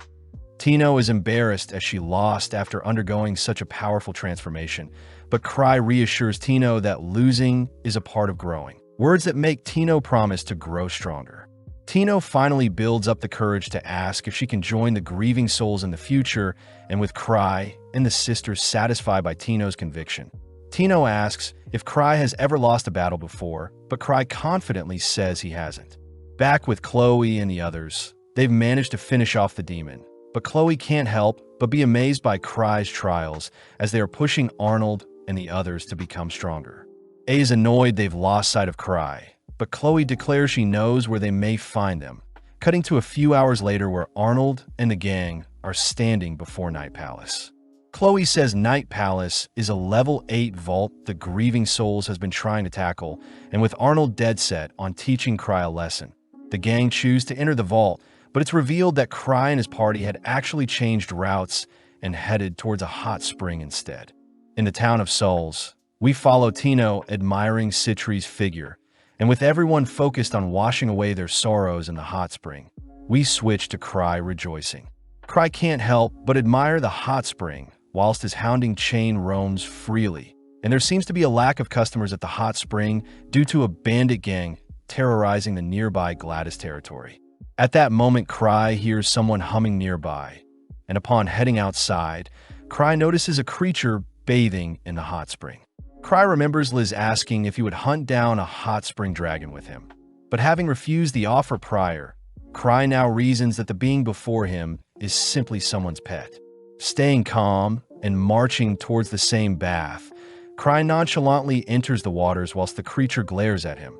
Tino is embarrassed as she lost after undergoing such a powerful transformation, but Cry reassures Tino that losing is a part of growing, words that make Tino promise to grow stronger. Tino finally builds up the courage to ask if she can join the grieving souls in the future, and with Cry and the sisters satisfied by Tino's conviction, Tino asks if Cry has ever lost a battle before, but Cry confidently says he hasn't. Back with Chloe and the others, they've managed to finish off the demon, but Chloe can't help but be amazed by Cry's trials as they are pushing Arnold and the others to become stronger. A is annoyed they've lost sight of Cry, but Chloe declares she knows where they may find them, cutting to a few hours later where Arnold and the gang are standing before Night Palace. Chloe says Night Palace is a level 8 vault the Grieving Souls has been trying to tackle, and with Arnold dead set on teaching Cry a lesson, the gang choose to enter the vault, but it's revealed that Cry and his party had actually changed routes and headed towards a hot spring instead. In the town of Souls, we follow Tino admiring Citri's figure, and with everyone focused on washing away their sorrows in the hot spring, we switch to Cry rejoicing. Cry can't help but admire the hot spring, whilst his hounding chain roams freely, and there seems to be a lack of customers at the hot spring due to a bandit gang terrorizing the nearby Gladys territory. At that moment, Cry hears someone humming nearby, and upon heading outside, Cry notices a creature bathing in the hot spring. Cry remembers Liz asking if he would hunt down a hot spring dragon with him, but having refused the offer prior, Cry now reasons that the being before him is simply someone's pet. Staying calm and marching towards the same bath, Cry nonchalantly enters the waters whilst the creature glares at him,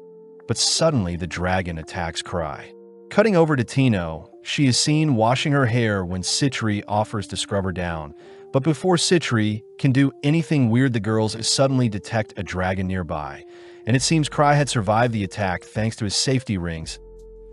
but suddenly the dragon attacks Cry. Cutting over to Tino, she is seen washing her hair when Citri offers to scrub her down, but before Citri can do anything weird, the girls suddenly detect a dragon nearby, and it seems Cry had survived the attack thanks to his safety rings.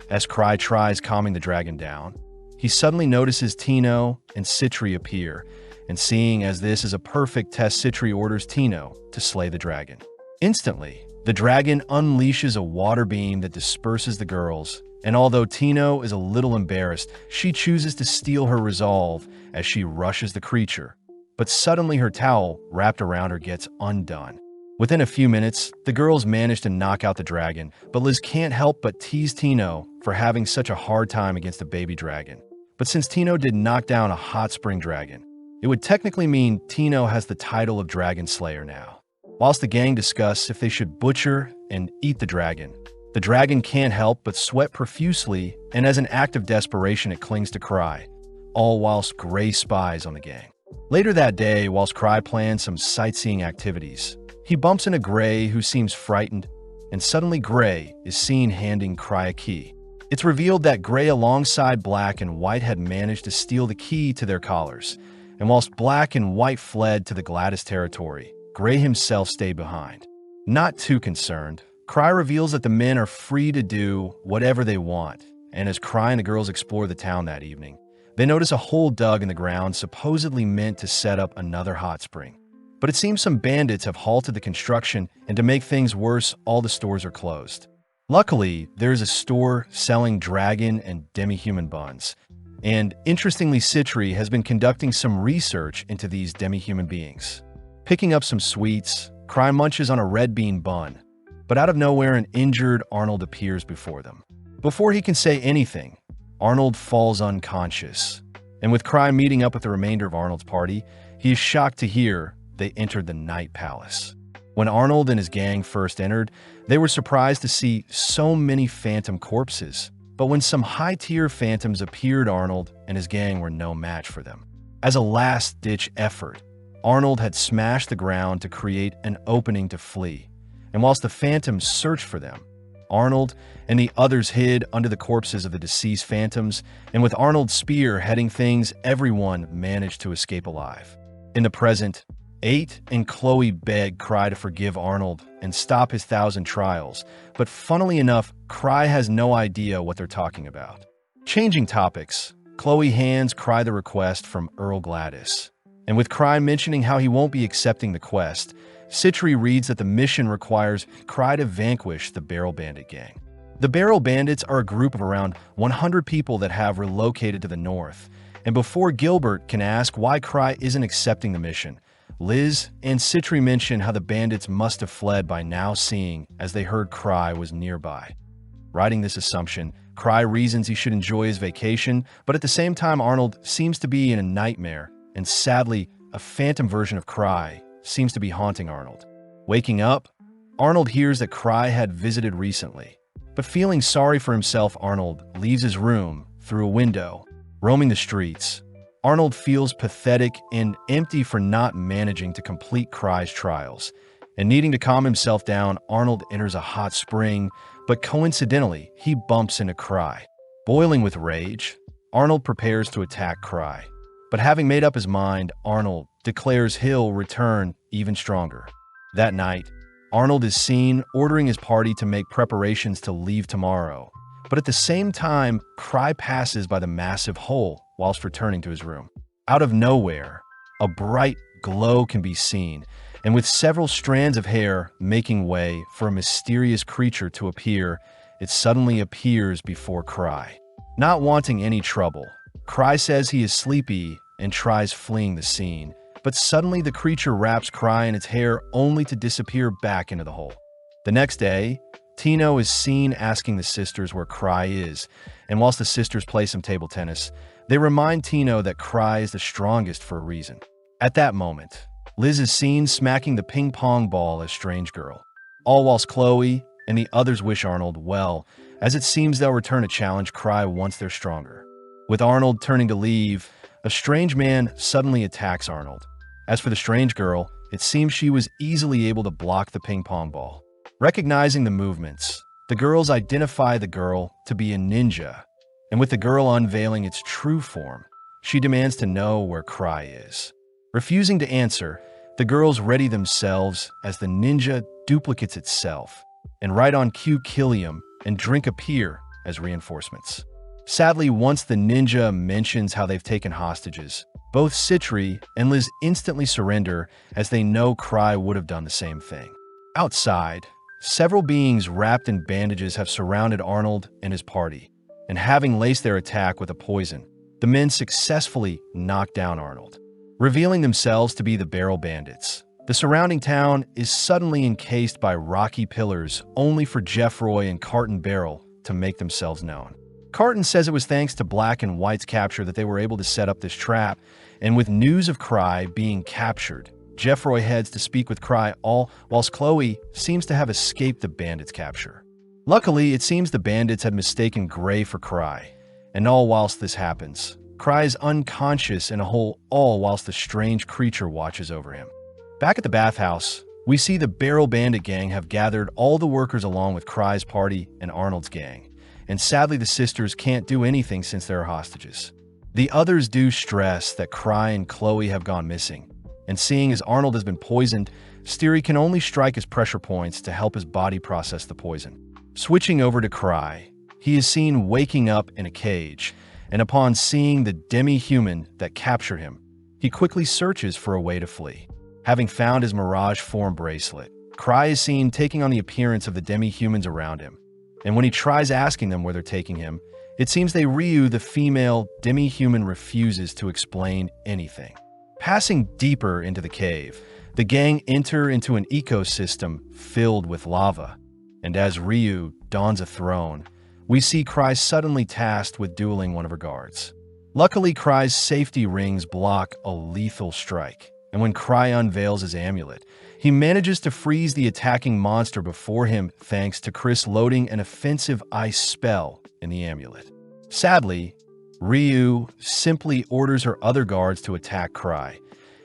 As Cry tries calming the dragon down, he suddenly notices Tino and Citri appear, and seeing as this is a perfect test, Citri orders Tino to slay the dragon. Instantly, the dragon unleashes a water beam that disperses the girls, and although Tino is a little embarrassed, she chooses to steal her resolve as she rushes the creature, but suddenly her towel wrapped around her gets undone. Within a few minutes, the girls manage to knock out the dragon, but Liz can't help but tease Tino for having such a hard time against a baby dragon. But since Tino did knock down a hot spring dragon, it would technically mean Tino has the title of Dragon Slayer now. Whilst the gang discuss if they should butcher and eat the dragon can't help but sweat profusely, and as an act of desperation it clings to Cry, all whilst Gray spies on the gang. Later that day, whilst Cry plans some sightseeing activities, he bumps into Gray, who seems frightened, and suddenly Gray is seen handing Cry a key. It's revealed that Gray alongside Black and White had managed to steal the key to their collars, and whilst Black and White fled to the Gladys territory, Gray himself stayed behind. Not too concerned, Cry reveals that the men are free to do whatever they want, and as Cry and the girls explore the town that evening, they notice a hole dug in the ground supposedly meant to set up another hot spring. But it seems some bandits have halted the construction, and to make things worse, all the stores are closed. Luckily, there is a store selling dragon and demi-human buns, and interestingly, Citri has been conducting some research into these demi-human beings. Picking up some sweets, Cry munches on a red bean bun, but out of nowhere an injured Arnold appears before them. Before he can say anything, Arnold falls unconscious, and with Cry meeting up with the remainder of Arnold's party, he is shocked to hear they entered the Night Palace. When Arnold and his gang first entered, they were surprised to see so many phantom corpses, But when some high-tier phantoms appeared, Arnold and his gang were no match for them. As a last-ditch effort, Arnold had smashed the ground to create an opening to flee, and whilst the phantoms searched for them, Arnold and the others hid under the corpses of the deceased phantoms, and with Arnold's spear heading things, everyone managed to escape alive. In the present, 8 and Chloe beg Cry to forgive Arnold and stop his 1,000 trials, but funnily enough, Cry has no idea what they're talking about. Changing topics, Chloe hands Cry the request from Earl Gladys, and with Cry mentioning how he won't be accepting the quest, Citri reads that the mission requires Cry to vanquish the Barrel Bandit gang. The Barrel Bandits are a group of around 100 people that have relocated to the north, and before Gilbert can ask why Cry isn't accepting the mission, Liz and Citri mention how the bandits must have fled by now, seeing as they heard Cry was nearby. Writing this assumption, Cry reasons he should enjoy his vacation, but at the same time Arnold seems to be in a nightmare, and sadly, a phantom version of Cry seems to be haunting Arnold. Waking up, Arnold hears that Cry had visited recently, but feeling sorry for himself, Arnold leaves his room through a window. Roaming the streets, Arnold feels pathetic and empty for not managing to complete Cry's trials, and needing to calm himself down, Arnold enters a hot spring, but coincidentally, he bumps into Cry. Boiling with rage, Arnold prepares to attack Cry, but having made up his mind, Arnold declares he'll return even stronger. That night, Arnold is seen ordering his party to make preparations to leave tomorrow, but at the same time, Cry passes by the massive hole whilst returning to his room. Out of nowhere, a bright glow can be seen, and with several strands of hair making way for a mysterious creature to appear, it suddenly appears before Cry. Not wanting any trouble, Cry says he is sleepy and tries fleeing the scene, but suddenly the creature wraps Cry in its hair only to disappear back into the hole. The next day, Tino is seen asking the sisters where Cry is, and whilst the sisters play some table tennis, they remind Tino that Cry is the strongest for a reason. At that moment, Liz is seen smacking the ping pong ball as Strange Girl, all whilst Chloe and the others wish Arnold well, as it seems they'll return a challenge Cry once they're stronger. With Arnold turning to leave, a strange man suddenly attacks Arnold. As for the Strange Girl, it seems she was easily able to block the ping pong ball. Recognizing the movements, the girls identify the girl to be a ninja, and with the girl unveiling its true form, she demands to know where Cry is. Refusing to answer, the girls ready themselves as the ninja duplicates itself, and right on cue Killiam and Drink appear as reinforcements. Sadly, once the ninja mentions how they've taken hostages, both Citri and Liz instantly surrender as they know Cry would have done the same thing. Outside, several beings wrapped in bandages have surrounded Arnold and his party, and having laced their attack with a poison, the men successfully knock down Arnold, revealing themselves to be the Barrel Bandits. The surrounding town is suddenly encased by rocky pillars, only for Jeffroy and Carton Barrel to make themselves known. Carton says it was thanks to Black and White's capture that they were able to set up this trap, and with news of Cry being captured, Jeffroy heads to speak with Cry, all whilst Chloe seems to have escaped the bandits' capture. Luckily, it seems the bandits had mistaken Gray for Cry, and all whilst this happens, Cry is unconscious in a hole, all whilst the strange creature watches over him. Back at the bathhouse, we see the Barrel Bandit gang have gathered all the workers along with Cry's party and Arnold's gang, and sadly the sisters can't do anything since they are hostages. The others do stress that Cry and Chloe have gone missing, and seeing as Arnold has been poisoned, Steery can only strike his pressure points to help his body process the poison. Switching over to Cry, he is seen waking up in a cage, and upon seeing the demi-human that captured him, he quickly searches for a way to flee. Having found his Mirage form bracelet, Cry is seen taking on the appearance of the demi-humans around him, and when he tries asking them where they're taking him, it seems Ryu, the female demi-human, refuses to explain anything. Passing deeper into the cave, the gang enter into an ecosystem filled with lava, and as Ryu dons a throne, we see Cry suddenly tasked with dueling one of her guards. Luckily, Cry's safety rings block a lethal strike, and when Cry unveils his amulet, he manages to freeze the attacking monster before him thanks to Chris loading an offensive ice spell in the amulet. Sadly, Ryu simply orders her other guards to attack Cry,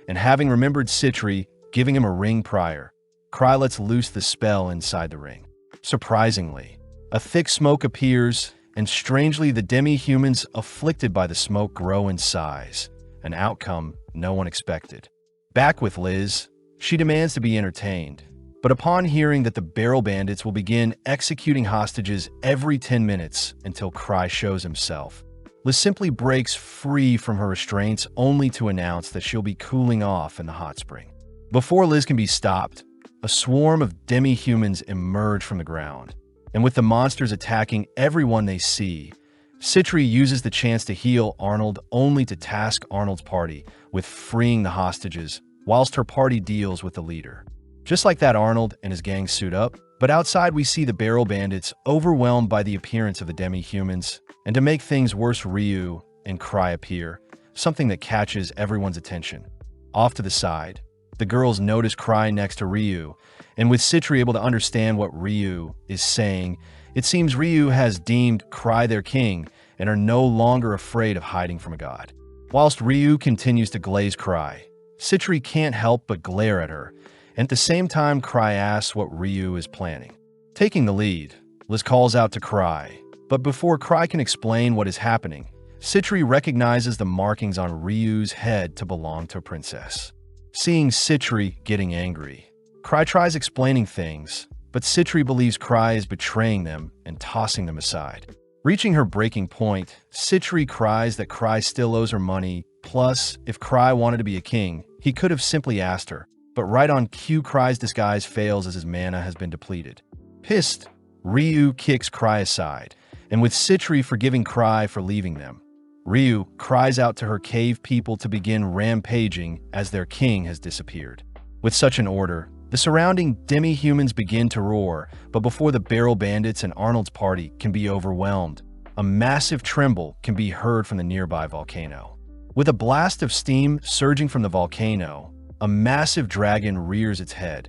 and having remembered Citri giving him a ring prior, Cry lets loose the spell inside the ring. Surprisingly, a thick smoke appears, and strangely the demi-humans afflicted by the smoke grow in size, an outcome no one expected. Back with Liz, she demands to be entertained, but upon hearing that the barrel bandits will begin executing hostages every 10 minutes until Cry shows himself, Liz simply breaks free from her restraints only to announce that she'll be cooling off in the hot spring. Before Liz can be stopped, a swarm of demi-humans emerge from the ground, and with the monsters attacking everyone they see, Citri uses the chance to heal Arnold only to task Arnold's party with freeing the hostages, whilst her party deals with the leader. Just like that, Arnold and his gang suit up, but outside we see the barrel bandits overwhelmed by the appearance of the demi-humans, and to make things worse, Ryu and Cry appear, something that catches everyone's attention. Off to the side, the girls notice Cry next to Ryu, and with Citri able to understand what Ryu is saying, it seems Ryu has deemed Cry their king and are no longer afraid of hiding from a god. Whilst Ryu continues to glaze Cry, Citri can't help but glare at her, and at the same time Cry asks what Ryu is planning. Taking the lead, Liz calls out to Cry, but before Cry can explain what is happening, Citri recognizes the markings on Ryu's head to belong to a princess. Seeing Citri getting angry, Cry tries explaining things, but Citri believes Cry is betraying them and tossing them aside. Reaching her breaking point, Citri cries that Cry still owes her money, plus, if Cry wanted to be a king, he could have simply asked her, but right on cue Cry's disguise fails as his mana has been depleted. Pissed, Ryu kicks Cry aside, and with Citri forgiving Cry for leaving them, Ryu cries out to her cave people to begin rampaging as their king has disappeared. With such an order, the surrounding demi-humans begin to roar, but before the barrel bandits and Arnold's party can be overwhelmed, a massive tremble can be heard from the nearby volcano. With a blast of steam surging from the volcano, a massive dragon rears its head,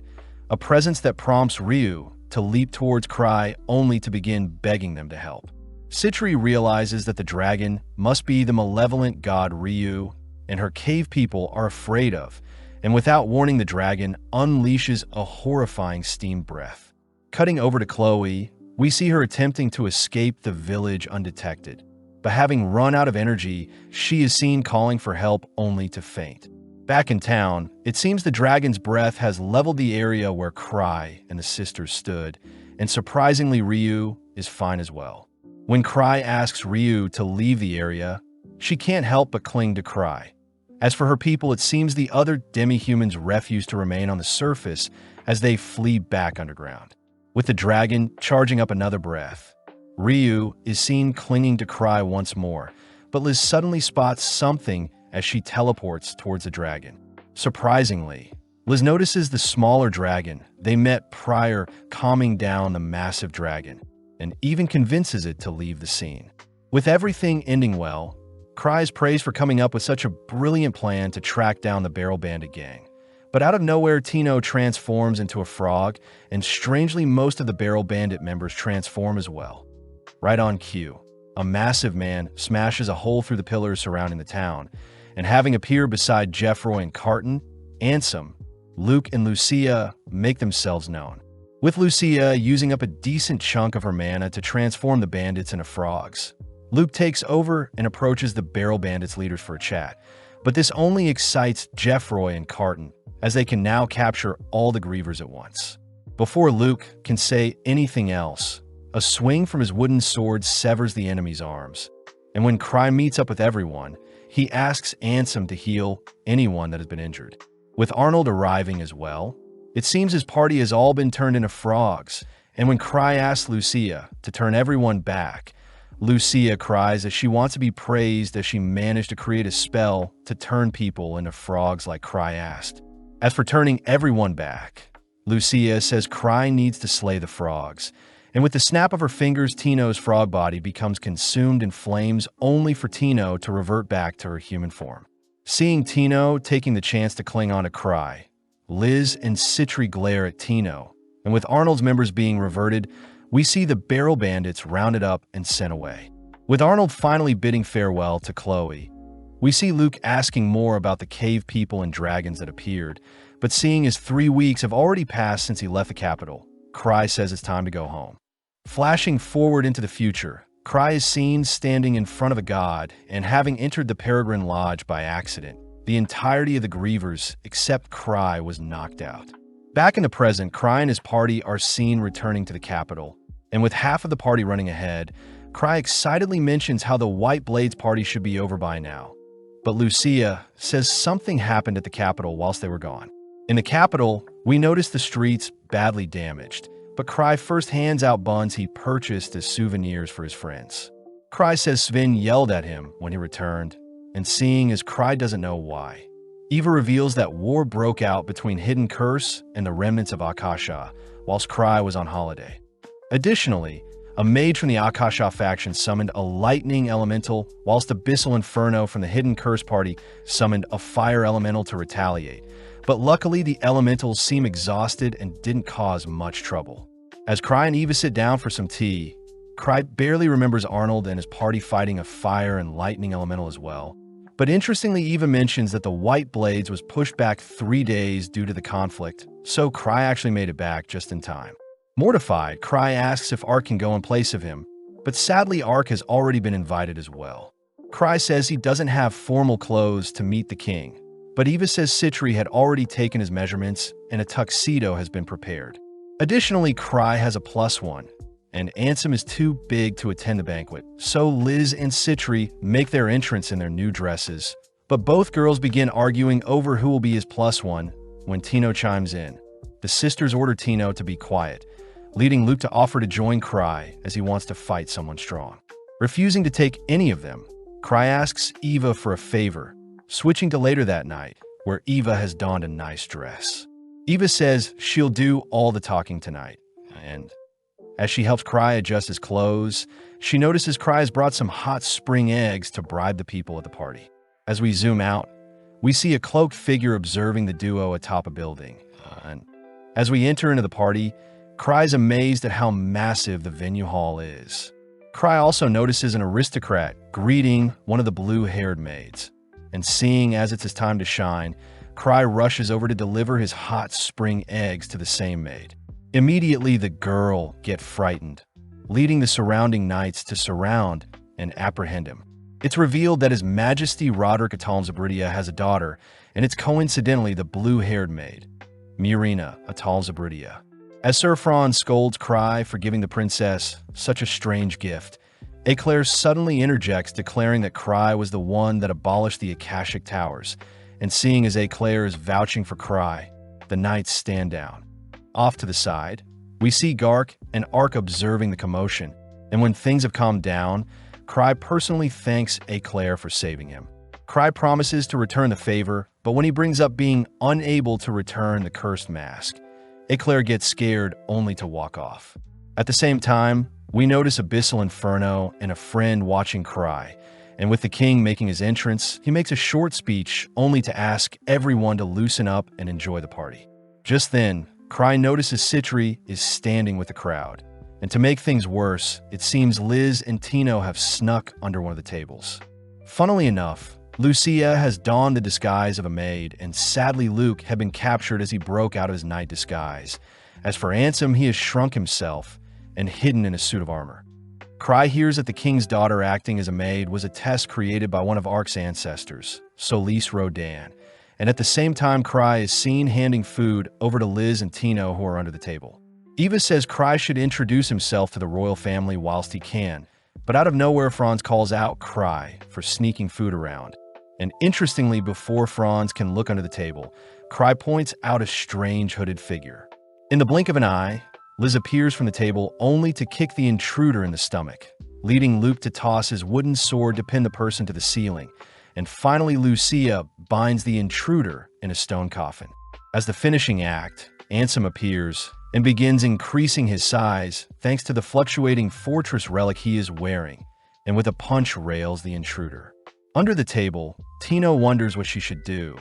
a presence that prompts Ryu to leap towards Cry only to begin begging them to help. Citri realizes that the dragon must be the malevolent god Ryu, and her cave people are afraid of, and without warning the dragon unleashes a horrifying steam breath. Cutting over to Chloe, we see her attempting to escape the village undetected, but having run out of energy, she is seen calling for help only to faint. Back in town, it seems the dragon's breath has leveled the area where Cry and the sisters stood, and surprisingly Ryu is fine as well. When Cry asks Ryu to leave the area, she can't help but cling to Cry. As for her people, it seems the other demi-humans refuse to remain on the surface as they flee back underground. With the dragon charging up another breath, Ryu is seen clinging to Cry once more, but Liz suddenly spots something as she teleports towards the dragon. Surprisingly, Liz notices the smaller dragon they met prior calming down the massive dragon, and even convinces it to leave the scene. With everything ending well, Cry is praised for coming up with such a brilliant plan to track down the Barrel Bandit gang. But out of nowhere, Tino transforms into a frog, and strangely most of the Barrel Bandit members transform as well. Right on cue, a massive man smashes a hole through the pillars surrounding the town, and having appeared beside Jeffroy and Carton, Ansem, Luke and Lucia make themselves known. With Lucia using up a decent chunk of her mana to transform the bandits into frogs, Luke takes over and approaches the Barrel Bandits leaders for a chat, but this only excites Jeffroy and Carton, as they can now capture all the Grievers at once. Before Luke can say anything else, a swing from his wooden sword severs the enemy's arms, and when Cry meets up with everyone, he asks Ansem to heal anyone that has been injured. With Arnold arriving as well, it seems his party has all been turned into frogs, and when Cry asks Lucia to turn everyone back, Lucia cries that she wants to be praised as she managed to create a spell to turn people into frogs like Cry asked. As for turning everyone back, Lucia says Cry needs to slay the frogs, and with the snap of her fingers, Tino's frog body becomes consumed in flames only for Tino to revert back to her human form. Seeing Tino taking the chance to cling on to Cry, Liz and Citri glare at Tino, and with Arnold's members being reverted, we see the barrel bandits rounded up and sent away. With Arnold finally bidding farewell to Chloe, we see Luke asking more about the cave people and dragons that appeared, but seeing as 3 weeks have already passed since he left the capital, Cry says it's time to go home. Flashing forward into the future, Cry is seen standing in front of a god and having entered the Peregrine Lodge by accident. The entirety of the Grievers, except Cry, was knocked out. Back in the present, Cry and his party are seen returning to the capital, and with half of the party running ahead, Cry excitedly mentions how the White Blades party should be over by now. But Lucia says something happened at the capital whilst they were gone. In the capital, we notice the streets badly damaged, but Cry first hands out buns he purchased as souvenirs for his friends. Cry says Sven yelled at him when he returned, and seeing as Cry doesn't know why. Eva reveals that war broke out between Hidden Curse and the remnants of Akasha, whilst Cry was on holiday. Additionally, a mage from the Akasha faction summoned a lightning elemental, whilst Abyssal Inferno from the Hidden Curse party summoned a fire elemental to retaliate. But luckily, the elementals seem exhausted and didn't cause much trouble. As Cry and Eva sit down for some tea, Cry barely remembers Arnold and his party fighting a fire and lightning elemental as well. But interestingly, Eva mentions that the White Blades was pushed back 3 days due to the conflict, so Cry actually made it back just in time. Mortified, Cry asks if Ark can go in place of him, but sadly Ark has already been invited as well. Cry says he doesn't have formal clothes to meet the king, but Eva says Citri had already taken his measurements and a tuxedo has been prepared. Additionally, Cry has a +1, and Ansem is too big to attend the banquet, so Liz and Citri make their entrance in their new dresses. But both girls begin arguing over who will be his +1 when Tino chimes in. The sisters order Tino to be quiet, leading Luke to offer to join Cry as he wants to fight someone strong. Refusing to take any of them, Cry asks Eva for a favor, switching to later that night, where Eva has donned a nice dress. Eva says she'll do all the talking tonight, and as she helps Cry adjust his clothes, she notices Cry has brought some hot spring eggs to bribe the people at the party. As we zoom out, we see a cloaked figure observing the duo atop a building. And as we enter into the party, Cry's amazed at how massive the venue hall is. Cry also notices an aristocrat greeting one of the blue-haired maids. And seeing as it's his time to shine, Cry rushes over to deliver his hot spring eggs to the same maid. Immediately, the girl gets frightened, leading the surrounding knights to surround and apprehend him. It's revealed that His Majesty Roderick Atal-Zabridia has a daughter, and it's coincidentally the blue-haired maid, Myrina Atal-Zabridia. As Sir Franz scolds Cry for giving the princess such a strange gift, Eclair suddenly interjects, declaring that Cry was the one that abolished the Akashic Towers, and seeing as Eclair is vouching for Cry, the knights stand down. Off to the side, we see Gark and Ark observing the commotion, and when things have calmed down, Cry personally thanks Eclair for saving him. Cry promises to return the favor, but when he brings up being unable to return the cursed mask, Eclair gets scared only to walk off. At the same time, we notice Abyssal Inferno and a friend watching Cry, and with the king making his entrance, he makes a short speech only to ask everyone to loosen up and enjoy the party. Just then, Cry notices Citri is standing with the crowd, and to make things worse, it seems Liz and Tino have snuck under one of the tables. Funnily enough, Lucia has donned the disguise of a maid, and sadly Luke had been captured as he broke out of his knight disguise. As for Ansem, he has shrunk himself and hidden in a suit of armor. Cry hears that the king's daughter acting as a maid was a test created by one of Ark's ancestors, Solis Rodan, and at the same time Cry is seen handing food over to Liz and Tino who are under the table. Eva says Cry should introduce himself to the royal family whilst he can, but out of nowhere Franz calls out Cry for sneaking food around. And interestingly, before Franz can look under the table, Cry points out a strange hooded figure. In the blink of an eye, Liz appears from the table only to kick the intruder in the stomach, leading Luke to toss his wooden sword to pin the person to the ceiling. And finally, Lucia binds the intruder in a stone coffin. As the finishing act, Ansem appears and begins increasing his size thanks to the fluctuating fortress relic he is wearing, and with a punch rails the intruder. Under the table, Tino wonders what she should do,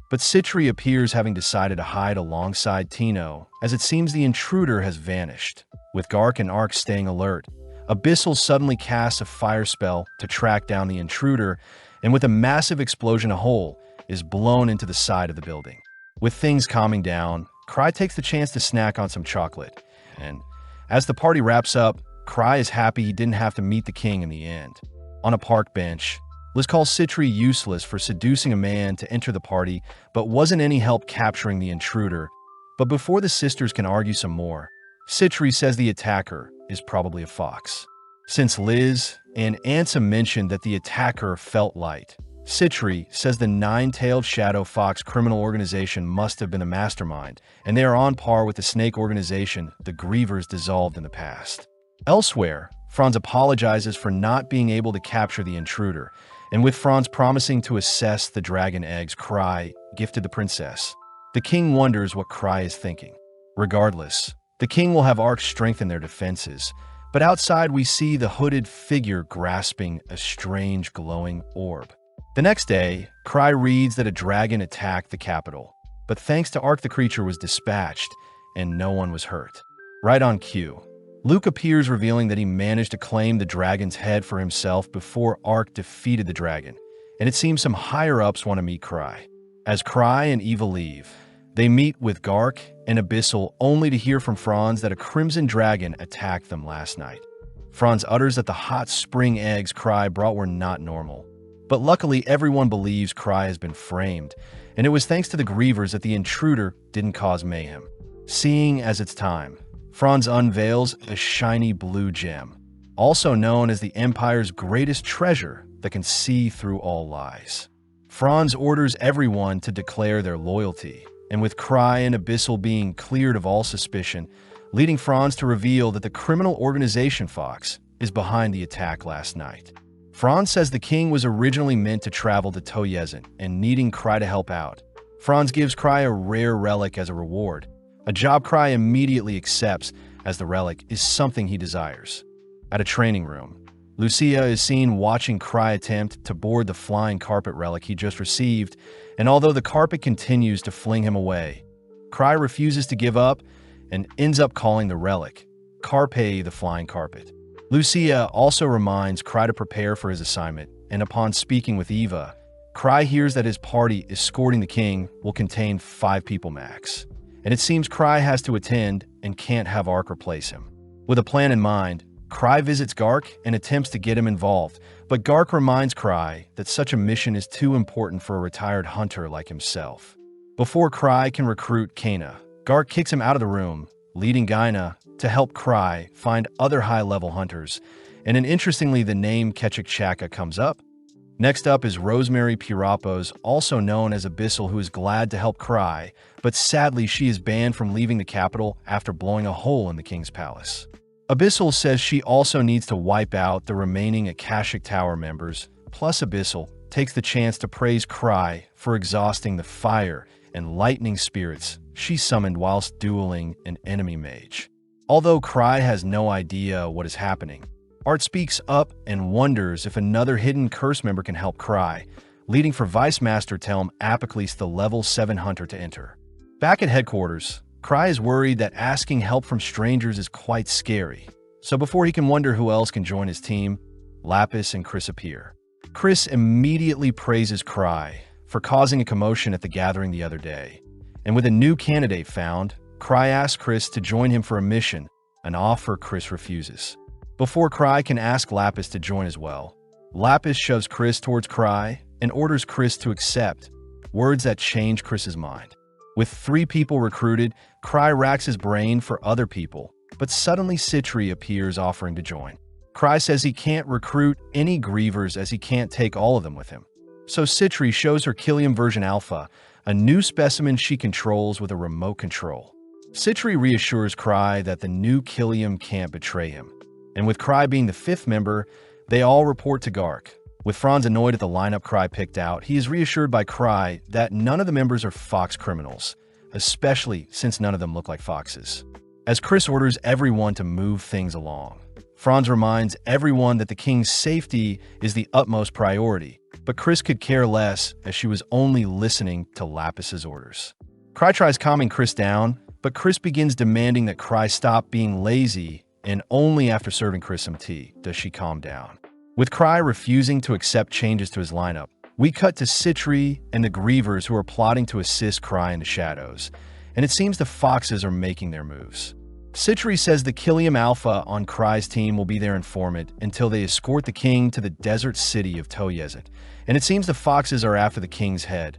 but Citri appears having decided to hide alongside Tino, as it seems the intruder has vanished. With Gark and Ark staying alert, Abyssal suddenly casts a fire spell to track down the intruder, and with a massive explosion, a hole is blown into the side of the building. With things calming down, Cry takes the chance to snack on some chocolate, and as the party wraps up, Cry is happy he didn't have to meet the king in the end. On a park bench, Liz calls Citri useless for seducing a man to enter the party, but wasn't any help capturing the intruder. But before the sisters can argue some more, Citri says the attacker is probably a fox. Since Liz and Ansem mentioned that the attacker felt light, Citri says the nine-tailed shadow fox criminal organization must have been a mastermind, and they are on par with the snake organization the Grievers dissolved in the past. Elsewhere, Franz apologizes for not being able to capture the intruder, and with Franz promising to assess the dragon eggs Cry gifted the princess, the king wonders what Cry is thinking. Regardless, the king will have Ark strengthen their defenses, but outside we see the hooded figure grasping a strange glowing orb. The next day, Cry reads that a dragon attacked the capital, but thanks to Ark the creature was dispatched, and no one was hurt. Right on cue, Luke appears revealing that he managed to claim the dragon's head for himself before Ark defeated the dragon, and it seems some higher-ups want to meet Cry. As Cry and Eva leave, they meet with Gark and Abyssal only to hear from Franz that a crimson dragon attacked them last night. Franz utters that the hot spring eggs Cry brought were not normal. But luckily, everyone believes Cry has been framed, and it was thanks to the Grievers that the intruder didn't cause mayhem. Seeing as it's time, Franz unveils a shiny blue gem, also known as the Empire's greatest treasure that can see through all lies. Franz orders everyone to declare their loyalty, and with Cry and Abyssal being cleared of all suspicion, leading Franz to reveal that the criminal organization Fox is behind the attack last night. Franz says the king was originally meant to travel to Toyezin and needing Cry to help out. Franz gives Cry a rare relic as a reward, a job Cry immediately accepts as the relic is something he desires. At a training room, Lucia is seen watching Cry attempt to board the flying carpet relic he just received, and although the carpet continues to fling him away, Cry refuses to give up and ends up calling the relic Carpe the flying carpet. Lucia also reminds Cry to prepare for his assignment, and upon speaking with Eva, Cry hears that his party escorting the king will contain 5 people max, and it seems Cry has to attend and can't have Ark replace him. With a plan in mind, Cry visits Gark and attempts to get him involved, but Gark reminds Cry that such a mission is too important for a retired hunter like himself. Before Cry can recruit Kana, Gark kicks him out of the room, leading Gaina to help Cry find other high-level hunters, and interestingly the name Kechik Chaka comes up. Next up is Rosemary Pirapos, also known as Abyssal, who is glad to help Cry, but sadly she is banned from leaving the capital after blowing a hole in the king's palace. Abyssal says she also needs to wipe out the remaining Akashic Tower members, plus Abyssal takes the chance to praise Cry for exhausting the fire and lightning spirits she summoned whilst dueling an enemy mage. Although Cry has no idea what is happening, Art speaks up and wonders if another hidden curse member can help Cry, leading for Vice Master Telm Apocles, the level 7 hunter, to enter. Back at headquarters, Cry is worried that asking help from strangers is quite scary, so before he can wonder who else can join his team, Lapis and Chris appear. Chris immediately praises Cry for causing a commotion at the gathering the other day, and with a new candidate found, Cry asks Chris to join him for a mission, an offer Chris refuses. Before Cry can ask Lapis to join as well, Lapis shoves Chris towards Cry and orders Chris to accept, words that change Chris's mind. With 3 people recruited, Cry racks his brain for other people, but suddenly Citri appears offering to join. Cry says he can't recruit any Grievers as he can't take all of them with him. So Citri shows her Killium version Alpha, a new specimen she controls with a remote control. Citri reassures Cry that the new Killium can't betray him. And with Cry being the 5th member, they all report to Gark. With Franz annoyed at the lineup Cry picked out, he is reassured by Cry that none of the members are fox criminals, especially since none of them look like foxes. As Chris orders everyone to move things along, Franz reminds everyone that the king's safety is the utmost priority, but Chris could care less as she was only listening to Lapis's orders. Cry tries calming Chris down, but Chris begins demanding that Cry stop being lazy, and only after serving Chris some tea does she calm down. With Cry refusing to accept changes to his lineup, we cut to Citri and the Grievers who are plotting to assist Cry in the shadows, and it seems the Foxes are making their moves. Citri says the Killium Alpha on Cry's team will be their informant until they escort the king to the desert city of Toyezet, and it seems the Foxes are after the king's head.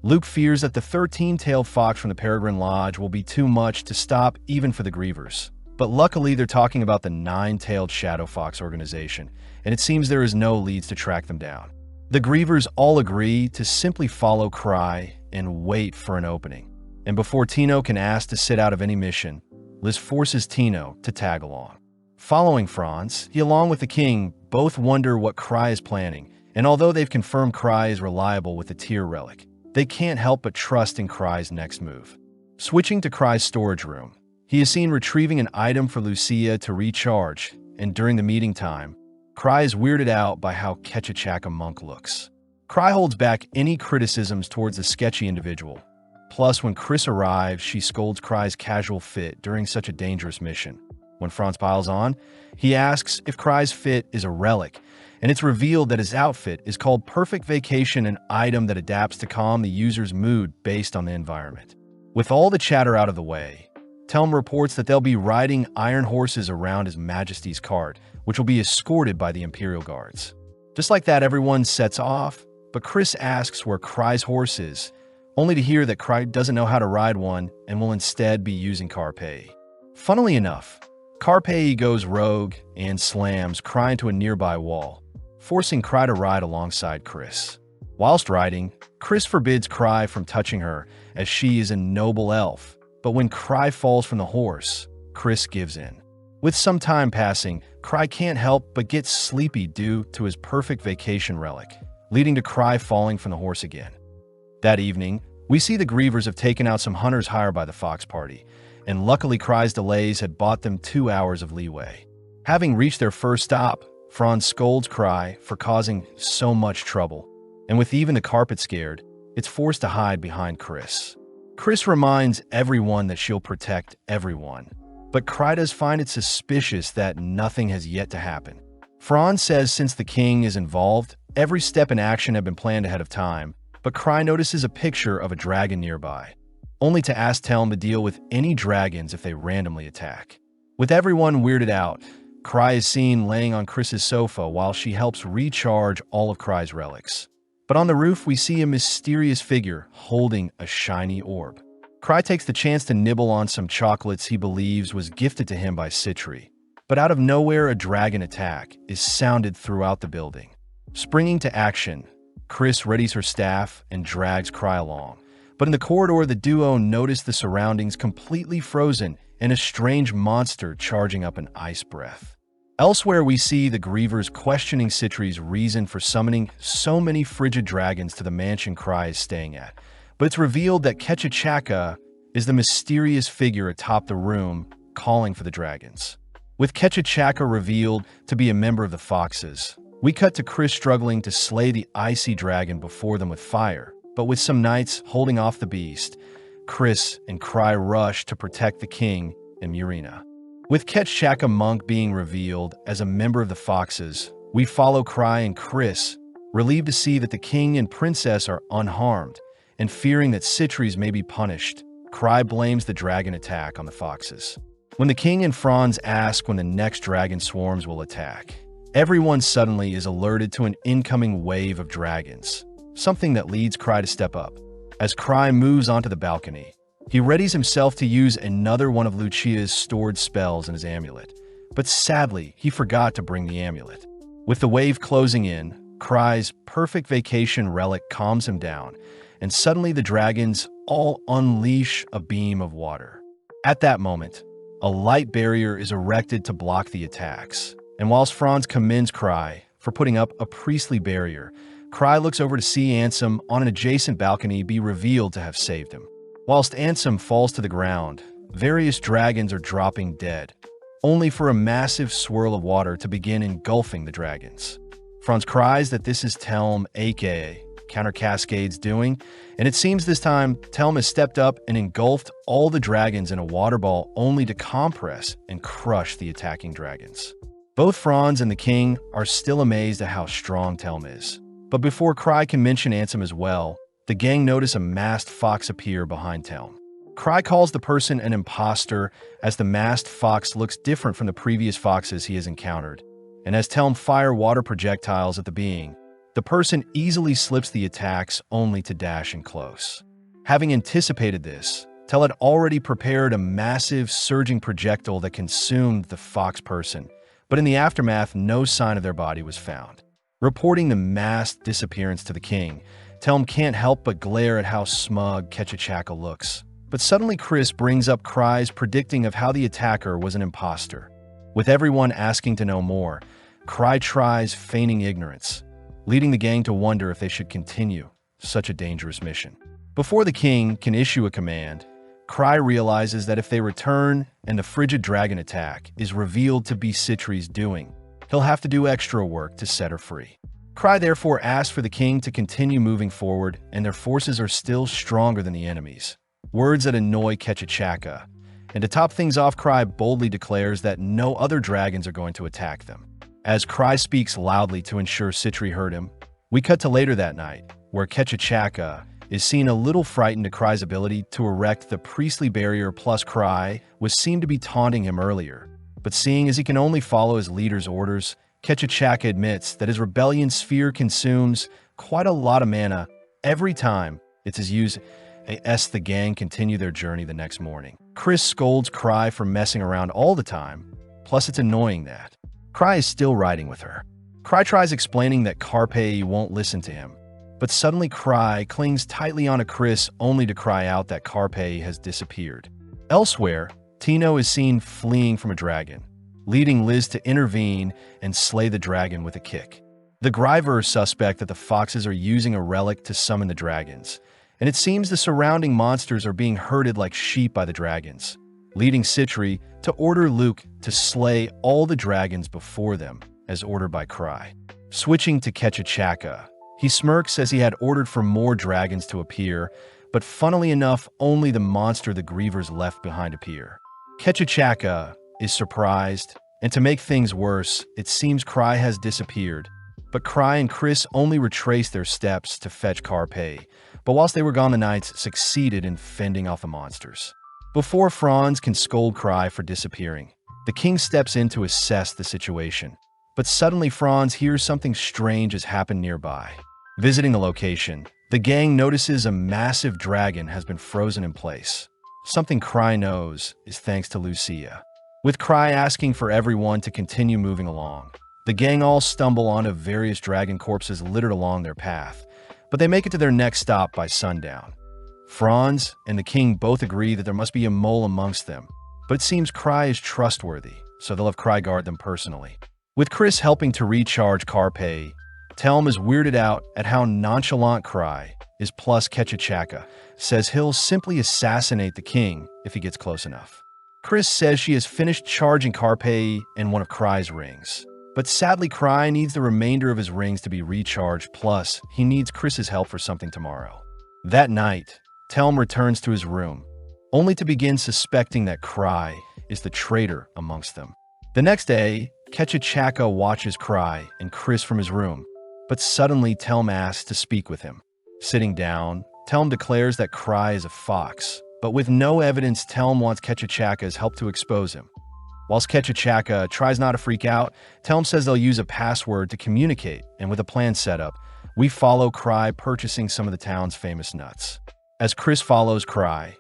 Luke fears that the 13-tailed fox from the Peregrine Lodge will be too much to stop even for the Grievers. But luckily they're talking about the 9-tailed Shadow Fox organization, and it seems there is no leads to track them down. The Grievers all agree to simply follow Cry and wait for an opening. And before Tino can ask to sit out of any mission, Liz forces Tino to tag along. Following Franz, he along with the king both wonder what Cry is planning, and although they've confirmed Cry is reliable with the Tear Relic, they can't help but trust in Cry's next move. Switching to Cry's storage room, he is seen retrieving an item for Lucia to recharge, and during the meeting time, Cry is weirded out by how Ketchachaka Monk looks. Cry holds back any criticisms towards the sketchy individual. Plus, when Chris arrives, she scolds Cry's casual fit during such a dangerous mission. When Franz piles on, he asks if Cry's fit is a relic, and it's revealed that his outfit is called Perfect Vacation, an item that adapts to calm the user's mood based on the environment. With all the chatter out of the way, Telm reports that they'll be riding iron horses around His Majesty's cart, which will be escorted by the Imperial Guards. Just like that, everyone sets off, but Chris asks where Cry's horse is, only to hear that Cry doesn't know how to ride one and will instead be using Carpe. Funnily enough, Carpe goes rogue and slams Cry into a nearby wall, forcing Cry to ride alongside Chris. Whilst riding, Chris forbids Cry from touching her as she is a noble elf, but when Cry falls from the horse, Chris gives in. With some time passing, Cry can't help but get sleepy due to his Perfect Vacation relic, leading to Cry falling from the horse again. That evening, we see the Grievers have taken out some hunters hired by the Fox Party, and luckily Cry's delays had bought them 2 hours of leeway. Having reached their first stop, Franz scolds Cry for causing so much trouble, and with even the carpet scared, it's forced to hide behind Chris. Chris reminds everyone that she'll protect everyone, but Cry does find it suspicious that nothing has yet to happen. Franz says since the king is involved, every step in action had been planned ahead of time, but Cry notices a picture of a dragon nearby, only to ask Telm to deal with any dragons if they randomly attack. With everyone weirded out, Cry is seen laying on Chris's sofa while she helps recharge all of Cry's relics. But on the roof, we see a mysterious figure holding a shiny orb. Cry takes the chance to nibble on some chocolates he believes was gifted to him by Citri. But out of nowhere, a dragon attack is sounded throughout the building. Springing to action, Chris readies her staff and drags Cry along. But in the corridor, the duo notice the surroundings completely frozen and a strange monster charging up an ice breath. Elsewhere, we see the Grievers questioning Citri's reason for summoning so many frigid dragons to the mansion Cry is staying at. But it's revealed that Ketchachaka is the mysterious figure atop the room calling for the dragons. With Ketchachaka revealed to be a member of the Foxes, we cut to Chris struggling to slay the icy dragon before them with fire. But with some knights holding off the beast, Chris and Cry rush to protect the king and Murina. With Ketchachaka Monk being revealed as a member of the Foxes, we follow Cry and Chris, relieved to see that the king and princess are unharmed, and fearing that Citri's may be punished, Cry blames the dragon attack on the Foxes. When the king and Franz ask when the next dragon swarms will attack, everyone suddenly is alerted to an incoming wave of dragons, something that leads Cry to step up. As Cry moves onto the balcony, he readies himself to use another one of Lucia's stored spells in his amulet, but sadly, he forgot to bring the amulet. With the wave closing in, Cry's Perfect Vacation relic calms him down, and suddenly the dragons all unleash a beam of water. At that moment, a light barrier is erected to block the attacks, and whilst Franz commends Cry for putting up a priestly barrier, Cry looks over to see Ansem on an adjacent balcony be revealed to have saved him. Whilst Ansem falls to the ground, various dragons are dropping dead, only for a massive swirl of water to begin engulfing the dragons. Franz cries that this is Telm, aka counter cascades doing, and it seems this time Telm has stepped up and engulfed all the dragons in a water ball only to compress and crush the attacking dragons. Both Franz and the king are still amazed at how strong Telm is. But before Cry can mention Ansem as well, the gang notice a masked fox appear behind Telm. Cry calls the person an imposter as the masked fox looks different from the previous foxes he has encountered, and as Telm fire water projectiles at the being, the person easily slips the attacks only to dash in close. Having anticipated this, Tel had already prepared a massive surging projectile that consumed the fox person, but in the aftermath no sign of their body was found. Reporting the masked disappearance to the king, Telm can't help but glare at how smug Ketchachaka looks. But suddenly Chris brings up Cry's predicting of how the attacker was an imposter. With everyone asking to know more, Cry tries feigning ignorance, leading the gang to wonder if they should continue such a dangerous mission. Before the king can issue a command, Cry realizes that if they return and the frigid dragon attack is revealed to be Citri's doing, he'll have to do extra work to set her free. Cry therefore asks for the king to continue moving forward, and their forces are still stronger than the enemies. Words that annoy Ketchachaka, and to top things off, Cry boldly declares that no other dragons are going to attack them. As Cry speaks loudly to ensure Citri heard him, we cut to later that night, where Ketchachaka is seen a little frightened at Cry's ability to erect the priestly barrier, plus Cry was seen to be taunting him earlier. But seeing as he can only follow his leader's orders, Ketchachaka admits that his rebellion sphere consumes quite a lot of mana every time it's used. As the gang continue their journey the next morning, Chris scolds Cry for messing around all the time, plus it's annoying that Cry is still riding with her. Cry tries explaining that Carpe won't listen to him, but suddenly Cry clings tightly onto Chris only to cry out that Carpe has disappeared. Elsewhere, Tino is seen fleeing from a dragon, leading Liz to intervene and slay the dragon with a kick. The Grivers suspect that the foxes are using a relic to summon the dragons, and it seems the surrounding monsters are being herded like sheep by the dragons, leading Citri to order Luke to slay all the dragons before them, as ordered by Cry. Switching to Ketchachaka, he smirks as he had ordered for more dragons to appear, but funnily enough, only the monster the Grievers left behind appear. Ketchachaka is surprised, and to make things worse, it seems Cry has disappeared, but Cry and Chris only retrace their steps to fetch Carpe, but whilst they were gone, the knights succeeded in fending off the monsters. Before Franz can scold Cry for disappearing, the king steps in to assess the situation. But suddenly Franz hears something strange has happened nearby. Visiting the location, the gang notices a massive dragon has been frozen in place. Something Cry knows is thanks to Lucia. With Cry asking for everyone to continue moving along, the gang all stumble onto various dragon corpses littered along their path, but they make it to their next stop by sundown. Franz and the king both agree that there must be a mole amongst them, but it seems Cry is trustworthy, so they'll have Cry guard them personally. With Chris helping to recharge Carpe, Telm is weirded out at how nonchalant Cry is, plus Ketchachaka says he'll simply assassinate the king if he gets close enough. Chris says she has finished charging Carpe in one of Cry's rings. But sadly, Cry needs the remainder of his rings to be recharged, plus he needs Chris's help for something tomorrow. That night, Telm returns to his room, only to begin suspecting that Cry is the traitor amongst them. The next day, Ketchachaka watches Cry and Chris from his room, but suddenly Telm asks to speak with him. Sitting down, Telm declares that Cry is a fox, but with no evidence, Telm wants Ketchachaka's help to expose him. Whilst Ketchachaka tries not to freak out, Telm says they'll use a password to communicate, and with a plan set up, we follow Cry purchasing some of the town's famous nuts. As Chris follows Cry,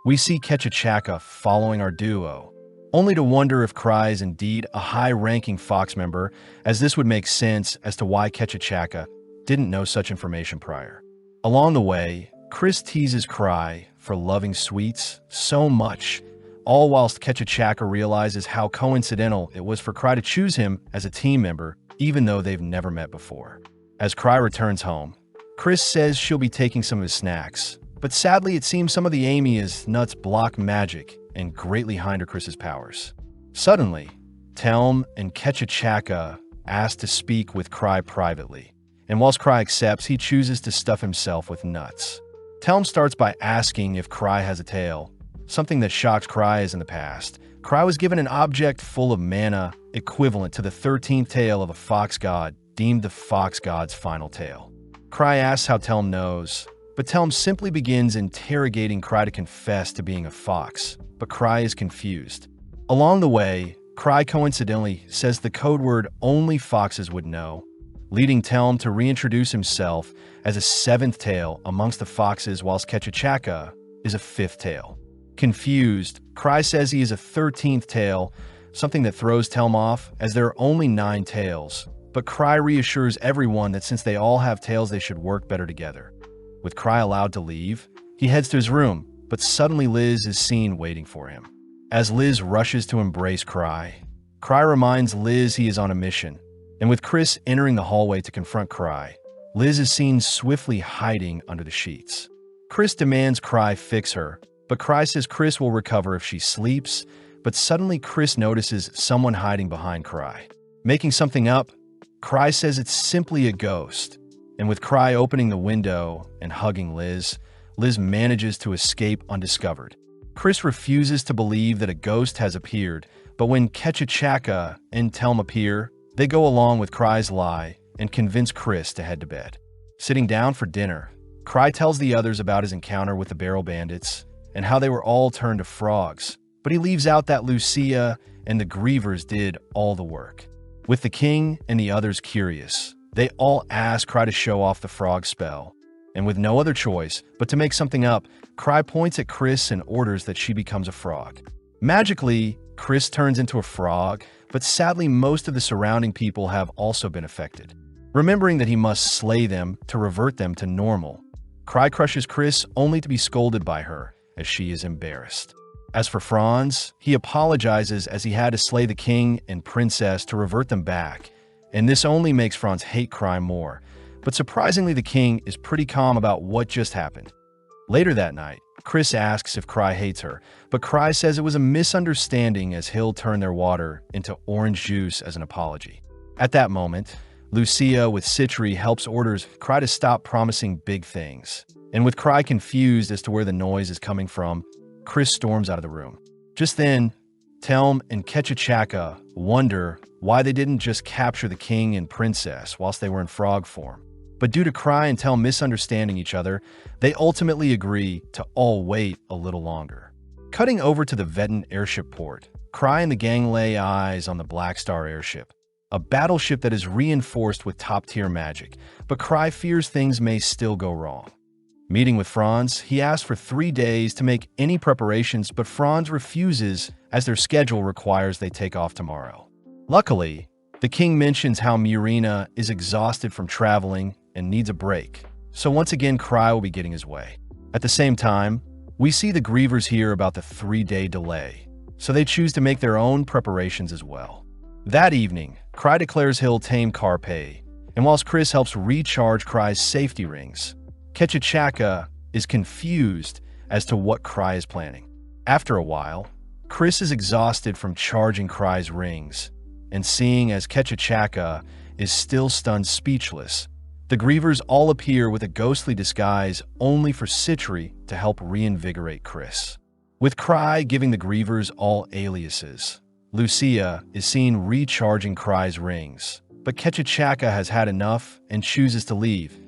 we see Ketchachaka following our duo, only to wonder if Cry is indeed a high-ranking Fox member, as this would make sense as to why Ketchachaka didn't know such information prior. Along the way, Chris teases Cry for loving sweets so much, all whilst Ketchachaka realizes how coincidental it was for Cry to choose him as a team member, even though they've never met before. As Cry returns home, Chris says she'll be taking some of his snacks, but sadly it seems some of the Amy's nuts block magic and greatly hinder Chris's powers. Suddenly, Telm and Ketchachaka ask to speak with Cry privately, And whilst Cry accepts, he chooses to stuff himself with nuts. Telm starts by asking if Cry has a tail, something that shocked Cry as in the past. Cry was given an object full of mana, equivalent to the 13th tail of a fox god, deemed the fox god's final tail. Cry asks how Telm knows, but Telm simply begins interrogating Cry to confess to being a fox, but Cry is confused. Along the way, Cry coincidentally says the code word only foxes would know, leading Telm to reintroduce himself as a 7th tail amongst the foxes, whilst Kechachaka is a 5th tail. Confused, Cry says he is a 13th tail, something that throws Telm off as there are only 9 tails, but Cry reassures everyone that since they all have tails they should work better together. With Cry allowed to leave, he heads to his room, but suddenly Liz is seen waiting for him. As Liz rushes to embrace Cry, Cry reminds Liz he is on a mission, and with Chris entering the hallway to confront Cry, Liz is seen swiftly hiding under the sheets. Chris demands Cry fix her, but Cry says Chris will recover if she sleeps, but suddenly Chris notices someone hiding behind Cry. Making something up, Cry says it's simply a ghost, and with Cry opening the window and hugging Liz, Liz manages to escape undiscovered. Chris refuses to believe that a ghost has appeared, but when Kechachaka and Telm appear, they go along with Cry's lie and convince Chris to head to bed. Sitting down for dinner, Cry tells the others about his encounter with the Barrel Bandits and how they were all turned to frogs, but he leaves out that Lucia and the Grievers did all the work. With the king and the others curious, they all ask Cry to show off the frog spell, and with no other choice but to make something up, Cry points at Chris and orders that she becomes a frog. Magically, Chris turns into a frog, but sadly most of the surrounding people have also been affected. Remembering that he must slay them to revert them to normal, Cry crushes Chris only to be scolded by her, as she is embarrassed. As for Franz, he apologizes as he had to slay the king and princess to revert them back, and this only makes Franz hate Cry more. But surprisingly, the king is pretty calm about what just happened. Later that night, Chris asks if Cry hates her, but Cry says it was a misunderstanding as he'll turn their water into orange juice as an apology. At that moment, Lucia with Citri helps orders Cry to stop promising big things. And with Cry confused as to where the noise is coming from, Chris storms out of the room. Just then, Telm and Kechachaka wonder why they didn't just capture the king and princess whilst they were in frog form. But due to Cry and Telm misunderstanding each other, they ultimately agree to all wait a little longer. Cutting over to the Veton airship port, Cry and the gang lay eyes on the Black Star airship, a battleship that is reinforced with top-tier magic, but Cry fears things may still go wrong. Meeting with Franz, he asks for 3 days to make any preparations, but Franz refuses as their schedule requires they take off tomorrow. Luckily, the king mentions how Murina is exhausted from traveling and needs a break, so once again Cry will be getting his way. At the same time, we see the Grievers hear about the 3-day delay, so they choose to make their own preparations as well. That evening, Cry declares he'll tame Carpe, and whilst Chris helps recharge Cry's safety rings, Kechachaka is confused as to what Cry is planning. After a while, Chris is exhausted from charging Cry's rings, and seeing as Kechachaka is still stunned speechless, the Grievers all appear with a ghostly disguise only for Citri to help reinvigorate Chris. With Cry giving the Grievers all aliases, Lucia is seen recharging Cry's rings, but Kechachaka has had enough and chooses to leave.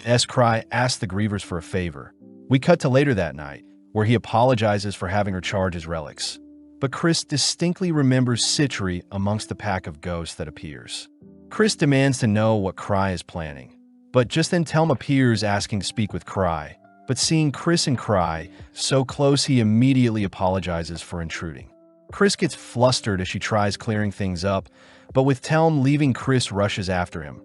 As Cry asks the Grievers for a favor, we cut to later that night, where he apologizes for having her charge his relics. But Chris distinctly remembers Citri amongst the pack of ghosts that appears. Chris demands to know what Cry is planning, but just then Telm appears asking to speak with Cry, but seeing Chris and Cry so close he immediately apologizes for intruding. Chris gets flustered as she tries clearing things up, but with Telm leaving, Chris rushes after him,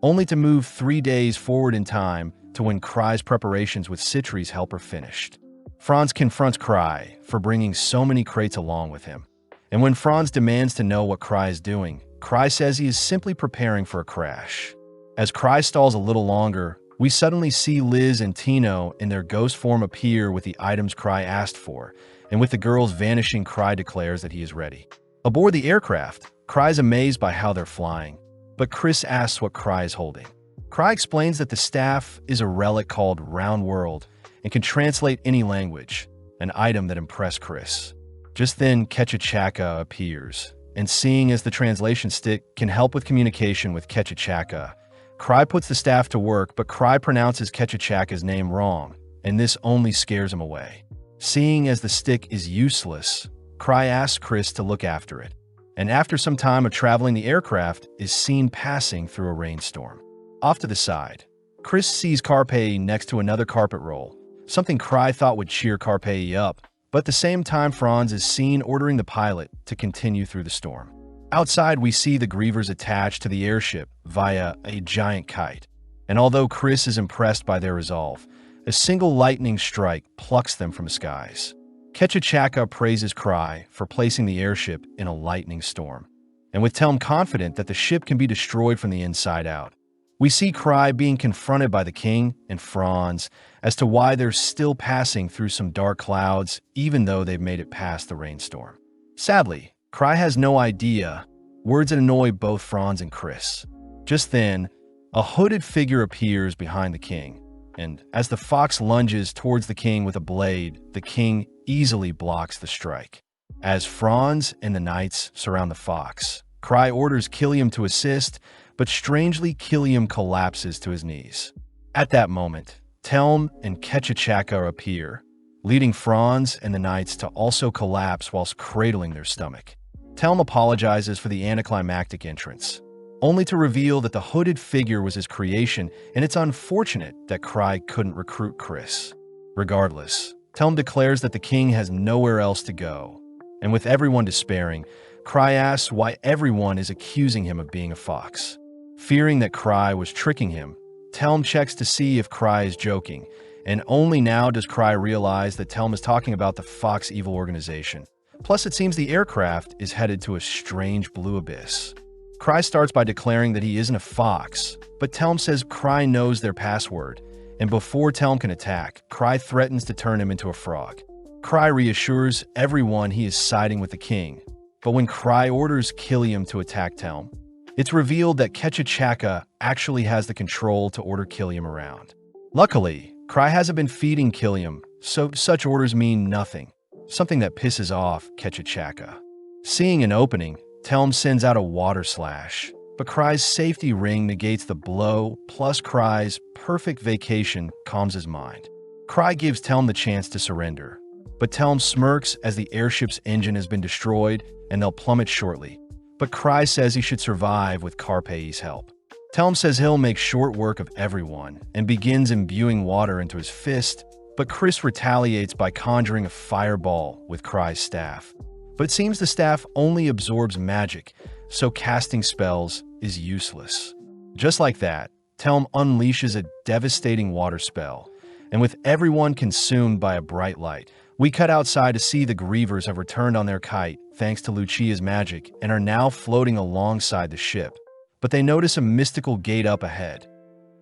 only to move 3 days forward in time to when Cry's preparations with Citri's help are finished. Franz confronts Cry for bringing so many crates along with him, and when Franz demands to know what Cry is doing, Cry says he is simply preparing for a crash. As Cry stalls a little longer, we suddenly see Liz and Tino in their ghost form appear with the items Cry asked for, and with the girls vanishing, Cry declares that he is ready. Aboard the aircraft, Cry is amazed by how they're flying, but Chris asks what Cry is holding. Cry explains that the staff is a relic called Round World and can translate any language, an item that impressed Chris. Just then, Ketchachaka appears, and seeing as the translation stick can help with communication with Ketchachaka, Cry puts the staff to work, but Cry pronounces Ketchachaka's name wrong, and this only scares him away. Seeing as the stick is useless, Cry asks Chris to look after it, and after some time of traveling, the aircraft is seen passing through a rainstorm. Off to the side, Chris sees Carpe next to another carpet roll, something Cry thought would cheer Carpe up, but at the same time Franz is seen ordering the pilot to continue through the storm. Outside, we see the Grievers attached to the airship via a giant kite, and although Chris is impressed by their resolve, a single lightning strike plucks them from the skies. Ketchachaka praises Cry for placing the airship in a lightning storm, and with Telm confident that the ship can be destroyed from the inside out. We see Cry being confronted by the king and Franz as to why they're still passing through some dark clouds even though they've made it past the rainstorm. Sadly, Cry has no idea, words that annoy both Franz and Chris. Just then, a hooded figure appears behind the king, and as the fox lunges towards the king with a blade, the king easily blocks the strike. As Franz and the knights surround the fox, Cry orders Killiam to assist, but strangely Killiam collapses to his knees. At that moment, Telm and Ketchachaka appear, leading Franz and the knights to also collapse whilst cradling their stomach. Telm apologizes for the anticlimactic entrance, only to reveal that the hooded figure was his creation, and it's unfortunate that Cry couldn't recruit Chris. Regardless, Telm declares that the king has nowhere else to go, and with everyone despairing, Cry asks why everyone is accusing him of being a fox. Fearing that Cry was tricking him, Telm checks to see if Cry is joking, and only now does Cry realize that Telm is talking about the Fox Evil organization. Plus, it seems the aircraft is headed to a strange blue abyss. Cry starts by declaring that he isn't a fox, but Telm says Cry knows their password, and before Telm can attack, Cry threatens to turn him into a frog. Cry reassures everyone he is siding with the king, but when Cry orders Killiam to attack Telm, it's revealed that Ketchachaka actually has the control to order Killiam around. Luckily, Cry hasn't been feeding Killiam, so such orders mean nothing, something that pisses off Ketchachaka. Seeing an opening, Telm sends out a water slash, but Cry's safety ring negates the blow, plus Cry's perfect vacation calms his mind. Cry gives Telm the chance to surrender, but Telm smirks as the airship's engine has been destroyed and they'll plummet shortly. But Cry says he should survive with Carpe's help. Telm says he'll make short work of everyone and begins imbuing water into his fist, but Chris retaliates by conjuring a fireball with Cry's staff. But it seems the staff only absorbs magic, so casting spells is useless. Just like that, Telm unleashes a devastating water spell, and with everyone consumed by a bright light, we cut outside to see the Grievers have returned on their kite thanks to Lucia's magic and are now floating alongside the ship. But they notice a mystical gate up ahead.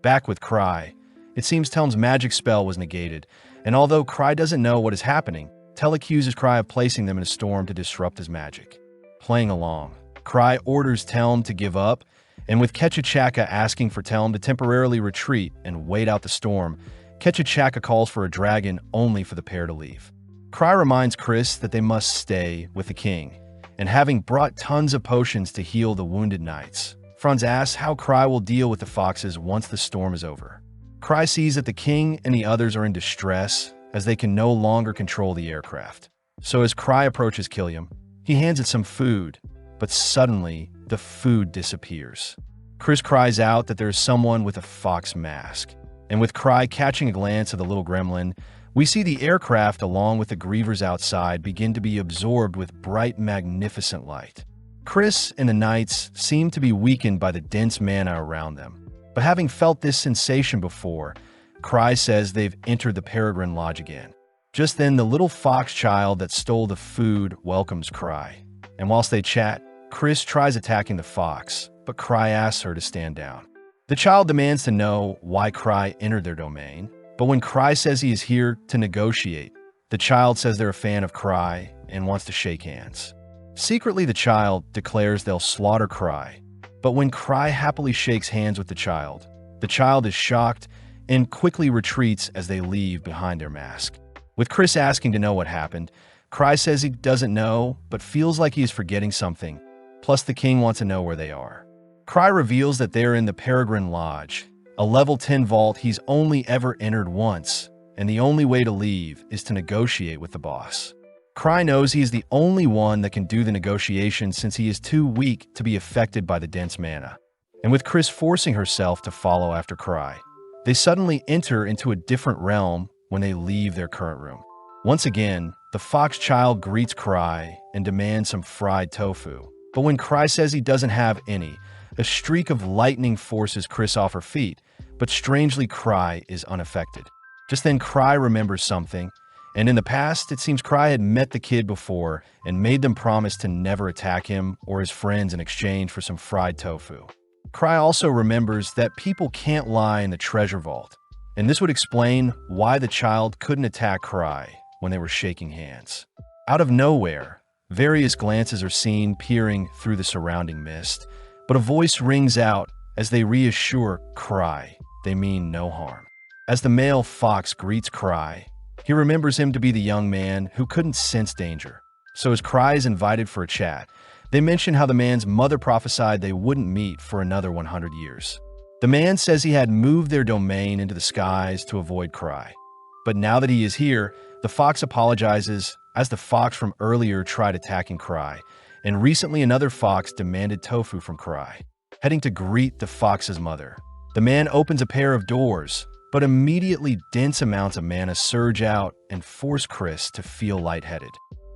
Back with Cry, it seems Telm's magic spell was negated, and although Cry doesn't know what is happening, Tel accuses Cry of placing them in a storm to disrupt his magic. Playing along, Cry orders Telm to give up, and with Ketchachaka asking for Telm to temporarily retreat and wait out the storm, Ketchachaka calls for a dragon only for the pair to leave. Cry reminds Chris that they must stay with the king, and having brought tons of potions to heal the wounded knights, Franz asks how Cry will deal with the foxes once the storm is over. Cry sees that the king and the others are in distress as they can no longer control the aircraft. So as Cry approaches Killiam, he hands it some food, but suddenly the food disappears. Chris cries out that there is someone with a fox mask, and with Cry catching a glance of the little gremlin, we see the aircraft along with the Grievers outside begin to be absorbed with bright, magnificent light. Chris and the knights seem to be weakened by the dense mana around them, but having felt this sensation before, Cry says they've entered the Peregrine Lodge again. Just then, the little fox child that stole the food welcomes Cry, and whilst they chat, Chris tries attacking the fox, but Cry asks her to stand down. The child demands to know why Cry entered their domain, but when Cry says he is here to negotiate, the child says they're a fan of Cry and wants to shake hands. Secretly, the child declares they'll slaughter Cry, but when Cry happily shakes hands with the child, The child is shocked and quickly retreats as they leave behind their mask. With Chris asking to know what happened, Cry says he doesn't know, but feels like he is forgetting something. Plus, the king wants to know where they are. Cry reveals that they're in the Peregrine Lodge, a level 10 vault he's only ever entered once, and the only way to leave is to negotiate with the boss. Cry knows he is the only one that can do the negotiation since he is too weak to be affected by the dense mana. And with Chris forcing herself to follow after Cry, they suddenly enter into a different realm when they leave their current room. Once again, the fox child greets Cry and demands some fried tofu. But when Cry says he doesn't have any, a streak of lightning forces Chris off her feet, but strangely Cry is unaffected. Just then Cry remembers something, and in the past it seems Cry had met the kid before and made them promise to never attack him or his friends in exchange for some fried tofu. Cry also remembers that people can't lie in the treasure vault, and this would explain why the child couldn't attack Cry when they were shaking hands. Out of nowhere, various glances are seen peering through the surrounding mist, but a voice rings out as they reassure Cry they mean no harm. As the male fox greets Cry, he remembers him to be the young man who couldn't sense danger. So as Cry is invited for a chat, they mention how the man's mother prophesied they wouldn't meet for another 100 years. The man says he had moved their domain into the skies to avoid Cry. But now that he is here, the fox apologizes as the fox from earlier tried attacking Cry, and recently another fox demanded tofu from Cry. Heading to greet the fox's mother, the man opens a pair of doors, but immediately dense amounts of mana surge out and force Chris to feel lightheaded.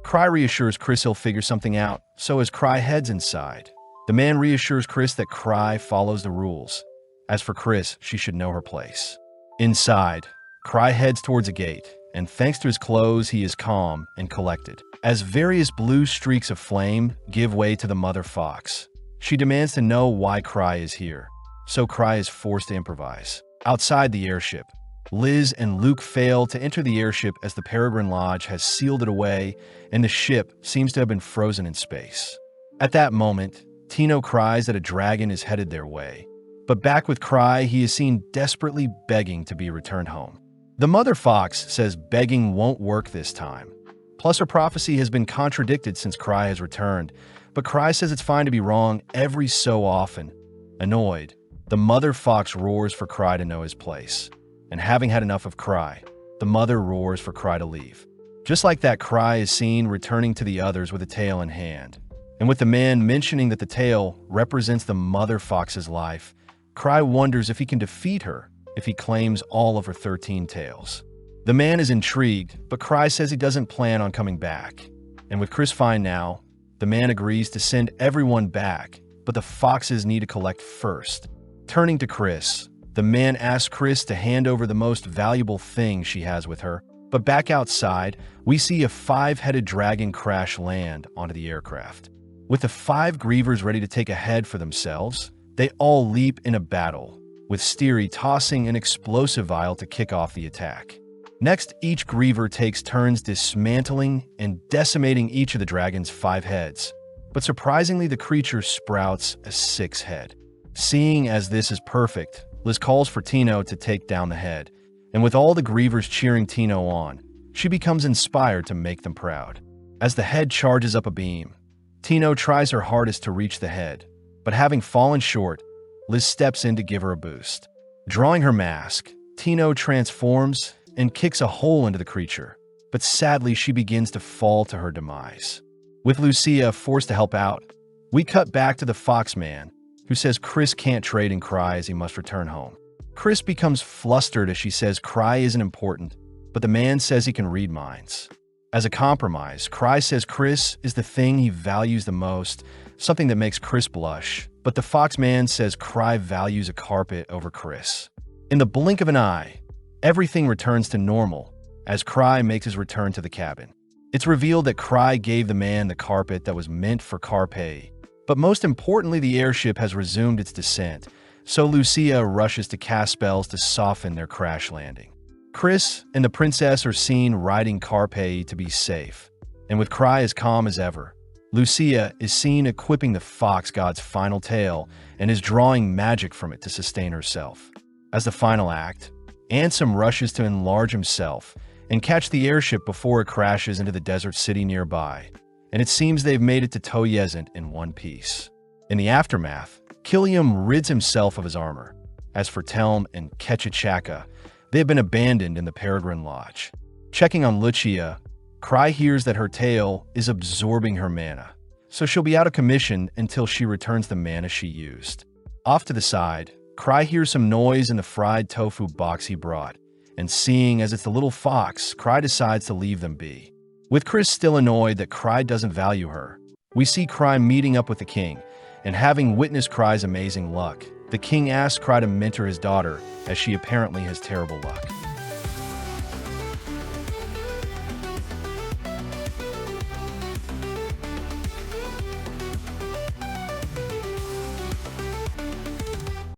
Cry reassures Chris he'll figure something out, so as Cry heads inside, the man reassures Chris that Cry follows the rules. As for Chris, she should know her place. Inside, Cry heads towards a gate, and thanks to his clothes, he is calm and collected. As various blue streaks of flame give way to the mother fox, she demands to know why Cry is here, so Cry is forced to improvise. Outside the airship, Liz and Luke fail to enter the airship as the Peregrine Lodge has sealed it away and the ship seems to have been frozen in space. At that moment, Tino cries that a dragon is headed their way. But back with Cry, he is seen desperately begging to be returned home. The mother fox says begging won't work this time. Plus her prophecy has been contradicted since Cry has returned, but Cry says it's fine to be wrong every so often. Annoyed, the mother fox roars for Cry to know his place. And having had enough of Cry, the mother roars for Cry to leave. Just like that, Cry is seen returning to the others with a tail in hand. And with the man mentioning that the tail represents the mother fox's life, Cry wonders if he can defeat her if he claims all of her 13 tails. The man is intrigued, but Cry says he doesn't plan on coming back. And with Chris fine now, the man agrees to send everyone back, but the foxes need to collect first. Turning to Chris, the man asks Chris to hand over the most valuable thing she has with her, but back outside, we see a 5-headed dragon crash land onto the aircraft. With the 5 grievers ready to take a head for themselves, they all leap in a battle, with Steery tossing an explosive vial to kick off the attack. Next, each griever takes turns dismantling and decimating each of the dragon's 5 heads, but surprisingly the creature sprouts a 6th head. Seeing as this is perfect, Liz calls for Tino to take down the head, and with all the grievers cheering Tino on, she becomes inspired to make them proud. As the head charges up a beam, Tino tries her hardest to reach the head, but having fallen short, Liz steps in to give her a boost. Drawing her mask, Tino transforms and kicks a hole into the creature, but sadly she begins to fall to her demise. With Lucia forced to help out, we cut back to the Foxman, who says Chris can't trade and Cry as he must return home. Chris becomes flustered as she says Cry isn't important, but the man says he can read minds. As a compromise, Cry says Chris is the thing he values the most, something that makes Chris blush, but the Foxman says Cry values a carpet over Chris. In the blink of an eye, everything returns to normal as Cry makes his return to the cabin. It's revealed that Cry gave the man the carpet that was meant for Carpe, but most importantly the airship has resumed its descent, so Lucia rushes to cast spells to soften their crash landing. Chris and the princess are seen riding Carpe to be safe, and with Cry as calm as ever, Lucia is seen equipping the fox god's final tail and is drawing magic from it to sustain herself. As the final act, Ansem rushes to enlarge himself and catch the airship before it crashes into the desert city nearby, and it seems they've made it to Toyezent in one piece. In the aftermath, Killiam rids himself of his armor. As for Telm and Ketchichaka, they have been abandoned in the Peregrine Lodge. Checking on Lucia, Cry hears that her tail is absorbing her mana, so she'll be out of commission until she returns the mana she used. Off to the side, Cry hears some noise in the fried tofu box he brought, and seeing as it's the little fox, Cry decides to leave them be. With Chris still annoyed that Cry doesn't value her, we see Cry meeting up with the king, and having witnessed Cry's amazing luck, the king asks Cry to mentor his daughter, as she apparently has terrible luck.